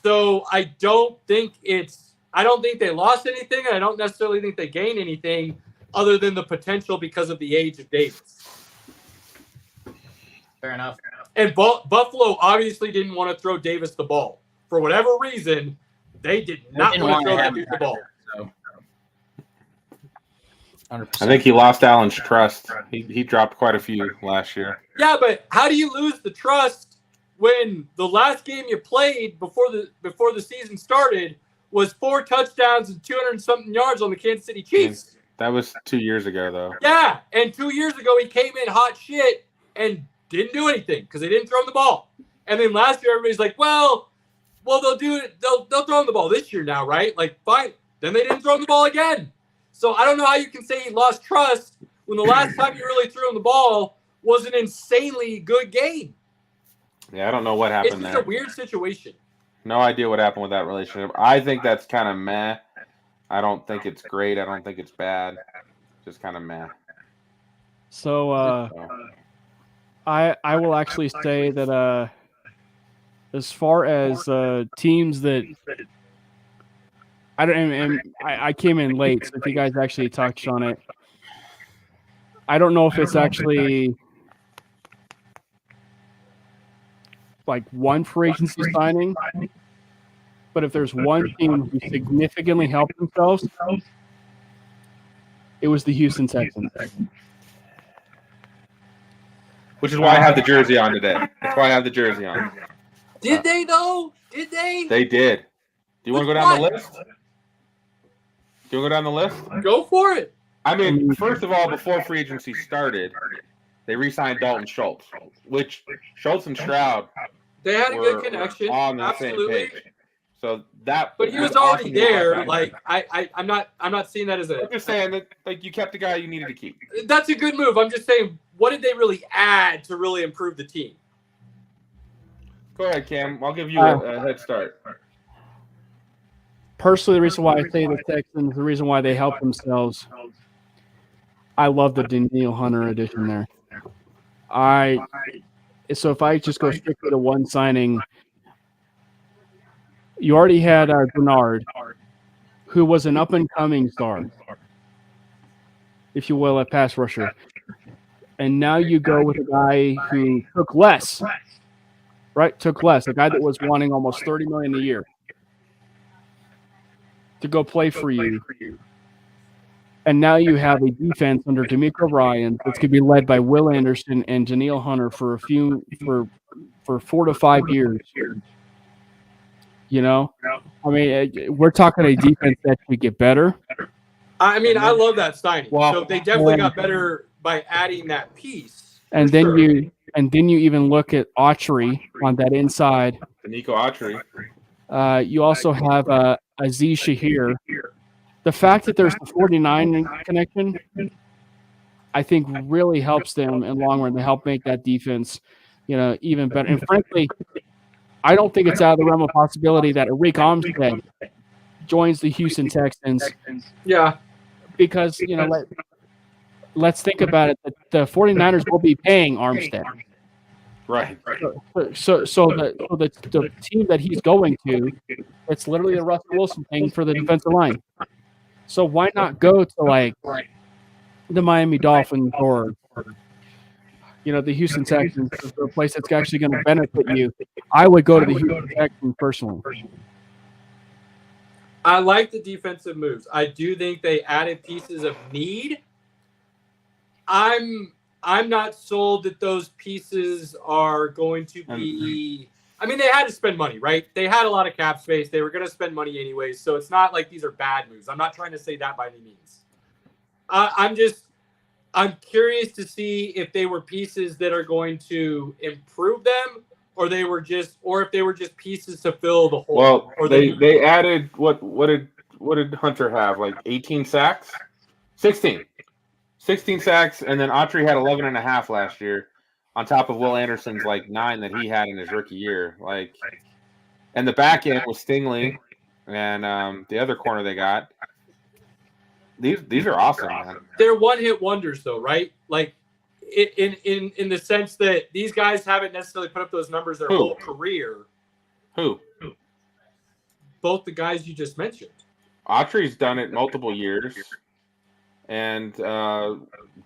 So I don't think they lost anything, and I don't necessarily think they gained anything other than the potential because of the age of Davis. Fair enough. And Buffalo obviously didn't want to throw Davis the ball. For whatever reason, they did not want to throw that dude the ball. So. 100%. I think he lost Allen's trust. He dropped quite a few last year. Yeah, but how do you lose the trust when the last game you played before the season started was 4 touchdowns and 200-something yards on the Kansas City Chiefs? That was 2 years ago, though. Yeah, and 2 years ago he came in hot shit and didn't do anything because they didn't throw him the ball. And then last year everybody's like, well, they'll do it. They'll throw him the ball this year now, right? Like, fine. Then they didn't throw him the ball again. So I don't know how you can say he lost trust when the last time you really threw him the ball was an insanely good game. Yeah, I don't know what happened there. It's just a weird situation. No idea what happened with that relationship. I think that's kind of meh. I don't think it's great. I don't think it's bad. Just kind of meh. So I will actually say that as far as teams that I came in late, so if you guys actually touched on it, I don't know if it's actually like one free agency signing, but if there's one team who significantly helped themselves, it was the Houston Texans. Which is why I have the jersey on today. That's why I have the jersey on. Did they, though? Did they? They did. Do you want to go down the list? Do you want to go down the list? Go for it. I mean, first of all, before free agency started, they re-signed Dalton Schultz, which Schultz and Stroud They had a good connection. On the Absolutely. same page. So that, but he was already there. Like I'm not seeing that as a. I'm just saying that like you kept the guy you needed to keep. That's a good move. I'm just saying, what did they really add to really improve the team? Go ahead, Cam. I'll give you a head start. Personally, the reason why I say the Texans, the reason why they help themselves, I love the Danielle Hunter addition there. So if I just go strictly to one signing, you already had Bernard, who was an up-and-coming star, if you will, at pass rusher. And now you go with a guy who took less, right? Took less, a guy that was wanting almost $30 million a year to go play for you. And now you have a defense under D'Amico Ryan that's going to be led by Will Anderson and Danielle Hunter for 4 to 5 years. You know, I mean, we're talking a defense that should get better. I mean, I love that signing. Well, so they definitely got better by adding that piece. And then you even look at Autry on that inside. Nico Autry. You also have Aziz Shahir. The fact that there's the 49 connection, I think, really helps them in the long run to help make that defense, even better. And frankly, I don't think it's out of the realm of possibility that Arik Armstead joins the Houston Texans. Yeah. Because, let's think about it. The 49ers will be paying Armstead. Right. So the team that he's going to, it's literally the Russell Wilson thing for the defensive line. So why not go to like the Miami Dolphins or the Houston Texans, a place that's actually going to benefit you? I would go to the Houston Texans personally. I like the defensive moves. I do think they added pieces of need. I'm not sold that those pieces are going to be I mean, they had to spend money, right? They had a lot of cap space. They were going to spend money anyways. So it's not like these are bad moves. I'm not trying to say that by any means. I'm curious to see if they were pieces that are going to improve them, or if they were just pieces to fill the hole. Well, or they added what did Hunter have? Like 18 sacks? 16 sacks, and then Autry had 11 and a half last year, on top of Will Anderson's like 9 that he had in his rookie year. Like, and the back end was Stingley, and the other corner they got. These are awesome, man. They're one-hit wonders, though, right? Like, in the sense that these guys haven't necessarily put up those numbers their whole career. Who? Both the guys you just mentioned. Autry's done it multiple years, and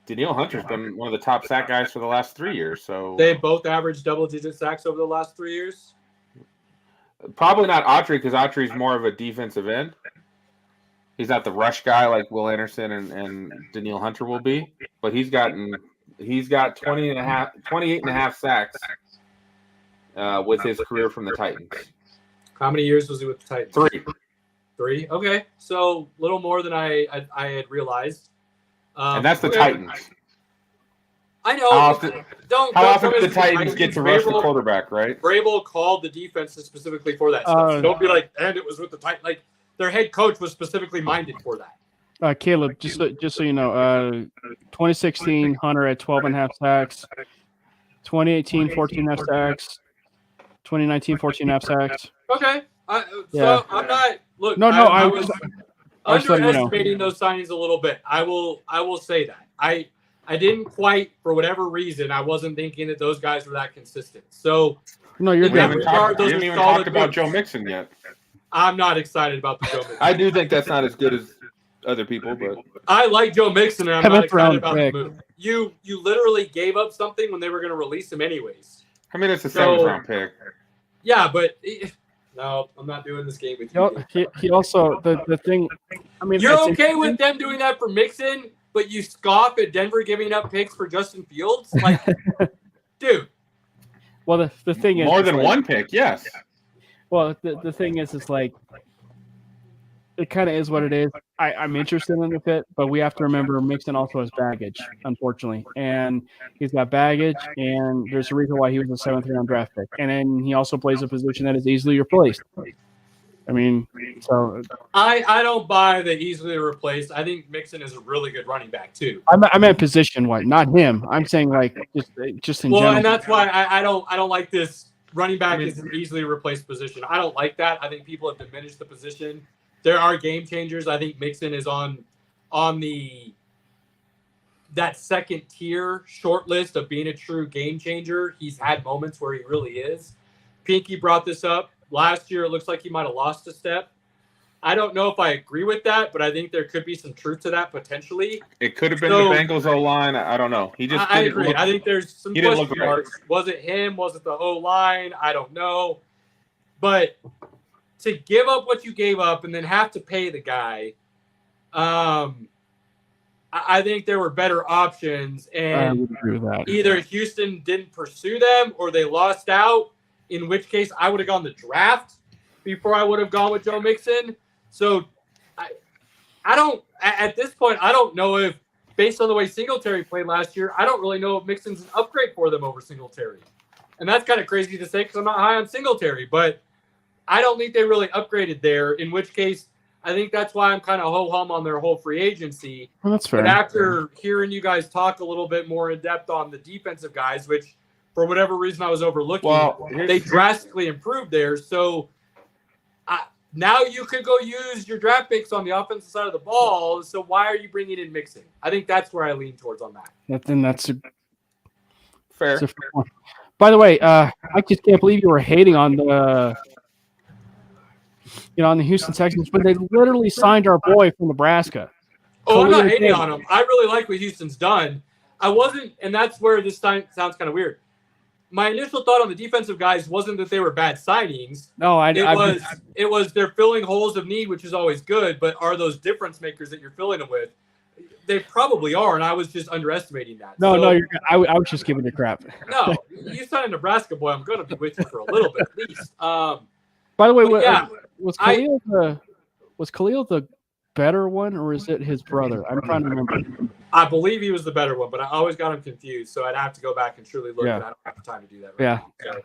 Danielle Hunter's been one of the top sack guys for the last 3 years. So they both averaged double-digit sacks over the last 3 years. Probably not Autry, because Autry's more of a defensive end. He's not the rush guy like Will Anderson and Danielle Hunter will be, but he's got 28 and a half sacks with his career from the Titans. How many years was he with the Titans? 3. Okay, so a little more than I had realized. And that's the Titans. I know. How often do the Titans get to rush the quarterback, right? Vrabel called the defenses specifically for that stuff. So don't be like, and it was with the Titans. Like, their head coach was specifically minded for that. Caleb, just so you know, 2016, Hunter had 12 and a half sacks. 2018, 14 and a half sacks. 2019, 14 and a half sacks. Okay. So I'm not – look, I was underestimating those signings a little bit. I will say that. I didn't quite, for whatever reason, I wasn't thinking that those guys were that consistent. So no, you're we haven't even talked about Joe Mixon yet. I'm not excited about the Joe Mixon. I do think that's not as good as other people, but I like Joe Mixon, and I'm not excited about the move. You literally gave up something when they were going to release him anyways. I mean, it's a 7th-round pick. Yeah, but no, I'm not doing this game with you. He also the thing. I mean, you're okay with them doing that for Mixon, but you scoff at Denver giving up picks for Justin Fields, like, dude. Well, the thing is, more than one pick, yes. Well, the thing is like, it kind of is what it is. I'm interested in the fit, but we have to remember Mixon also has baggage, unfortunately. And he's got baggage, and there's a reason why he was a 7th-round draft pick. And then he also plays a position that is easily replaced. I mean, so I don't buy the easily replaced. I think Mixon is a really good running back too. I meant position-wise, not him. I'm saying like just in general. Well, and that's why I don't like this. Running back is an easily replaced position. I don't like that. I think people have diminished the position. There are game changers. I think Mixon is on that second tier short list of being a true game changer. He's had moments where he really is. Pinky brought this up. Last year, it looks like he might have lost a step. I don't know if I agree with that, but I think there could be some truth to that potentially. It could have been the Bengals O-line. I don't know. I agree. I think there's some question marks. Was it him? Was it the O-line? I don't know. But to give up what you gave up and then have to pay the guy, I think there were better options. And I would agree with that. Either Houston didn't pursue them or they lost out, in which case I would have gone the draft before I would have gone with Joe Mixon. So I don't – at this point, I don't know if, based on the way Singletary played last year, I don't really know if Mixon's an upgrade for them over Singletary. And that's kind of crazy to say because I'm not high on Singletary. But I don't think they really upgraded there, in which case I think that's why I'm kind of ho-hum on their whole free agency. Well, that's fair. But after hearing you guys talk a little bit more in depth on the defensive guys, which for whatever reason I was overlooking, they drastically improved there. So now you could go use your draft picks on the offensive side of the ball. So why are you bringing in Mixon? I think that's where I lean towards on that. Then that's fair. That's a fair one. By the way, I just can't believe you were hating on the Houston Texans, but they literally signed our boy from Nebraska. Oh, I'm not hating on him. I really like what Houston's done. I wasn't, and that's where this sounds kind of weird. My initial thought on the defensive guys wasn't that they were bad signings. No, it was they're filling holes of need, which is always good, but are those difference makers that you're filling them with? They probably are, and I was just underestimating that. No, So, no, I was just giving you crap. no, you signed a Nebraska boy. I'm going to be with you for a little bit at least. By the way, yeah, was Khalil the better one, or is it his brother? I'm trying to remember. I believe he was the better one, but I always got him confused, so I'd have to go back and truly look, Yeah. and I don't have the time to do that right Yeah. now.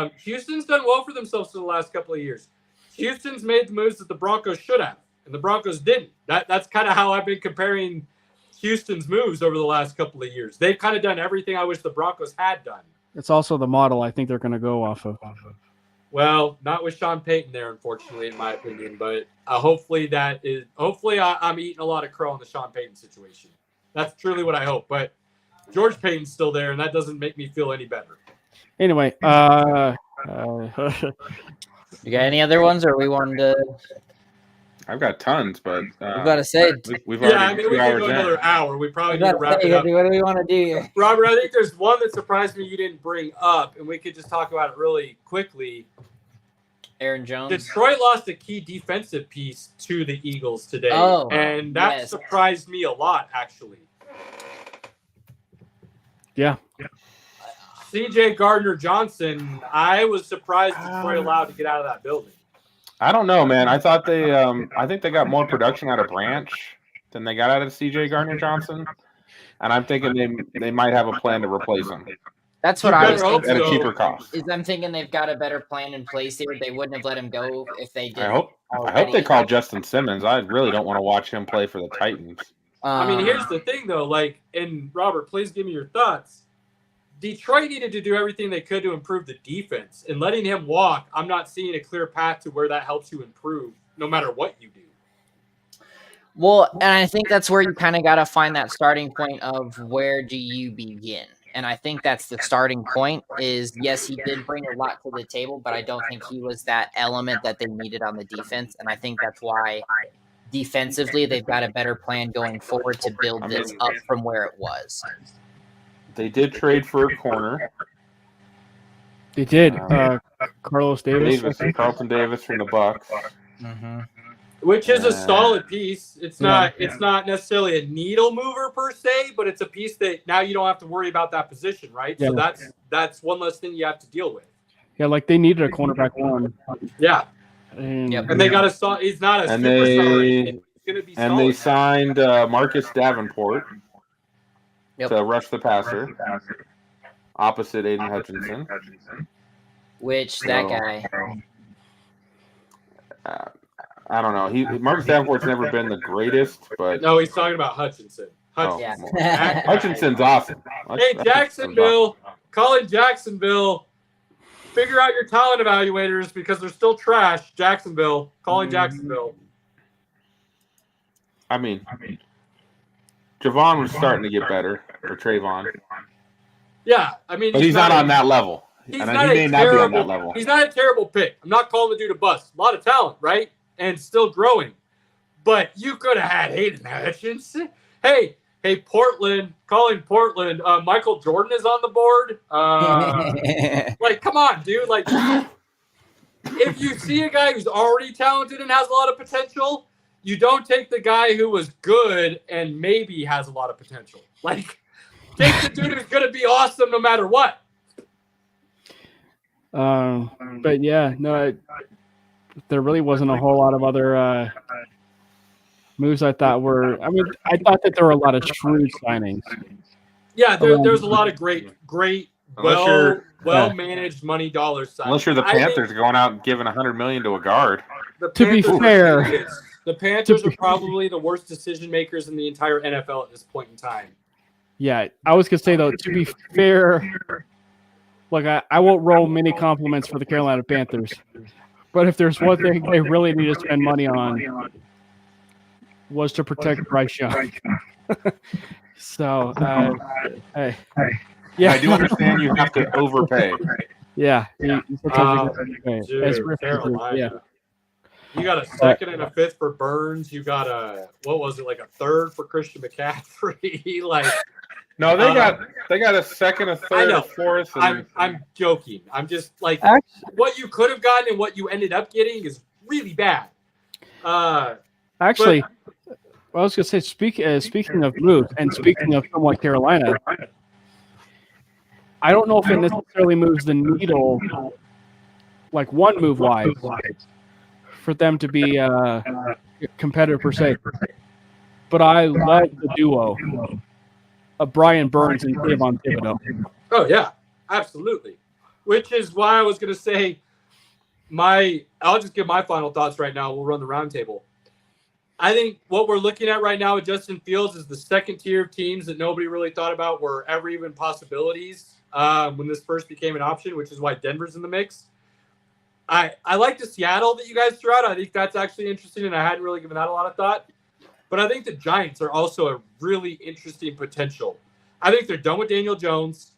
So, Houston's done well for themselves for the last couple of years. Houston's made the moves that the Broncos should have, and the Broncos didn't. That's kind of how I've been comparing Houston's moves over the last couple of years. They've kind of done everything I wish the Broncos had done. It's also the model I think they're going to go off of. Well, not with Sean Payton there, unfortunately, in my opinion. But hopefully I'm eating a lot of crow on the Sean Payton situation. That's truly what I hope. But George Payton's still there, and that doesn't make me feel any better. Anyway, You got any other ones, or we wanted to? I've got tons, but We've got to say. we've Yeah, already I mean, we 2 can hours go in. another hour. We probably We've need got to to wrap say, it up. what do we want to do here? Robert, I think there's one that surprised me you didn't bring up, and we could just talk about it really quickly. Aaron Jones. Detroit lost a key defensive piece to the Eagles today, Oh, and that yes. surprised me a lot, actually. yeah. C.J. Gardner-Johnson, I was surprised Detroit allowed to get out of that building. I don't know, man. I thought I think they got more production out of Branch than they got out of C.J. Gardner-Johnson, and I'm thinking they might have a plan to replace him That's what You I was better hope thinking. at a so. cheaper cost. Is I'm thinking they've got a better plan in place here. They wouldn't have let him go if they did. I hope they call Justin Simmons. I really don't want to watch him play for the Titans. I mean, here's the thing, though. And Robert, please give me your thoughts. Detroit needed to do everything they could to improve the defense. And letting him walk, I'm not seeing a clear path to where that helps you improve, no matter what you do. Well, and I think that's where you kind of got to find that starting point of where do you begin. And I think that's the starting point is, yes, he did bring a lot to the table, but I don't think he was that element that they needed on the defense. And I think that's why defensively they've got a better plan going forward to build this up from where it was. They did trade for a corner. They did. Carlos Davis. Carlton Davis from the Bucks. Which is a solid piece. It's not necessarily a needle mover per se, but it's a piece that now you don't have to worry about that position, right? Yeah. So that's one less thing you have to deal with. Yeah, like they needed a cornerback one. Yeah. And, Yep. And they got a he's not a And superstar. He's gonna be And they solid. signed Marcus Davenport to rush the passer opposite Aiden Hutchinson. Which that guy. I don't know. Marcus Davenport's never been the greatest, but No, he's talking about Hutchinson. Yeah. Hutchinson's awesome. Hey, Jacksonville, calling Jacksonville. Figure out your talent evaluators because they're still trash. Jacksonville, calling Jacksonville. I mean, Javon was starting to get better, or Trayvon, Yeah, I mean, but he's not on that level. He's And not he may a not be on terrible. that level. He's not a terrible pick. I'm not calling the dude a bust. A lot of talent, right? And still growing. But you could have had Hayden Hutchinson. Hey, Portland, calling Portland. Michael Jordan is on the board. Like, come on, dude. Like, if you see a guy who's already talented and has a lot of potential, you don't take the guy who was good and maybe has a lot of potential. Like, take the dude who's going to be awesome no matter what. but yeah, no, there really wasn't a whole lot of other moves I thought were. I mean, I thought that there were a lot of shrewd signings. Yeah, there's a lot of great, Unless well managed money dollars. Unless you're the Panthers going out and giving $100 million to a guard. To be fair, the Panthers are probably the worst decision makers in the entire NFL at this point in time. Yeah, I was gonna say though, to be fair, look, I won't roll many compliments for the Carolina Panthers, but if there's one thing they really need to spend money on, was to protect Bryce Young. So, hey, yeah, I do understand you have to overpay. Yeah, Dude, Carolina. yeah. You got a second and a fifth for Burns. You got a third for Christian McCaffrey. Like, No, they got a second, a third, a fourth. And I'm joking. I'm just like, what you could have gotten and what you ended up getting is really bad. Actually, Well, I was going to say, speaking of moves and speaking of somewhat Carolina, I don't know if it necessarily moves the needle like one move wise for them to be competitive per se. But I love the duo of Brian Burns and Kayvon Thibodeau. Oh yeah, absolutely. Which is why I was going to say I'll just give my final thoughts right now. We'll run the roundtable. I think what we're looking at right now with Justin Fields is the second tier of teams that nobody really thought about were ever even possibilities when this first became an option, which is why Denver's in the mix. I like the Seattle that you guys threw out. I think that's actually interesting, and I hadn't really given that a lot of thought. But I think the Giants are also a really interesting potential. I think they're done with Daniel Jones.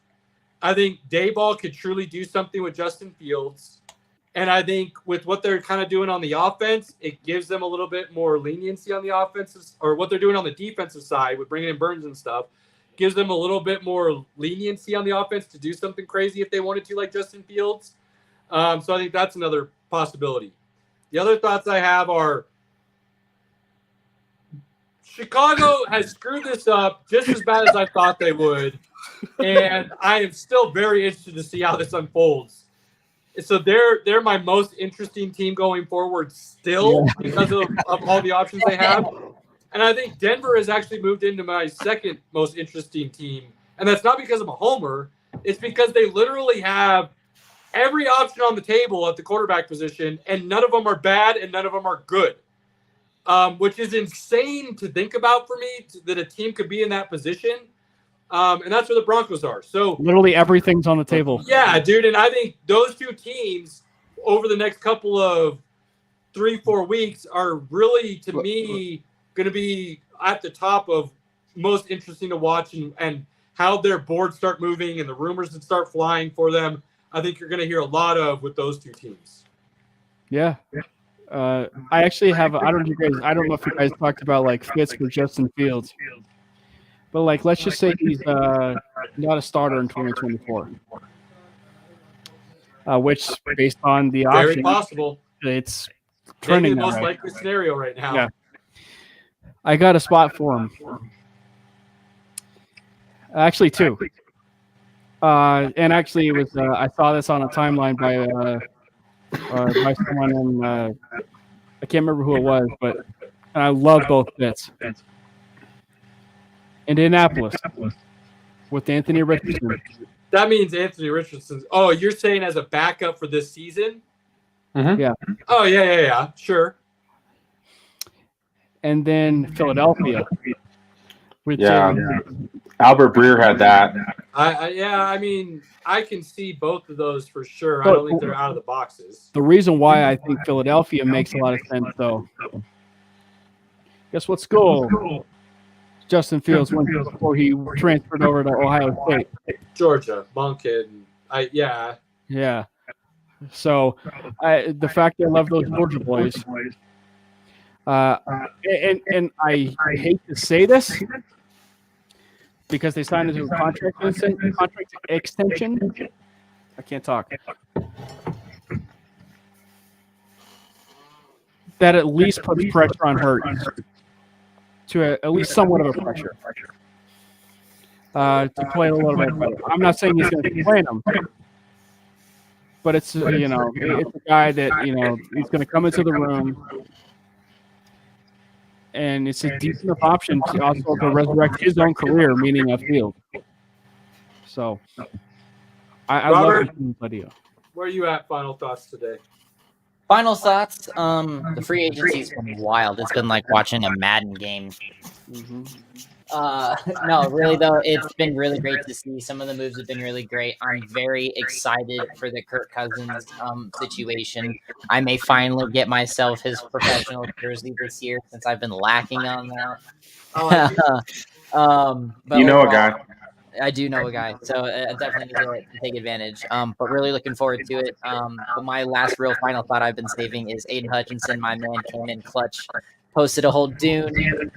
I think Dayball could truly do something with Justin Fields. And I think with what they're kind of doing on the offense, it gives them a little bit more leniency on the offensive, or what they're doing on the defensive side with bringing in Burns and stuff, gives them a little bit more leniency on the offense to do something crazy if they wanted to, like Justin Fields. So I think that's another possibility. The other thoughts I have are Chicago has screwed this up just as bad as I thought they would. And I am still very interested to see how this unfolds. So they're my most interesting team going forward still because of all the options they have. And I think Denver has actually moved into my second most interesting team. And that's not because I'm a homer. It's because they literally have every option on the table at the quarterback position, and none of them are bad and none of them are good, which is insane to think about for me, that a team could be in that position. And that's where the Broncos are. So literally everything's on the table. Yeah, dude. And I think those two teams over the next couple of 3-4 weeks are really, to me, going to be at the top of most interesting to watch, and how their boards start moving and the rumors that start flying for them. I think you're going to hear a lot of with those two teams. Yeah. I actually have, I don't know if you guys talked about like fits for Justin Fields. But, like, let's just say he's not a starter in 2024, which, based on the option, very possible. It's trending. Maybe the most likely scenario right now. Yeah. I got a spot for him. Actually, two. And actually, it was I saw this on a timeline by someone, and I can't remember who it was, but I love both bits. Indianapolis with Anthony Richardson. That means Anthony Richardson. Oh, you're saying as a backup for this season? Mm-hmm. Yeah. Oh, yeah. Sure. And then Philadelphia. Which, Albert Breer had that. I mean, I can see both of those for sure. I don't think they're out of the boxes. The reason why I think Philadelphia makes a lot of sense, though. Guess what school Justin Fields went to before he transferred over to Ohio State? Georgia, Monken. Yeah. Yeah. So the fact that I love those Georgia boys, and I hate to say this because they signed into a contract extension. I can't talk. That at least puts pressure on Hurts to at least somewhat of a pressure to play a little bit better. I'm not saying he's going to be playing them, but it's it's a guy that he's going to come into the room, and it's a decent enough option to also to resurrect his own career, meaning a field. So I love this video. Where are you at? Final thoughts today? Final thoughts. The free agency's been wild. It's been like watching a Madden game. No, really though, it's been really great to see. Some of the moves have been really great. I'm very excited for the Kirk Cousins situation. I may finally get myself his professional jersey this year since I've been lacking on that. But a guy. I do know a guy, so I definitely need to take advantage. But really looking forward to it. But my last real final thought I've been saving is Aiden Hutchinson, my man, came in clutch, posted a whole Dune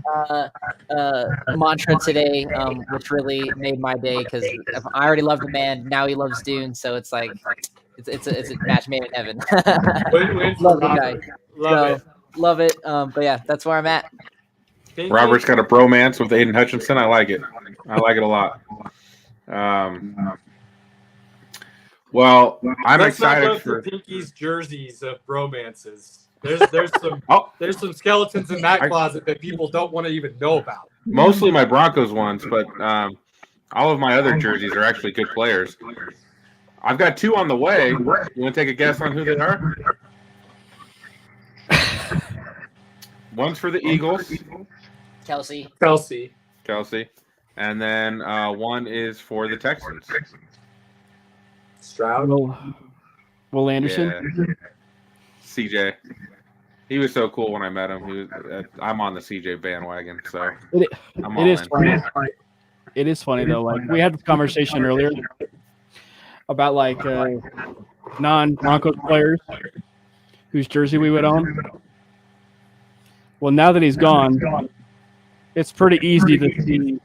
mantra today, which really made my day because I already love the man. Now he loves Dune, so it's like it's a match made in heaven. Win-win. Love the guy. Love it. But yeah, that's where I'm at. Robert's got a bromance with Aiden Hutchinson. I like it. I like it a lot. Well, I'm Let's excited not for Pinky's jerseys of bromances. There's some skeletons in that closet that people don't want to even know about. Mostly my Broncos ones, but all of my other jerseys are actually good players. I've got 2 on the way. You want to take a guess on who they are? One's for the Eagles. Kelsey. And then one is for the Texans. Stroud. Will Anderson. Yeah. CJ. He was so cool when I met him. I'm on the CJ bandwagon, so It is funny. It is funny though. Like we had this conversation earlier about like non-Broncos players whose jersey we would own. Well, now that he's gone, it's pretty easy to see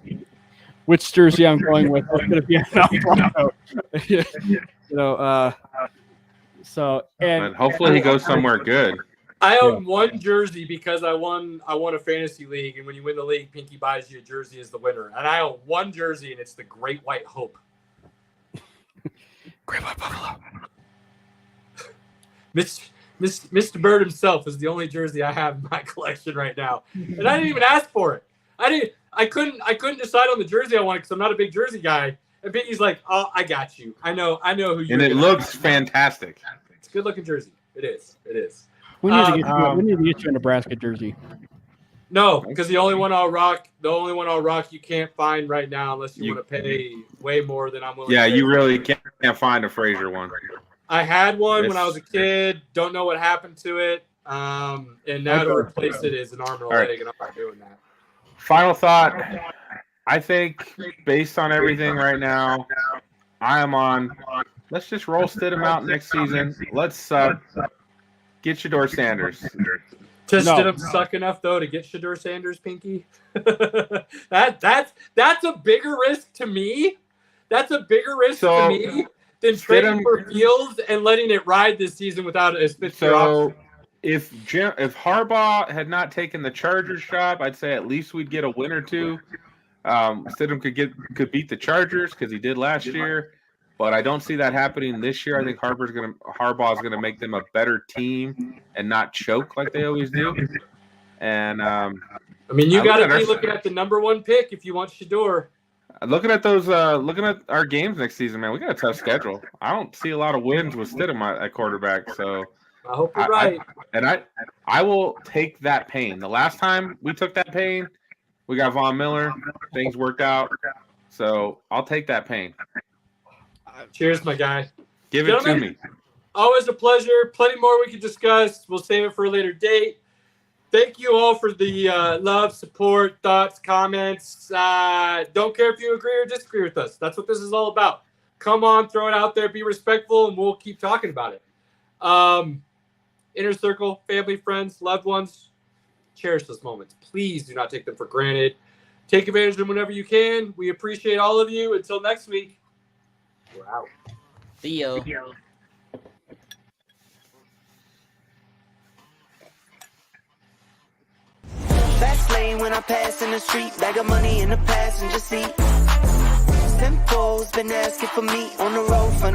which jersey I'm going with. It's going to be a non-Bronco. And hopefully he goes somewhere good. I own one jersey because I won a fantasy league, and when you win the league, Pinky buys you a jersey as the winner. And I own one jersey, and it's the Great White Hope. Great White Buffalo. Mr. Bird himself is the only jersey I have in my collection right now, and I didn't even ask for it. I couldn't decide on the jersey I wanted because I'm not a big jersey guy. And Pinky's like, "Oh, I got you. I know who you." And it looks fantastic. It's a good looking jersey. It is. We need to get you a Nebraska jersey. No, because the only one I'll rock you can't find right now unless you want to pay way more than I'm willing to pay. You really can't find a Frazier one. I had one when I was a kid. Don't know what happened to it. And now to replace it is an arm and a leg, and I'm not doing that. Final thought. I think based on everything right now, I am on. Let's just roll Stidham out next season. Let's get Shedeur Sanders. Does Stidham suck enough though to get Shedeur Sanders, Pinky? That's a bigger risk to me. That's a bigger risk to me than trading for Fields and letting it ride this season without a fifth year option. If Harbaugh had not taken the Chargers job, I'd say at least we'd get a win or two. Stidham could beat the Chargers because he did last year, but I don't see that happening this year. I think Harbaugh's gonna make them a better team and not choke like they always do. And you got to be looking at the number 1 pick if you want Shedeur. Looking at our games next season, man, we got a tough schedule. I don't see a lot of wins with Stidham at quarterback, so I hope you're right. I will take that pain. The last time we took that pain, we got Von Miller. Things worked out, so I'll take that pain. Cheers, my guy. Give it to me. Always a pleasure. Plenty more we could discuss. We'll save it for a later date. Thank you all for the love, support, thoughts, comments. Don't care if you agree or disagree with us. That's what this is all about. Come on, throw it out there, be respectful, and we'll keep talking about it. Inner circle, family, friends, loved ones, cherish those moments. Please do not take them for granted. Take advantage of them whenever you can. We appreciate all of you. Until next week, we're out. Theo. Fast lane when I pass in the street, bag of money in the passenger seat. Simcoe's been asking for me on the road for